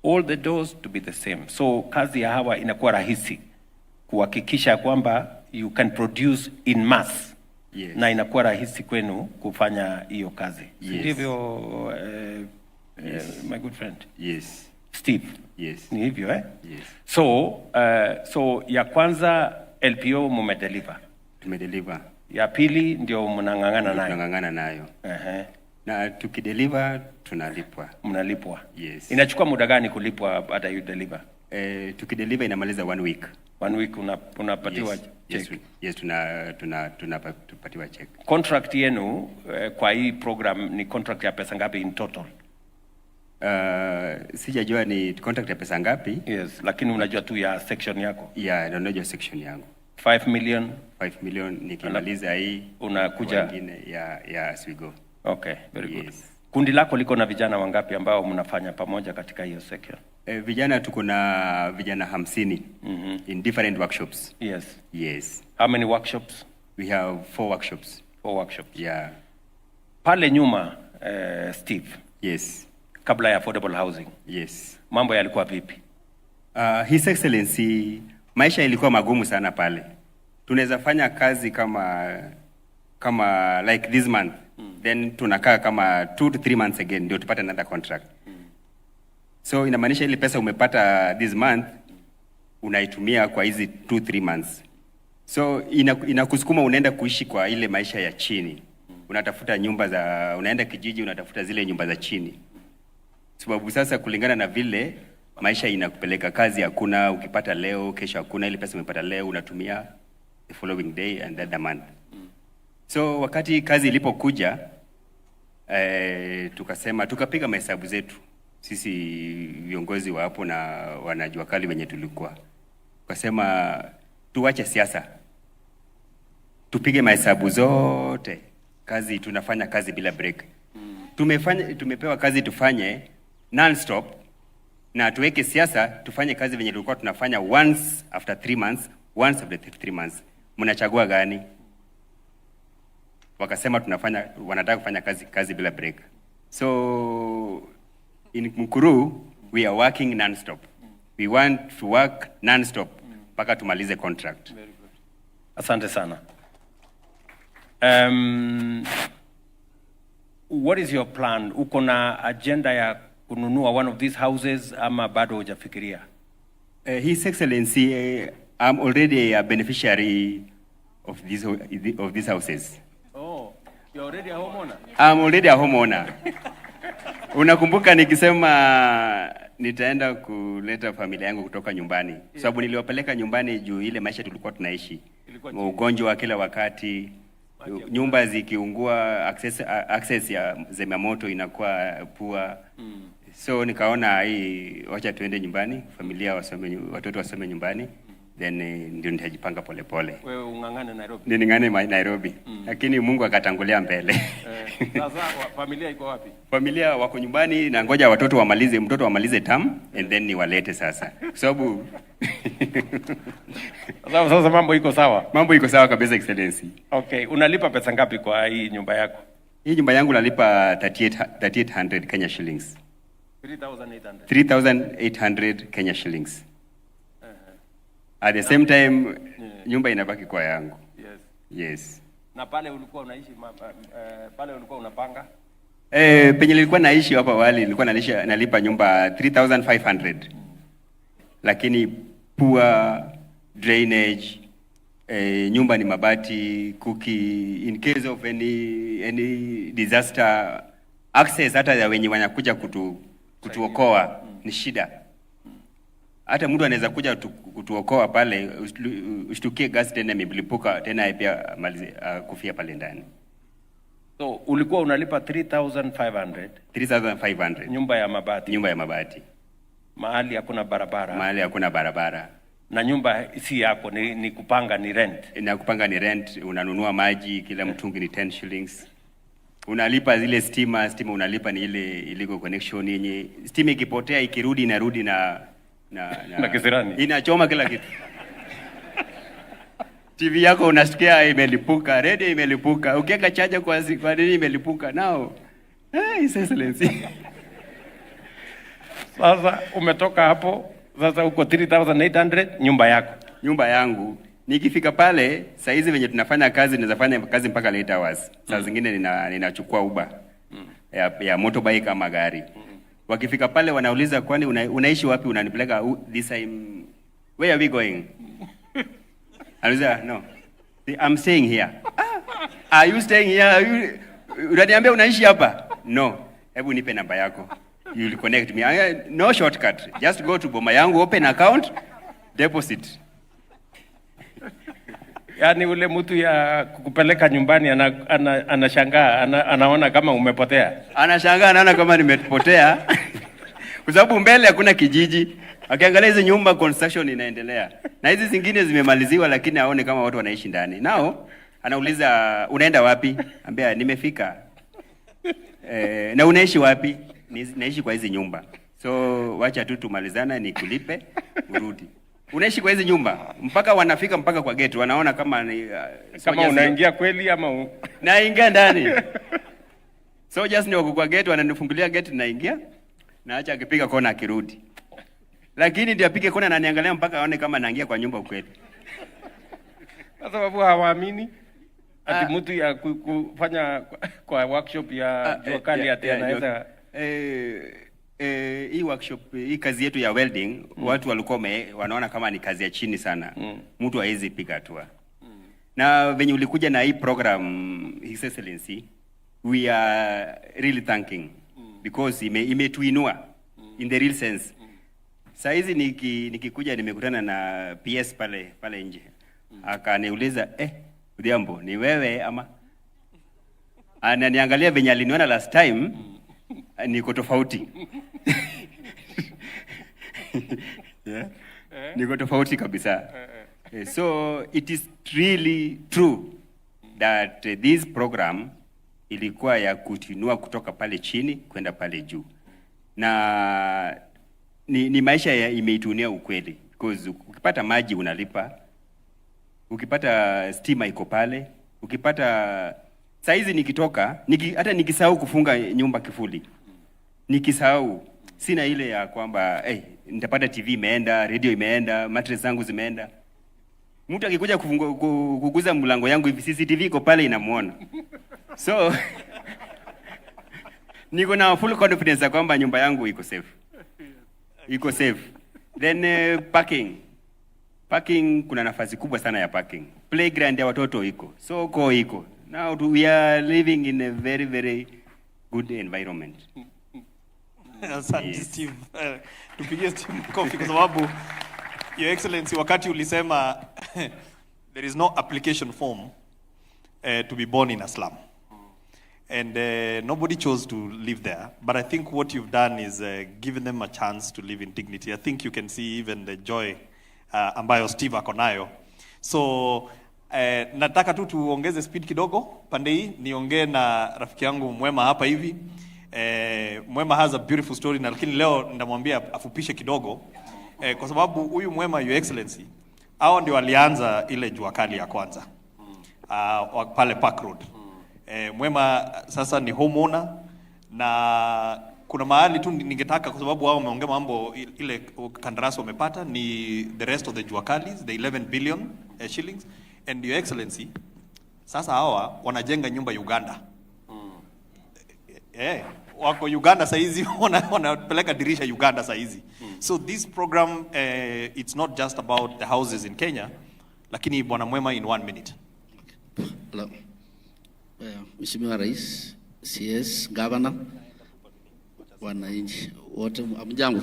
All the doors to be the same. So kazi ya hawa inakuwa rahisi kuhakikisha kwamba you can produce in mass. Yes. Na inakuwa rahisi kwenu kufanya hiyo kazi. Yes. Ndivyo my good friend. Yes. Steve. Yes. Ni hivyo Yes. So ya kwanza LPO mumedeliver. Tumedeliver. Ya pili ndio mnang'ang'ana nayo. Tunang'ang'ana nayo. Na tukideliver tunalipwa. Mnalipwa. Yes. Inachukua muda gani kulipwa baada you deliver? Tukideliver inamaliza 1 week. 1 week unapatiwa check. Yes, tunapatiwa check. Contract yenu kwa hii program ni contract ya pesa ngapi in total? Sijajua ni contract ya pesa ngapi. Yes, lakini unajua tu ya section yako. Yeah, unajua section yangu. 5 million. 5 million nikimaliza hii unakuja nyingine ya as we go. Okay, very good. Kundi lako liko na vijana wangapi ambao mnafanya pamoja katika hiyo section? Vijana tuko na vijana 50 in different workshops. Yes. Yes. How many workshops? We have 4 workshops. 4 workshops. Yeah. Pale nyuma Steve. Yes. Kabla ya affordable housing. Yes. Mambo yalikuwa vipi? His Excellency, maisha ilikuwa magumu sana pale. Tunaweza fanya kazi kama like this month. Then tunakaa kama 2 to 3 months again ndio tupate another contract. So inamaanisha ile pesa umepata this month unaitumia kwa hizi 2-3 months. So inakusukuma unaenda kuishi kwa ile maisha ya chini. Unatafuta nyumba unaenda kijiji unatafuta zile nyumba za chini. Sababu sasa kulingana na vile maisha inakupeleka, kazi hakuna, ukipata leo kesho hakuna, ile pesa umepata leo unatumia the following day and the month. So wakati kazi ilipokuja tukasema, tukapiga mahesabu zetu sisi viongozi wa hapo na wanajua kali wenye tulikuwa, tukasema tuache siasa, tupige mahesabu zote, kazi tunafanya kazi bila break. Tumepewa kazi tufanye non-stop, na tuweke siasa tufanye kazi venye tulikuwa tunafanya once after 3 months, once after 3 months. Mnachagua gani? Wakasema wanataka kufanya kazi bila break. So in Nakuru we are working non-stop. We want to work non-stop mpaka tumalize contract. Very good. Asante sana. What is your plan? Uko na agenda ya kununua one of these houses ama bado hujafikiria? His Excellency, I'm already a beneficiary of these houses. Oh, you're already a homeowner? I'm already a homeowner. Unakumbuka nikisema nitaenda kuleta familia yangu kutoka nyumbani. Sababu niliwapeleka nyumbani juu ile maisha tulikuwa tunaishi. Ugonjwa wa kila wakati, nyumba zikiungua, access ya zimamoto inakuwa poor. So nikaona hii wacha tuende nyumbani, familia wasome, watoto wasome nyumbani, then ndio nitajipanga pole pole. Wewe ungangane Nairobi? Ningangane Nairobi. Lakini Mungu akatangulia mbele. Sasa familia iko wapi? Familia wako nyumbani na ngoja mtoto wamalize term and then niwalete sasa. Sababu sasa mambo iko sawa? Mambo iko sawa kabisa, Excellency. Okay, unalipa pesa ngapi kwa hii nyumba yako? Hii nyumba yangu nalipa 3800 Kenya shillings. 3800. 3800 Kenya shillings. At the same time nyumba inabaki kwa yangu. Yes. Yes. Na pale ulikuwa unaishi pale ulikuwa unapanga? Penye nilikuwa naishi hapa awali nilikuwa nalipa nyumba 3500. Lakini poor drainage, nyumba ni mabati, kuki, in case of any disaster, access hata ya wenye wanakuja kutuokoa ni shida. Hata mtu anaweza kuja kutuokoa pale, ushtukie gas tena imelipuka tena pia kufia pale ndani. So ulikuwa unalipa 3500? 3500. Nyumba ya mabati. Nyumba ya mabati. Mahali hakuna barabara. Mahali hakuna barabara. Na nyumba si yako, ni kupanga, ni rent. Na kupanga ni rent, unanunua maji, kila mtungi ni 10 shillings. Unalipa zile stima unalipa ni ile illegal connection yenye stima ikipotea ikirudi inarudi na kisirani. Inachoma kila kitu. TV yako unasikia imelipuka, radio imelipuka, ukiweka charger kwa nini imelipuka nao. His Excellency. Sasa umetoka hapo, sasa uko 3800 nyumba yako. Nyumba yangu. Nikifika pale, saa hizi venye tunafanya kazi, naweza fanya kazi mpaka late hours. Saa zingine ninachukua Uber ya motorbike ama gari. Wakifika pale wanauliza kwani unaishi wapi, unanipeleka this time, where are we going? Anauliza no, I'm staying here. Are you staying here? Unaniambia unaishi hapa? No. Hebu nipe namba yako. You will connect me. No shortcut. Just go to boma yangu, open account, deposit. Yaani ule mtu ya kukupeleka nyumbani anashangaa, anaona kama umepotea. Anashangaa, anaona kama nimepotea. Kwa sababu mbele hakuna kijiji. Akiangalia hizo nyumba construction inaendelea. Na hizi zingine zimemaliziwa lakini aone kama watu wanaishi ndani. Nao anauliza unaenda wapi? Ambia nimefika. Na unaishi wapi? Naishi kwa hizi nyumba. So wacha tu tumalizana nikulipe urudi. Unaishi kwa hizi nyumba mpaka wanafika mpaka kwa gate wanaona kama ni kama unaingia kweli ama naingia ndani. So just ni wako kwa gate wananifungulia gate naingia na acha akipiga kona akirudi. Lakini ndio apige kona na niangalia mpaka aone kama naingia kwa nyumba kweli. Kwa sababu hawaamini ati mtu ya kufanya kwa workshop ya jua kali ati anaweza hii workshop, hii kazi yetu ya welding, watu walikuwa wanaona kama ni kazi ya chini sana. Mtu haizi piga hatua. Na venye ulikuja na hii program, His Excellency, we are really thanking because imetuinua. in the real sense. Saizi nikikuja nimekutana na PS pale nje. Akaniuliza, Udhiambo, ni wewe ama? Ananiangalia venye aliniona last time, niko tofauti. Yeah. Niko tofauti kabisa. So it is really true that this program ilikuwa ya kutinua kutoka pale chini kwenda pale juu. Na ni maisha imeitunia ukweli, because ukipata maji unalipa, ukipata stima iko pale, ukipata saizi nikitoka hata nikisahau kufunga nyumba kifuli, nikisahau sina ile ya kwamba nitapata TV imeenda, radio imeenda, mattress zangu zimeenda. Mtu akikuja kuguza mlango yangu hivi, CCTV iko pale inamuona. So niko na full confidence kwamba nyumba yangu iko safe. Iko safe. Then parking kuna nafasi kubwa sana ya parking. Playground ya watoto iko. Soko iko. Now we are living in a very, very good environment. Asante Steve. Tupigie Steve kofi kwa sababu Your Excellency, wakati ulisema there is no application form to be born in a slum. And nobody chose to live there. But I think what you've done is given them a chance to live in dignity. I think you can see even the joy ambayo Steve ako nayo. So nataka tu tuongeze speed kidogo. Pande hii niongee na rafiki yangu Mwema hapa hivi. Mwema has a beautiful story, na lakini leo ndamwambia afupishe kidogo. Kwa sababu huyu Mwema, Your Excellency, hao ndio walianza ile jua kali ya kwanza. Pale Park Road. Mwema sasa ni homeowner, na kuna mahali tu ningetaka, kwa sababu wao wameongea mambo ile kandarasi wamepata ni the rest of the juakalis, the 11 billion shillings. And Your Excellency, sasa hawa wanajenga nyumba Uganda. Wako Uganda saizi, wanapeleka dirisha Uganda saizi. So this program, it's not just about the houses in Kenya, lakini Bwana Mwema in 1 minute. Hello. Mheshimiwa Rais, CS, Governor, wananchi wote, amjambo.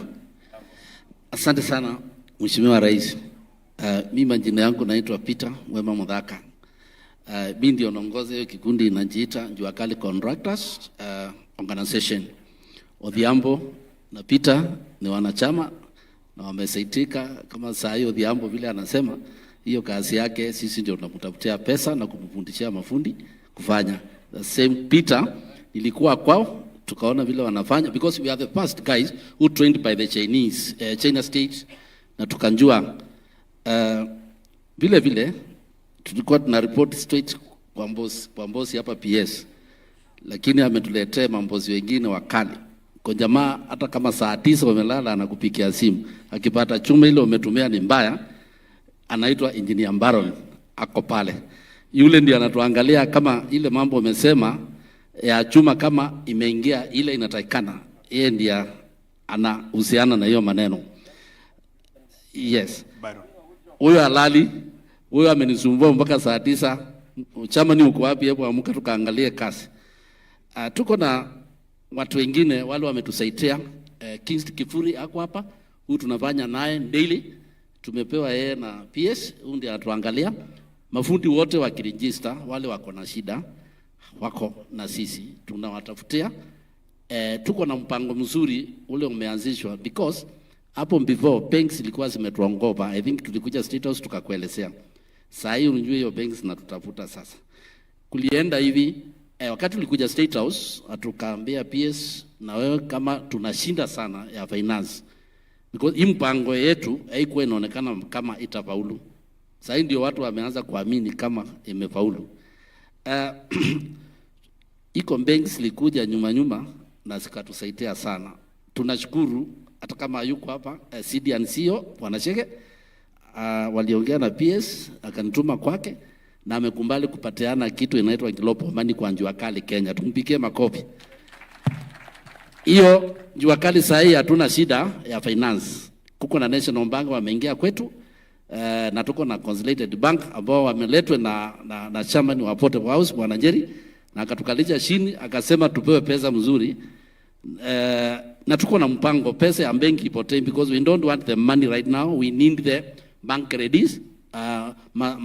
Asante sana Mheshimiwa Rais. Mimi majina yangu naitwa Peter Mwema Mudhaka. Mimi ndio naongoza hiyo kikundi inajiita Jua Kali Contractors Organization. Odhiambo na Peter ni wanachama na wamesaitika kama saa hiyo Odhiambo vile anasema hiyo kazi yake sisi ndio tunamtafutia pesa na kumfundishia mafundi kufanya. The same Peter ilikuwa kwao tukaona vile wanafanya, because we are the first guys who trained by the China state, na tukanjua vile tulikuwa tuna report straight kwa mbosi hapa PS, lakini ametuletea mambozi wengine wakali. Kwa jamaa hata kama saa 9 wamelala anakupikia simu, akipata chuma ile umetumia ni mbaya, anaitwa Engineer Baron ako pale. Yule ndiye anatuangalia kama ile mambo umesema ya chuma kama imeingia ile inatakikana. Yeye ndiye anahusiana na hiyo maneno. Yes. Huyo halali, huyo amenisumbua mpaka saa 9. Chama ni uko wapi? Hebu amka tukaangalie kazi. Tuko na watu wengine wale wametusaidia. Kings Kifuri ako hapa. Huyu tunafanya naye daily. Tumepewa yeye na PS, huyu ndiye anatuangalia. Mafundi wote wakiregister, wale wako na shida wako na sisi tunawatafutia. Tuko na mpango mzuri ule umeanzishwa, because hapo before banks ilikuwa zimetuongopa. I think tulikuja State House tukakuelezea. Sasa hii unajua hiyo banks na tutafuta sasa. Kulienda hivi wakati tulikuja State House atukaambia PS, na wewe kama tunashinda sana ya finance, because hii mpango yetu haikuwa inaonekana kama itafaulu. Sasa ndio watu wameanza kuamini kama imefaulu. Iko banks likuja nyuma na zikatusaidia sana. Tunashukuru hata kama yuko hapa CDNCO wanacheke waliongea na PS akanituma kwake na amekumbali kupatiana kitu inaitwa Global Money kwa Jua Kali Kenya. Tumpikie makofi. Hiyo Jua Kali sasa hii hatuna shida ya finance. Kuko na National Bank wameingia kwetu. Na tuko na Consolidated Bank ambao wameletwe na chairman wa Port House Bwana Njeri, na akatukalisha chini akasema tupewe pesa mzuri. na tuko na mpango, pesa ya benki ipotee, because we don't want the money right now. We need the bank credits.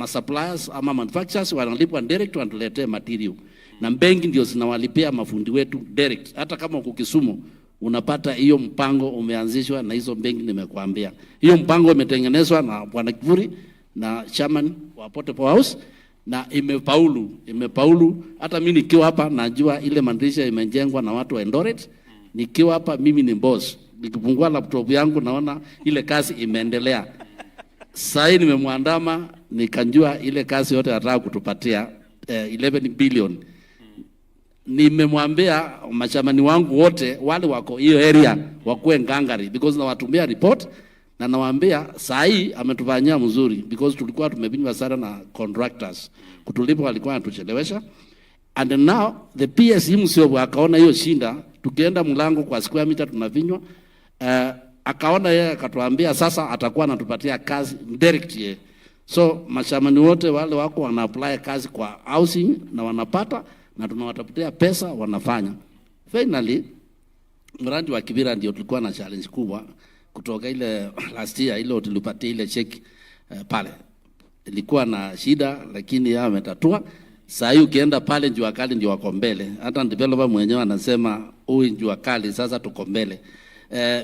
Suppliers ama manufacturers wanalipwa direct, wanatuletea material, na benki ndio zinawalipia mafundi wetu direct. Hata kama uko Kisumu unapata hiyo mpango umeanzishwa na hizo benki nimekuambia. Hiyo mpango imetengenezwa na Bwana Kivuri na chairman wa Port House, na imepaulu. Hata mimi nikiwa hapa najua ile mandisha imejengwa na watu wa Eldoret. Nikiwa hapa mimi ni boss, nikifungua laptop yangu naona ile kazi imeendelea. Sasa nimemwandama nikanjua ile kazi yote anataka kutupatia 11 billion. Nimemwambia machamani wangu wote wale wako hiyo area wakuwe ngangari, because nawatumia report na nawaambia saa hii ametufanyia mzuri, because tulikuwa tumebinywa sana na contractors, kutulipa walikuwa wanatuchelewesha. And now the PS msio akaona hiyo shinda, tukienda mlango kwa square meter tunavinywa, akaona yeye akatuambia sasa atakuwa anatupatia kazi direct yeye. So mashamani wote wale wako wana apply kazi kwa housing na wanapata, na tunawatafutia pesa wanafanya. Finally mradi wa Kibera ndio tulikuwa na challenge kubwa kutoka ile last year, ile tulipatia ile check pale ilikuwa na shida, lakini yeye ametatua. Sasa hiyo ukienda pale Jua Kali ndio wako mbele, hata developer mwenyewe anasema huyu Jua Kali sasa tuko mbele.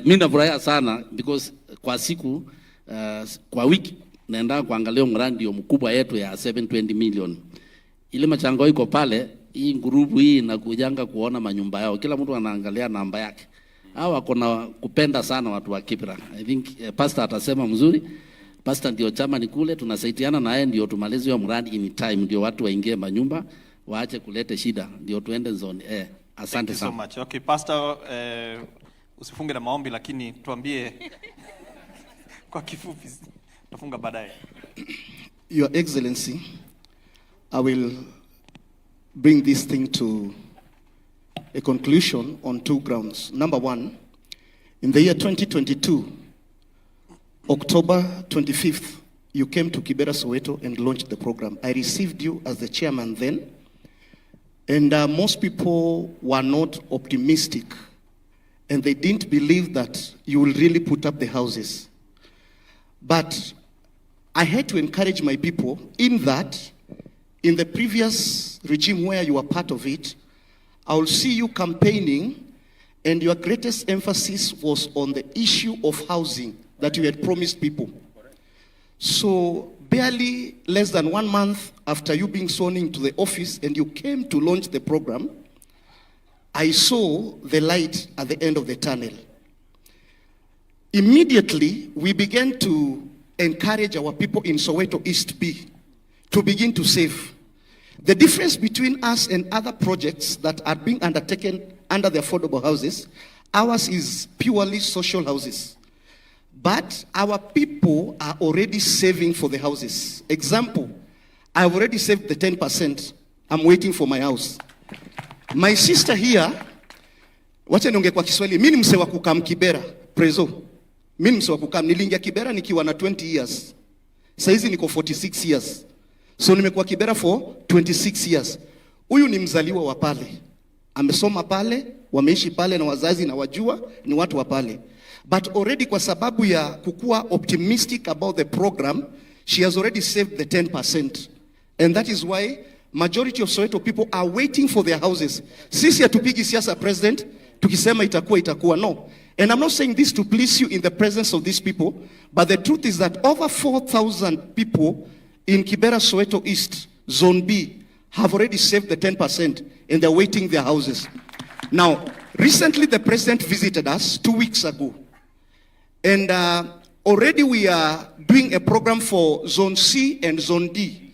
Mimi nafurahia sana because kwa siku kwa wiki naenda kuangalia mradi ndio mkubwa yetu ya 720 million. Ile machango iko pale, hii grupu hii inakujanga kuona manyumba yao, kila mtu anaangalia namba yake. Hao wako na kupenda sana watu wa Kibera. I think pastor atasema mzuri. Pastor ndio chama ni kule, tunasaidiana na yeye ndio tumalize hiyo mradi in time, ndio watu waingie manyumba, waache kulete shida, ndio tuende zone. Asante sana. Thank you so much. Okay, pastor, usifunge na maombi, lakini tuambie kwa kifupi, tufunga baadaye. Your Excellency, I will bring this thing to a conclusion on two grounds. Number one, in the year 2022, October 25th, you came to Kibera, Soweto and launched the program. I received you as the chairman then, and most people were not optimistic, and they didn't believe that you will really put up the houses. But I had to encourage my people in that, in the previous regime where you were part of it, I will see you campaigning, and your greatest emphasis was on the issue of housing that you had promised people. So barely less than 1 month after you being sworn into the office and you came to launch the program, I saw the light at the end of the tunnel. Immediately, we began to encourage our people in Soweto East B to begin to save. The difference between us and other projects that are being undertaken under the affordable houses, ours is purely social houses. But our people are already saving for the houses. Example, I've already saved the 10%. I'm waiting for my house. My sister here, wacha niongee kwa Kiswahili, mimi ni mse wa kukam Kibera, prezo. Mimi mse wa kukam, niliingia Kibera nikiwa na 20 years. Saizi niko 46 years. So nimekuwa Kibera for 26 years. Huyu ni mzaliwa wa pale. Amesoma pale, wameishi pale na wazazi na wajua ni watu wa pale. But already kwa sababu ya kukua optimistic about the program, she has already saved the 10%. And that is why majority of Soweto people are waiting for their houses. Sisi hatupigi siasa president, tukisema itakuwa, no. And I'm not saying this to please you in the presence of these people, but the truth is that over 4,000 people in Kibera, Soweto East, Zone B, have already saved the 10% and they're waiting their houses. Now, recently the president visited us 2 weeks ago. And already we are doing a program for Zone C and Zone D,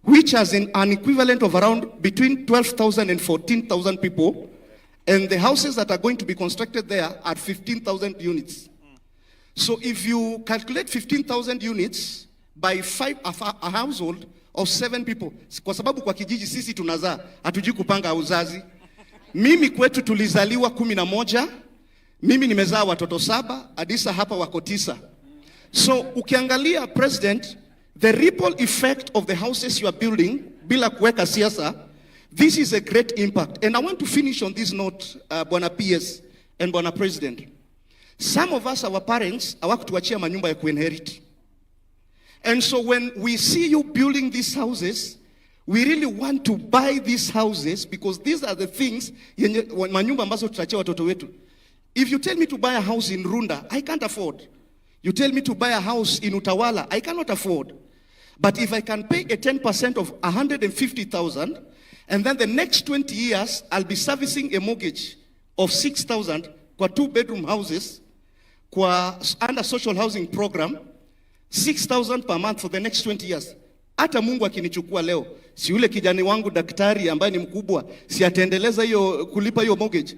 which has an equivalent of around between 12,000 and 14,000 people. And the houses that are going to be constructed there are 15,000 units. So if you calculate 15,000 units by a household of 7 people, kwa sababu kwa kijiji sisi tunazaa, hatujui kupanga uzazi. Mimi kwetu tulizaliwa 11, mimi nimezaa watoto 7, Adisa hapa wako 9. So ukiangalia president, the ripple effect of the houses you are building, bila kuweka siasa, this is a great impact. And I want to finish on this note, Bwana PS and Bwana President, some of us, our parents, hawakutuachia manyumba ya kuinherit. And so when we see you building these houses, we really want to buy these houses because these are the things manyumba ambazo tutachia watoto wetu. If you tell me to buy a house in Runda, I can't afford. You tell me to buy a house in Utawala, I cannot afford. But if I can pay a 10% of 150,000, and then the next 20 years, I'll be servicing a mortgage of 6,000 kwa 2-bedroom houses, kwa under social housing program, 6,000 per month for the next 20 years. Hata Mungu akinichukua leo, si yule kijana wangu daktari ambaye ni mkubwa, si ataendeleza hiyo kulipa hiyo mortgage.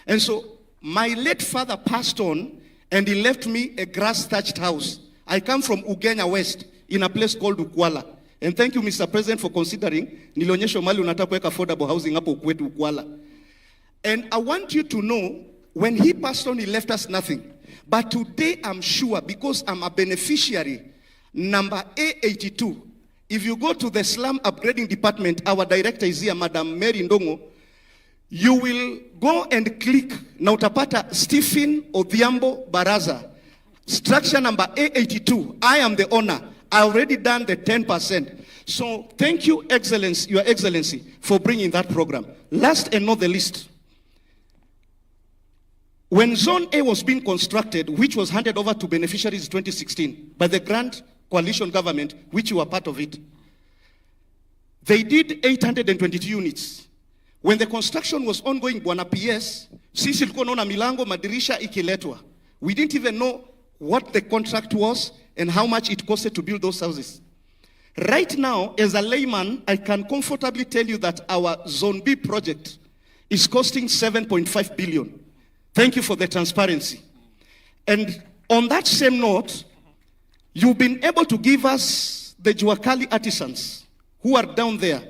And so my late father passed on and he left me a grass-thatched house. I come from Ugenya West in a place called Ukwala. And thank you, Mr. President, for considering nilionyesha mali unataka kuweka affordable housing hapo kwetu Ukwala. And I want you to know, when he passed on, he left us nothing. But today I'm sure, because I'm a beneficiary, number A82, if you go to the slum upgrading department, our director is here, Madam Mary Ndongo, you will go and click, na utapata Stephen Odhiambo Baraza, structure number A82, I am the owner. I already done the 10%. So thank you, Excellency, Your Excellency, for bringing that program. Last and not the least, when Zone A was being constructed, which was handed over to beneficiaries in 2016 by the Grand Coalition government, which you were part of it, they did 822 units. When the construction was ongoing, Bwana PS, sisi tulikuwa naona milango, madirisha ikiletwa. We didn't even know what the contract was and how much it costed to build those houses. Right now, as a layman, I can comfortably tell you that our Zone B project is costing 7.5 billion. Thank you for the transparency. And on that same note, you've been able to give us the Juakali artisans who are down there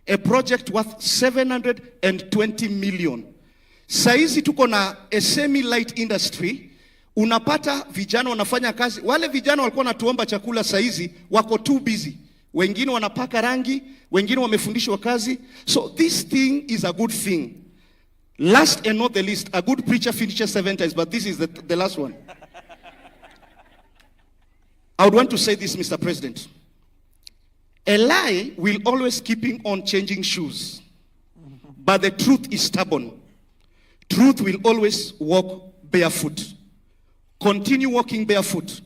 a project worth 720 million. Saizi tuko na a semi-light industry. Unapata vijana wanafanya kazi. Wale vijana walikuwa natuomba chakula saizi wako too busy. Wengine wanapaka rangi, wengine wamefundishwa kazi. So this thing is a good thing. Last and not the least, a good preacher finishes 7 times, but this is the last one. I would want to say this, Mr. President. A lie will always keep on changing shoes, but the truth is stubborn. Truth will always walk barefoot. Continue walking barefoot.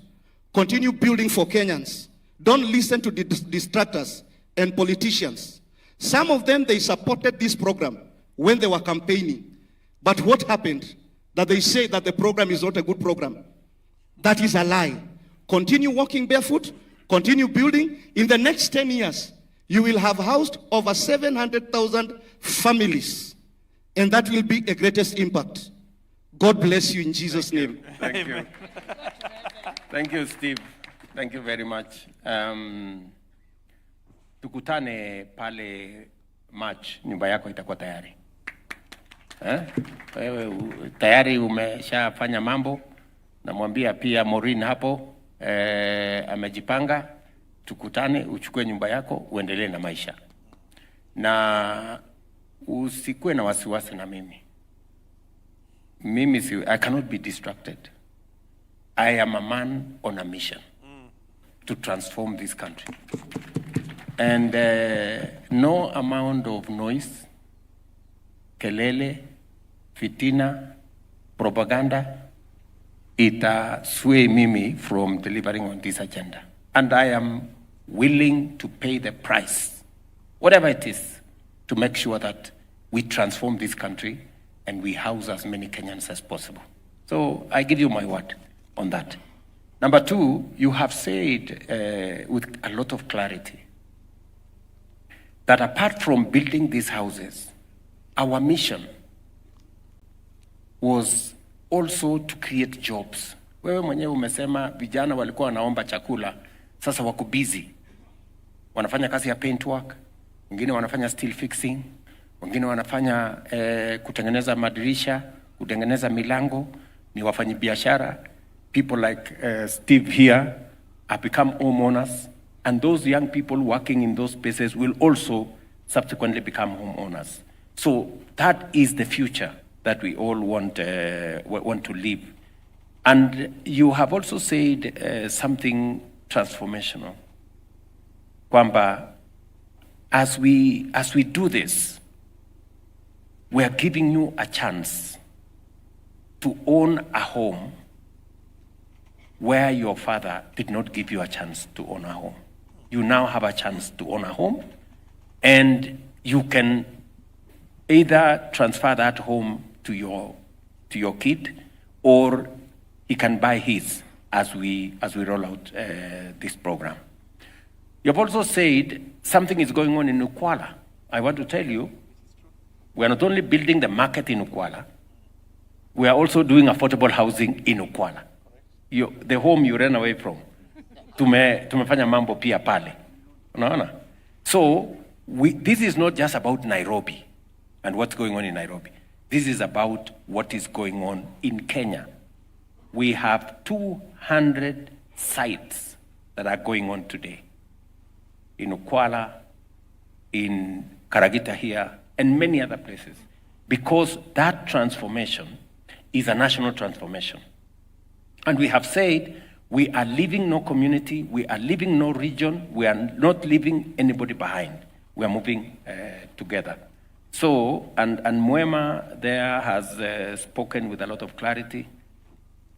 Continue building for Kenyans. Don't listen to the distractors and politicians. Some of them, they supported this program when they were campaigning. But what happened? That they say that the program is not a good program. That is a lie. Continue walking barefoot. Continue building. In the next 10 years, you will have housed over 700,000 families. And that will be a greatest impact. God bless you in Jesus' name. Thank you. Thank you, Steve. Thank you very much. Tukutane pale March, nyumba yako itakuwa tayari. Wewe tayari umeshafanya mambo. Namwambia pia Maureen hapo amejipanga. Tukutane, uchukue nyumba yako, uendelee na maisha. Na usikue na wasiwasi na mimi. I cannot be distracted. I am a man on a mission to transform this country. And no amount of noise, kelele, fitina, propaganda, ita sway mimi from delivering on this agenda. And I am willing to pay the price, whatever it is, to make sure that we transform this country and we house as many Kenyans as possible. So I give you my word on that. Number two, you have said with a lot of clarity that apart from building these houses, our mission was also to create jobs. Wewe mwenyewe umesema vijana walikuwa wanaomba chakula, sasa wako busy. Wanafanya kazi ya paint work, wengine wanafanya steel fixing, wengine wanafanya kutengeneza madirisha, kutengeneza milango, ni wafanyi biashara. People like Steve here have become homeowners, and those young people working in those spaces will also subsequently become homeowners. So that is the future that we all want to live. And you have also said something transformational. Kwamba, as we do this, we are giving you a chance to own a home where your father did not give you a chance to own a home. You now have a chance to own a home, and you can either transfer that home to your kid, or he can buy his as we roll out this program. You have also said something is going on in Ukwala. I want to tell you, we are not only building the market in Ukwala, we are also doing affordable housing in Ukwala. The home you ran away from, tumefanya mambo pia pale. Unaona? So this is not just about Nairobi and what's going on in Nairobi. This is about what is going on in Kenya. We have 200 sites that are going on today in Ukwala, in Karagita here, and many other places, because that transformation is a national transformation. And we have said, we are leaving no community, we are leaving no region, we are not leaving anybody behind. We are moving together. So, and Mwema there has spoken with a lot of clarity.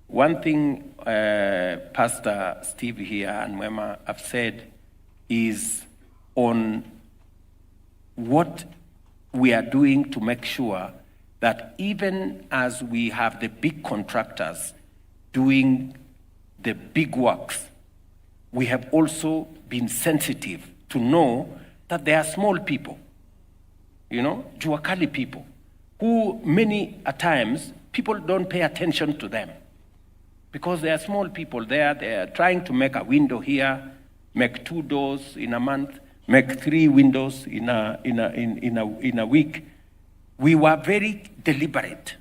One thing Pastor Steve here and Mwema have said is on what we are doing to make sure that even as we have the big contractors doing the big works, we have also been sensitive to know that there are small people, Juakali people, who many a times people don't pay attention to them because they are small people there. They are trying to make a window here, make 2 doors in a month, make 3 windows in a week. We were very deliberate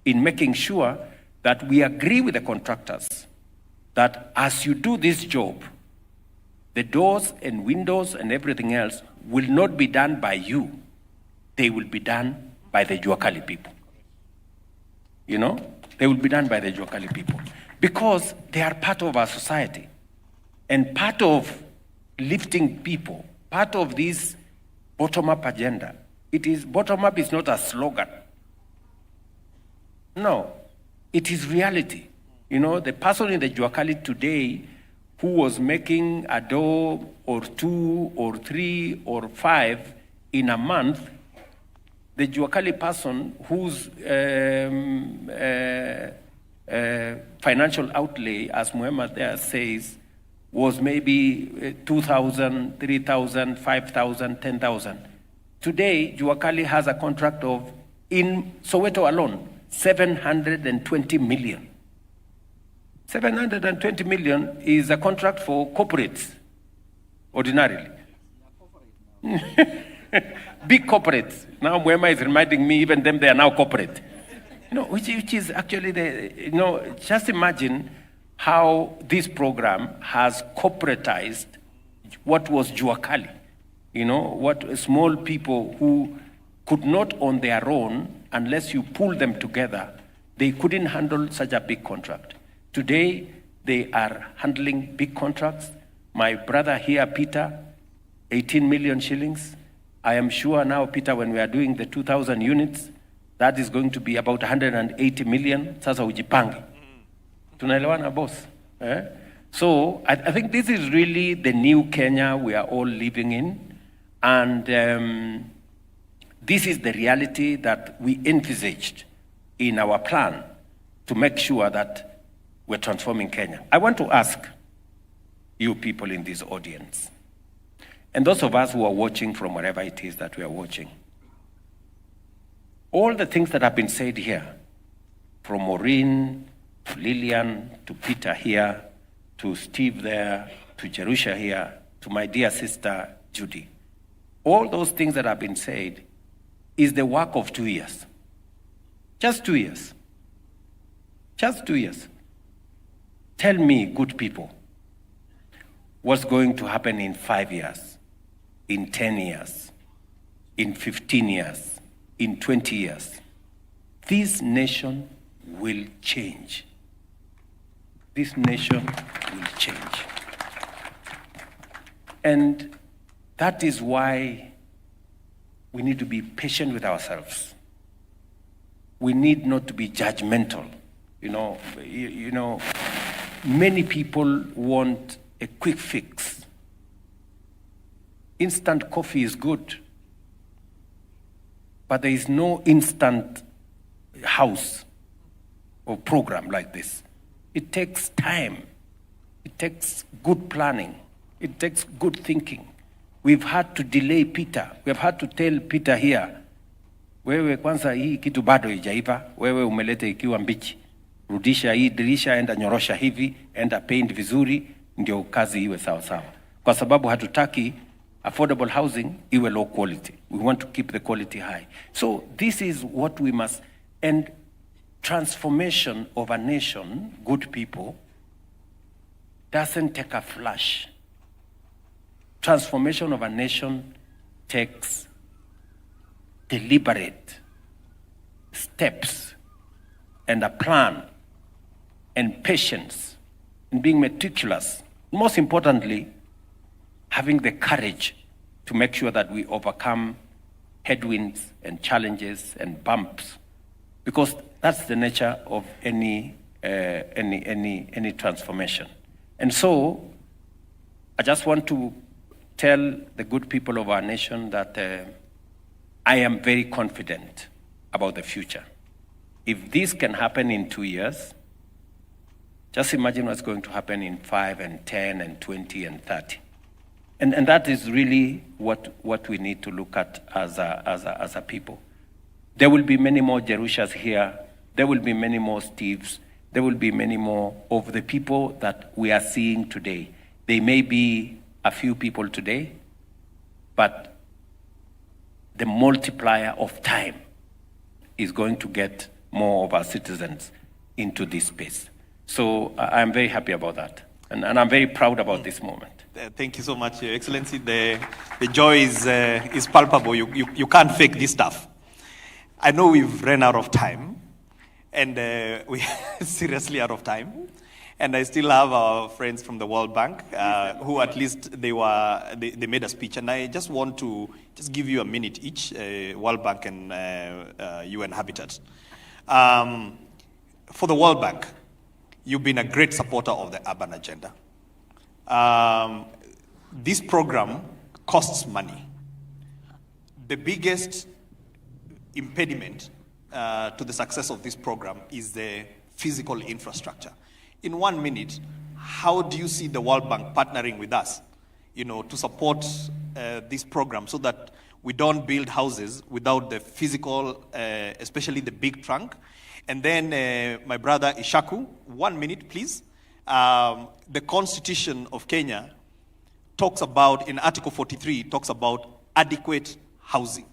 in making sure that we agree with the contractors that as you do this job, the doors and windows and everything else will not be done by you. They will be done by the Juakali people. They will be done by the Juakali people because they are part of our society. And part of lifting people, part of this bottom-up agenda, bottom-up is not a slogan. No, it is reality. The person in the Juakali today who was making a door or 2 or 3 or 5 in a month, the Juakali person whose financial outlay, as Muhammad there says, was maybe 2,000, 3,000, 5,000, 10,000. Today, Juakali has a contract of, in Soweto alone, 720 million. 720 million is a contract for corporates, ordinarily. Big corporates. Now Mwema is reminding me, even them, they are now corporate. Which is actually just imagine how this program has corporatized what was Juakali. What small people who could not on their own, unless you pull them together, they couldn't handle such a big contract. Today, they are handling big contracts. My brother here, Peter, 18 million shillings. I am sure now, Peter, when we are doing the 2,000 units, that is going to be about 180 million. Sasa ujipange. Tunaelewana, boss? So I think this is really the new Kenya we are all living in. And this is the reality that we envisaged in our plan to make sure that we're transforming Kenya. I want to ask you people in this audience, and those of us who are watching from wherever it is that we are watching, all the things that have been said here, from Maureen, to Lillian, to Peter here, to Steve there, to Jerusha here, to my dear sister Judy, all those things that have been said is the work of 2 years. Just 2 years. Just 2 years. Tell me, good people, what's going to happen in 5 years, in 10 years, in 15 years, in 20 years? this nation will change. This nation will change. And that is why we need to be patient with ourselves. We need not to be judgmental. You know, many people want a quick fix. Instant coffee is good, but there is no instant house or program like this. It takes time. It takes good planning. It takes good thinking. We've had to delay Peter. We've had to tell Peter here, wewe kwanza hii kitu bado haijaiva, wewe umeleta ikiwa mbichi. Rudisha hii dirisha, enda nyorosha hivi, enda paint vizuri, ndio kazi iwe sawa sawa. Kwa sababu hatutaki affordable housing iwe low quality. We want to keep the quality high. So this is what we must, and transformation of a nation, good people, doesn't take a flash. Transformation of a nation takes deliberate steps and a plan and patience and being meticulous. Most importantly, having the courage to make sure that we overcome headwinds and challenges and bumps, because that's the nature of any transformation. And so I just want to tell the good people of our nation that I am very confident about the future. If this can happen in 2 years, just imagine what's going to happen in 5 and 10 and 20 and 30. And that is really what we need to look at as a people. There will be many more Jerushas here. There will be many more Steves. There will be many more of the people that we are seeing today. They may be a few people today, but the multiplier of time is going to get more of our citizens into this space. So I'm very happy about that. And I'm very proud about this moment. Thank you so much, Your Excellency. The joy is palpable. You can't fake this stuff. I know we've run out of time, and we are seriously out of time. And I still have our friends from the World Bank, who at least they made a speech. And I just want to just give you a minute each, World Bank and UN Habitat. For the World Bank, you've been a great supporter of the urban agenda. This program costs money. The biggest impediment to the success of this program is the physical infrastructure. In 1 minute, how do you see the World Bank partnering with us, to support this program so that we don't build houses without the physical, especially the big trunk? And then my brother Ishaku, 1 minute, please. The Constitution of Kenya talks about, in Article 43, talks about adequate housing.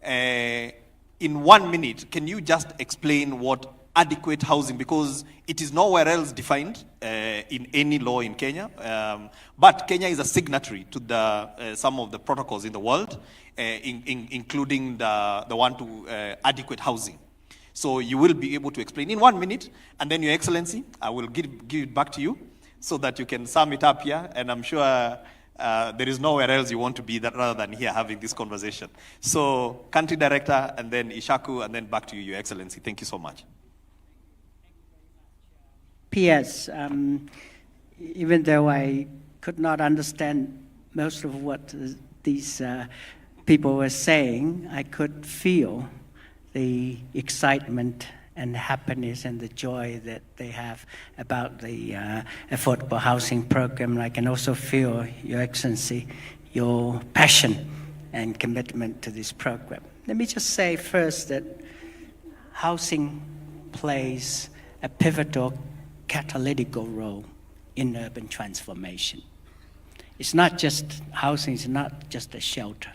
In 1 minute, can you just explain what adequate housing, because it is nowhere else defined in any law in Kenya, but Kenya is a signatory to some of the protocols in the world, including the one to adequate housing. So you will be able to explain in 1 minute, and then Your Excellency, I will give it back to you so that you can sum it up here, and I'm sure there is nowhere else you want to be rather than here having this conversation. So Country Director, and then Ishaku, and then back to you, Your Excellency. Thank you so much. P.S. Even though I could not understand most of what these people were saying, I could feel the excitement and happiness and the joy that they have about the affordable housing program. I can also feel, Your Excellency, your passion and commitment to this program. Let me just say first that housing plays a pivotal catalytic role in urban transformation. It's not just housing, it's not just a shelter.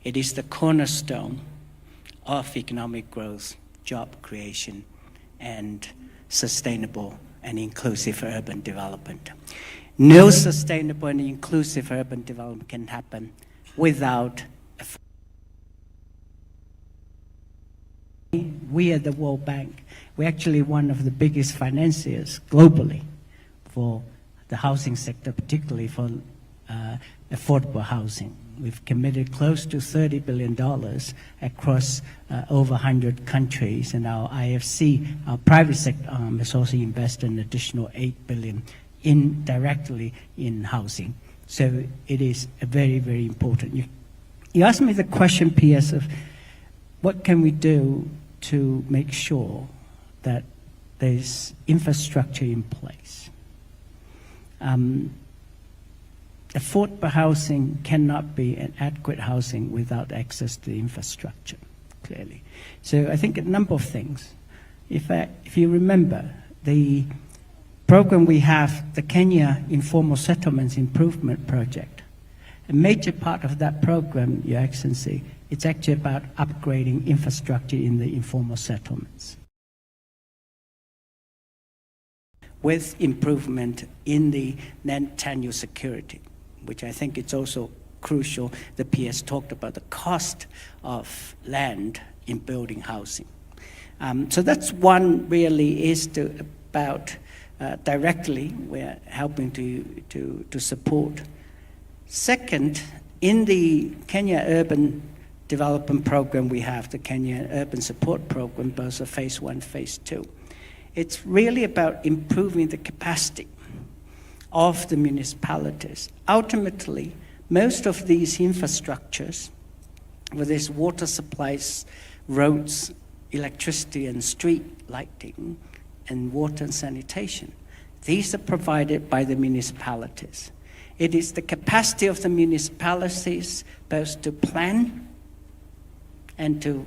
It is the cornerstone of economic growth, job creation, and sustainable and inclusive urban development. No sustainable and inclusive urban development can happen without we at the World Bank, we're actually one of the biggest financiers globally for the housing sector, particularly for affordable housing. We've committed close to $30 billion across over 100 countries, and our IFC, our private sector arm, has also invested an additional $8 billion indirectly in housing. So it is a very, very important. You asked me the question, PS, of what can we do to make sure that there's infrastructure in place. Affordable housing cannot be an adequate housing without access to the infrastructure, clearly. So I think a number of things. If you remember, the program we have, the Kenya Informal Settlements Improvement Project, a major part of that program, Your Excellency, it's actually about upgrading infrastructure in the informal settlements, with improvement in the land tenure security, which I think it's also crucial. The PS talked about the cost of land in building housing. So that's one really is about directly we're helping to support. Second, in the Kenya Urban Development Program we have, the Kenya Urban Support Program, both of Phase 1, Phase 2. It's really about improving the capacity of the municipalities. Ultimately, most of these infrastructures, whether it's water supplies, roads, electricity and street lighting, and water and sanitation, these are provided by the municipalities. It is the capacity of the municipalities both to plan and to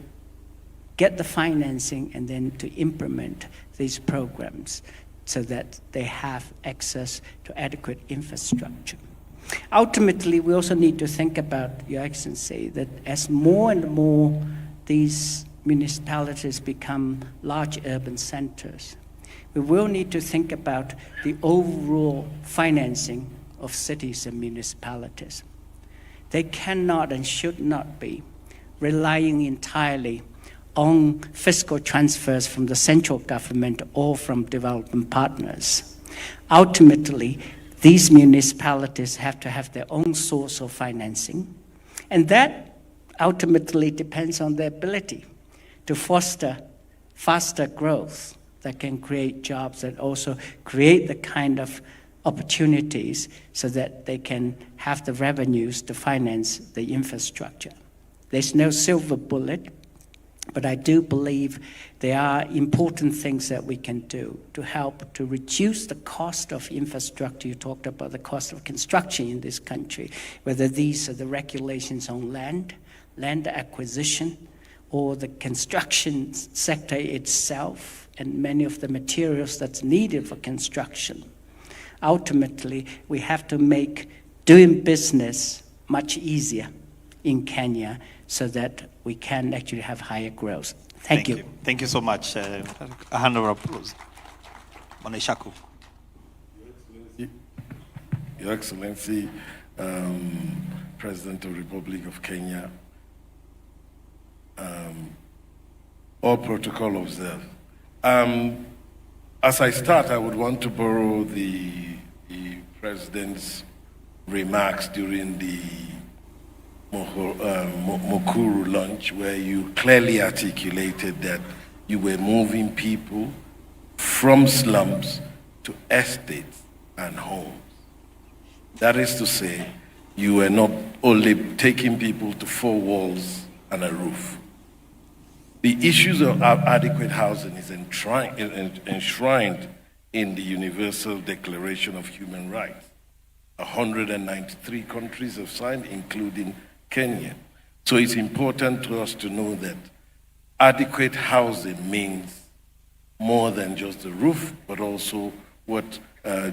get the financing and then to implement these programs so that they have access to adequate infrastructure. Ultimately, we also need to think about, Your Excellency, that as more and more these municipalities become large urban centers, we will need to think about the overall financing of cities and municipalities. They cannot and should not be relying entirely on fiscal transfers from the central government or from development partners. Ultimately, these municipalities have to have their own source of financing, and that ultimately depends on their ability to foster faster growth that can create jobs, that also create the kind of opportunities so that they can have the revenues to finance the infrastructure. There's no silver bullet, but I do believe there are important things that we can do to help to reduce the cost of infrastructure. You talked about the cost of construction in this country, whether these are the regulations on land acquisition, or the construction sector itself, and many of the materials that's needed for construction. Ultimately, we have to make doing business much easier in Kenya so that we can actually have higher growth. Thank you. Thank you so much. A hand of applause. Moneshaku. Your Excellency, President of the Republic of Kenya, all protocol observed. As I start, I would want to borrow the President's remarks during the Nakuru launch, where you clearly articulated that you were moving people from slums to estates and homes. That is to say, you were not only taking people to 4 walls and a roof. The issues of adequate housing is enshrined in the Universal Declaration of Human Rights. 193 countries have signed, including Kenya. So it's important to us to know that adequate housing means more than just a roof, but also what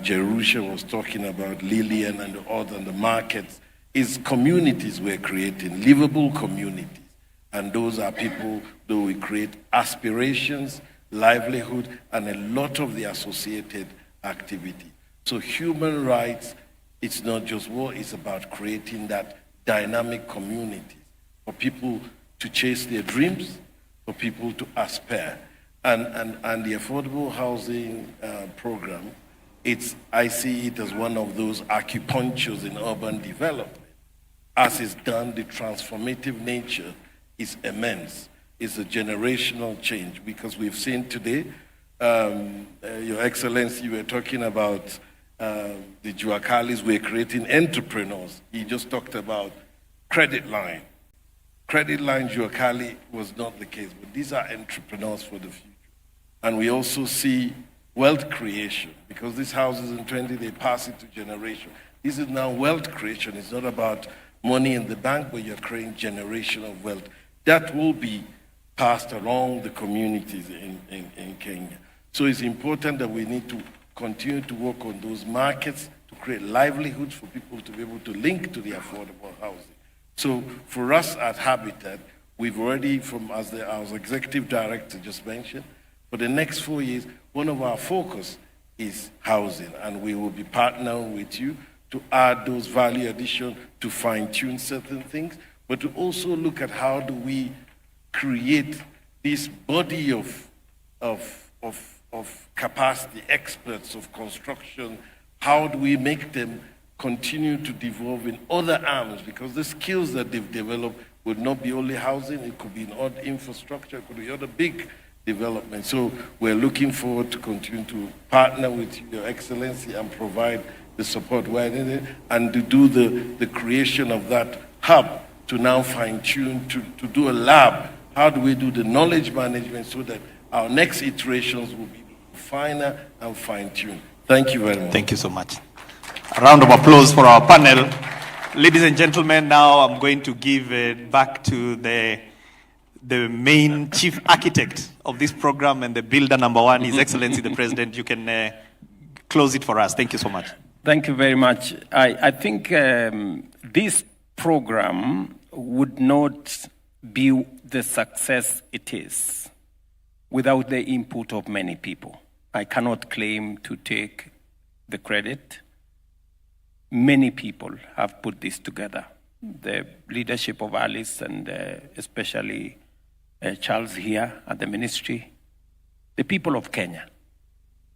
Jerusha was talking about, Lillian and the markets, is communities we're creating, livable communities. And those are people that we create aspirations, livelihood, and a lot of the associated activity. So human rights, it's not just war, it's about creating that dynamic community for people to chase their dreams, for people to aspire. And the affordable housing program, I see it as one of those acupunctures in urban development. As it's done, the transformative nature is immense. It's a generational change, because we've seen today, Your Excellency, you were talking about the Juakalis were creating entrepreneurs. You just talked about credit line. Credit line Juakali was not the case, but these are entrepreneurs for the future. And we also see wealth creation, because these houses in 20, they pass it to generation. This is now wealth creation. It's not about money in the bank, but you're creating generational wealth. That will be passed along the communities in Kenya. So it's important that we need to continue to work on those markets to create livelihoods for people to be able to link to the affordable housing. So for us at Habitat, we've already, as our executive director just mentioned, for the next 4 years, one of our focus is housing, and we will be partnering with you to add those value addition, to fine-tune certain things, but to also look at how do we create this body of capacity experts of construction. How do we make them continue to develop in other arms? Because the skills that they've developed would not be only housing, it could be in other infrastructure, it could be other big development. So we're looking forward to continue to partner with Your Excellency and provide the support where needed, and to do the creation of that hub to now fine-tune, to do a lab. How do we do the knowledge management so that our next iterations will be finer and fine-tuned? Thank you very much. Thank you so much. A round of applause for our panel. Ladies and gentlemen, now I'm going to give it back to the main chief architect of this program and the builder number one, His Excellency the President. You can close it for us. Thank you so much. Thank you very much. I think this program would not be the success it is without the input of many people. I cannot claim to take the credit. Many people have put this together. The leadership of Alice and especially Charles here at the ministry, the people of Kenya,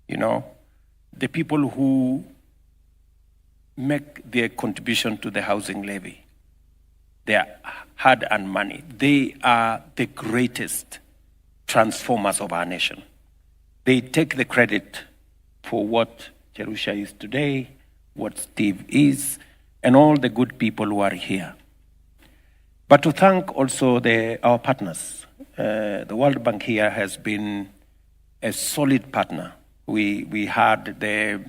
the people who make their contribution to the housing levy, their hard-earned money. They are the greatest transformers of our nation. They take the credit for what Jerusha is today, what Steve is, and all the good people who are here. But to thank also our partners. The World Bank here has been a solid partner. We had the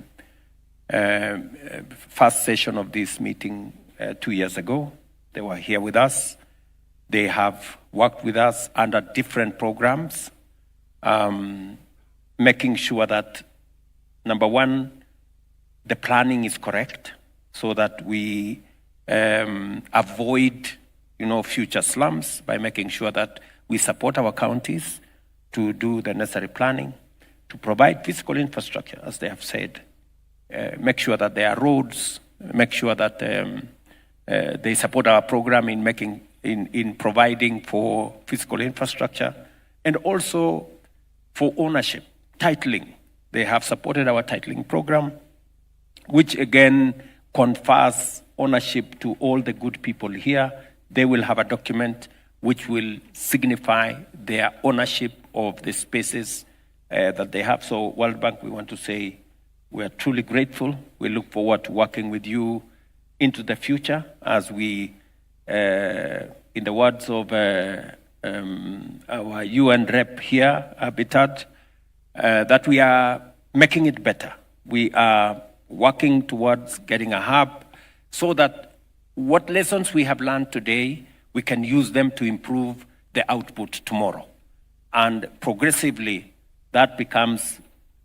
first session of this meeting 2 years ago. They were here with us. They have worked with us under different programs, making sure that, number one, the planning is correct so that we avoid, future slums by making sure that we support our counties to do the necessary planning, to provide physical infrastructure, as they have said, make sure that there are roads, make sure that they support our program in providing for physical infrastructure, and also for ownership, titling. They have supported our titling program, which again confers ownership to all the good people here. They will have a document which will signify their ownership of the spaces that they have. So World Bank, we want to say we are truly grateful. We look forward to working with you into the future as we, in the words of our UN rep here, Habitat, that we are making it better. We are working towards getting a hub so that what lessons we have learned today, we can use them to improve the output tomorrow. And progressively, that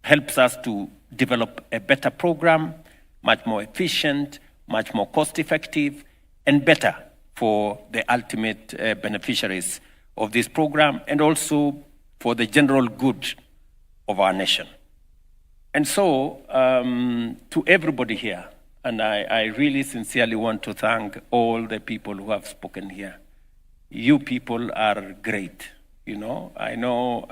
helps us to develop a better program, much more efficient, much more cost-effective, and better for the ultimate beneficiaries of this program, and also for the general good of our nation. And so, to everybody here, and I really sincerely want to thank all the people who have spoken here. You people are great. You know, I know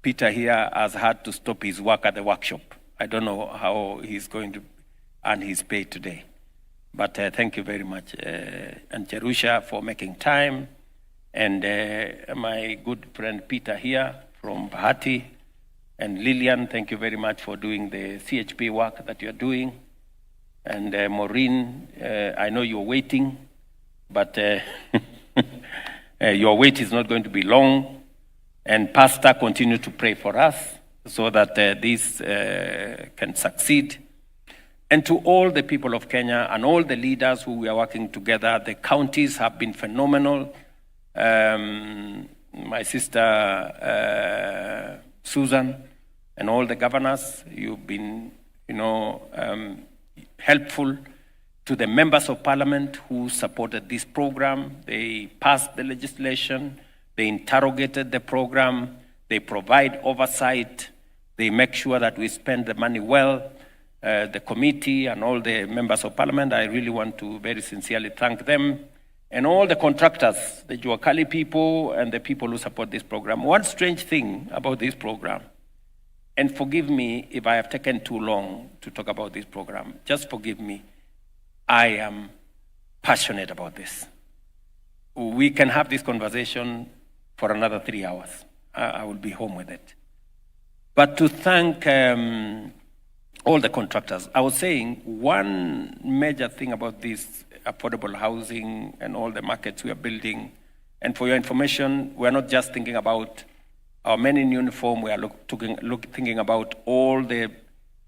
Peter here has had to stop his work at the workshop. I don't know how he's going to earn his pay today. But thank you very much, and Jerusha, for making time, and my good friend Peter here from Bahati, and Lillian, thank you very much for doing the CHP work that you're doing. And Maureen, I know you're waiting, but your wait is not going to be long. And Pastor, continue to pray for us so that this can succeed. And to all the people of Kenya and all the leaders who we are working together, the counties have been phenomenal. My sister Susan and all the governors, you've been, helpful to the members of parliament who supported this program. They passed the legislation, they interrogated the program, they provide oversight, they make sure that we spend the money well. The committee and all the members of parliament, I really want to very sincerely thank them. And all the contractors, the Juakali people and the people who support this program. One strange thing about this program, and forgive me if I have taken too long to talk about this program, just forgive me. I am passionate about this. We can have this conversation for another 3 hours. I will be home with it. But to thank all the contractors, I was saying one major thing about this affordable housing and all the markets we are building, and for your information, we're not just thinking about our men in uniform, we are thinking about all the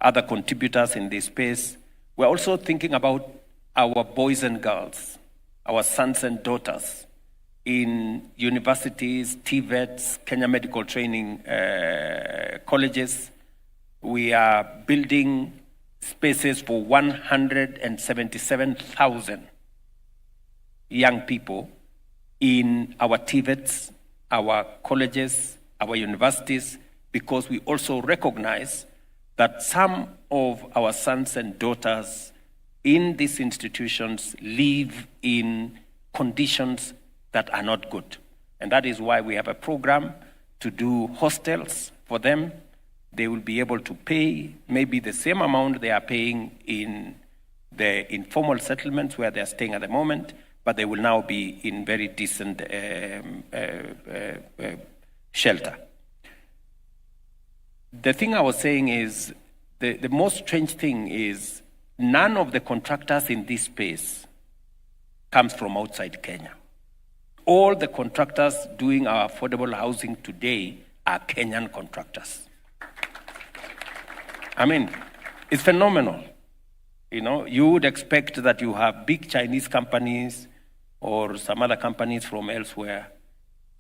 other contributors in this space. We're also thinking about our boys and girls, our sons and daughters in universities, TVETs, Kenya Medical Training colleges. We are building spaces for 177,000 young people in our TVETs, our colleges, our universities, because we also recognize that some of our sons and daughters in these institutions live in conditions that are not good. And that is why we have a program to do hostels for them. They will be able to pay maybe the same amount they are paying in the informal settlements where they're staying at the moment, but they will now be in very decent shelter. The thing I was saying is, the most strange thing is none of the contractors in this space comes from outside Kenya. All the contractors doing our affordable housing today are Kenyan contractors. I mean, it's phenomenal. You would expect that you have big Chinese companies or some other companies from elsewhere.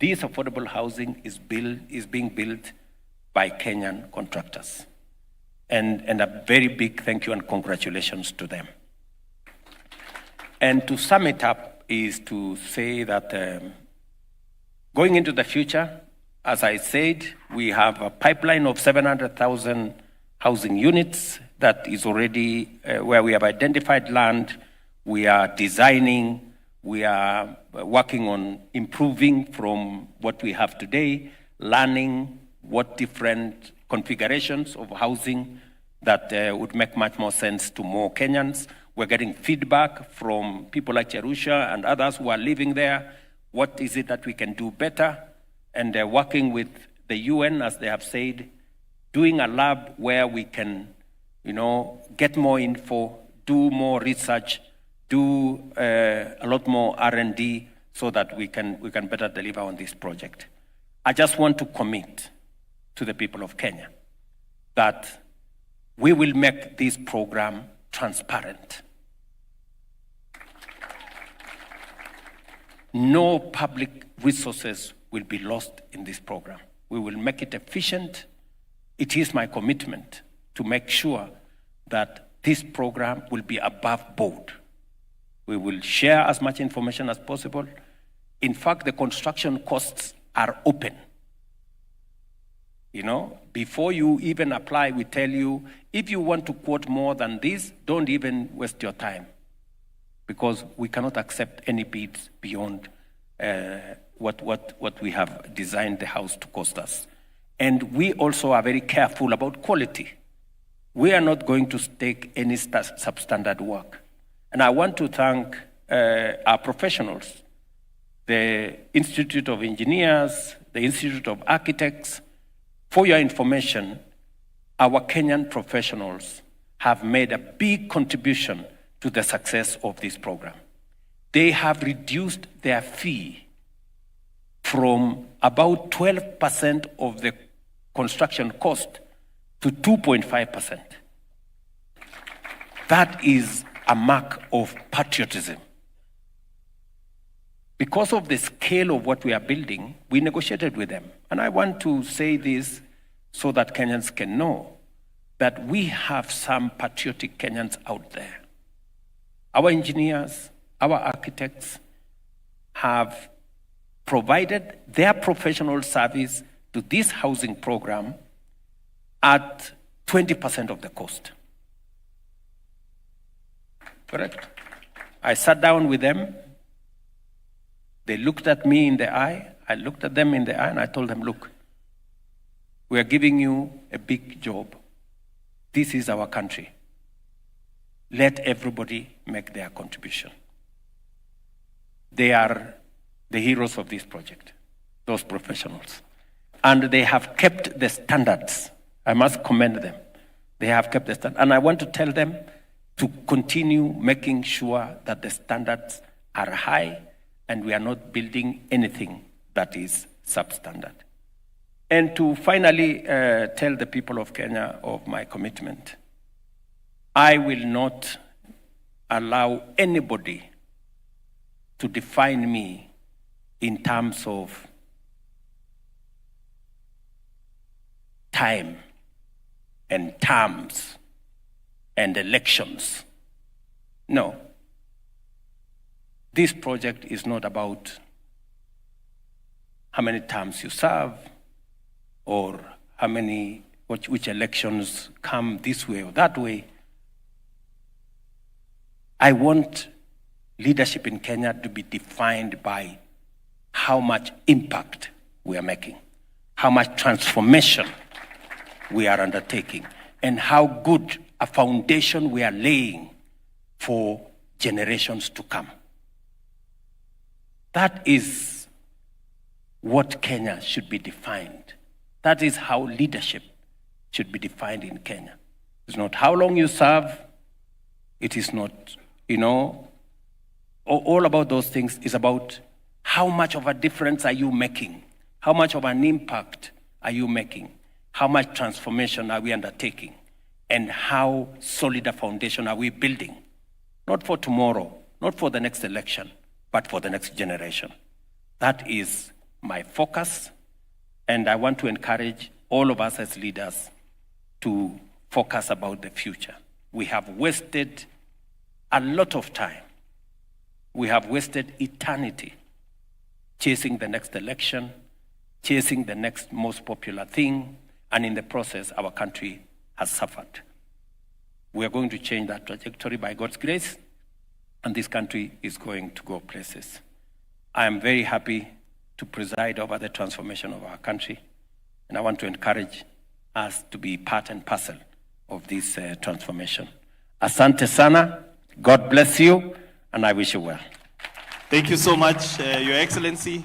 This affordable housing is being built by Kenyan contractors. And a very big thank you and congratulations to them. And to sum it up is to say that going into the future, as I said, we have a pipeline of 700,000 housing units that is already where we have identified land. We are designing, we are working on improving from what we have today, learning what different configurations of housing that would make much more sense to more Kenyans. We're getting feedback from people like Jerusha and others who are living there. What is it that we can do better? And working with the UN, as they have said, doing a lab where we can, get more info, do more research, do a lot more R&D so that we can better deliver on this project. I just want to commit to the people of Kenya that we will make this program transparent. No public resources will be lost in this program. We will make it efficient. It is my commitment to make sure that this program will be above board. We will share as much information as possible. In fact, the construction costs are open. Before you even apply, we tell you, if you want to quote more than this, don't even waste your time, because we cannot accept any bids beyond what we have designed the house to cost us. And we also are very careful about quality. We are not going to take any substandard work. And I want to thank our professionals, the Institute of Engineers, the Institute of Architects. For your information, our Kenyan professionals have made a big contribution to the success of this program. They have reduced their fee from about 12% of the construction cost to 2.5%. That is a mark of patriotism. Because of the scale of what we are building, we negotiated with them. And I want to say this so that Kenyans can know that we have some patriotic Kenyans out there. Our engineers, our architects have provided their professional service to this housing program at 20% of the cost. Correct? I sat down with them. They looked at me in the eye. I looked at them in the eye and I told them, look, we are giving you a big job. This is our country. Let everybody make their contribution. They are the heroes of this project, those professionals. And they have kept the standards. I must commend them. They have kept the standards. And I want to tell them to continue making sure that the standards are high and we are not building anything that is substandard. And to finally tell the people of Kenya of my commitment, I will not allow anybody to define me in terms of time and terms and elections. No. This project is not about how many terms you serve or how many, which elections come this way or that way. I want leadership in Kenya to be defined by how much impact we are making, how much transformation we are undertaking, and how good a foundation we are laying for generations to come. That is what Kenya should be defined. That is how leadership should be defined in Kenya. It's not how long you serve. It is not, all about those things is about how much of a difference are you making? How much of an impact are you making? How much transformation are we undertaking? And how solid a foundation are we building? Not for tomorrow, not for the next election, but for the next generation. That is my focus, and I want to encourage all of us as leaders to focus about the future. We have wasted a lot of time. We have wasted eternity chasing the next election, chasing the next most popular thing, and in the process, our country has suffered. We are going to change that trajectory by God's grace, and this country is going to go places. I am very happy to preside over the transformation of our country, and I want to encourage us to be part and parcel of this transformation. Asante sana, God bless you, and I wish you well. Thank you so much, Your Excellency.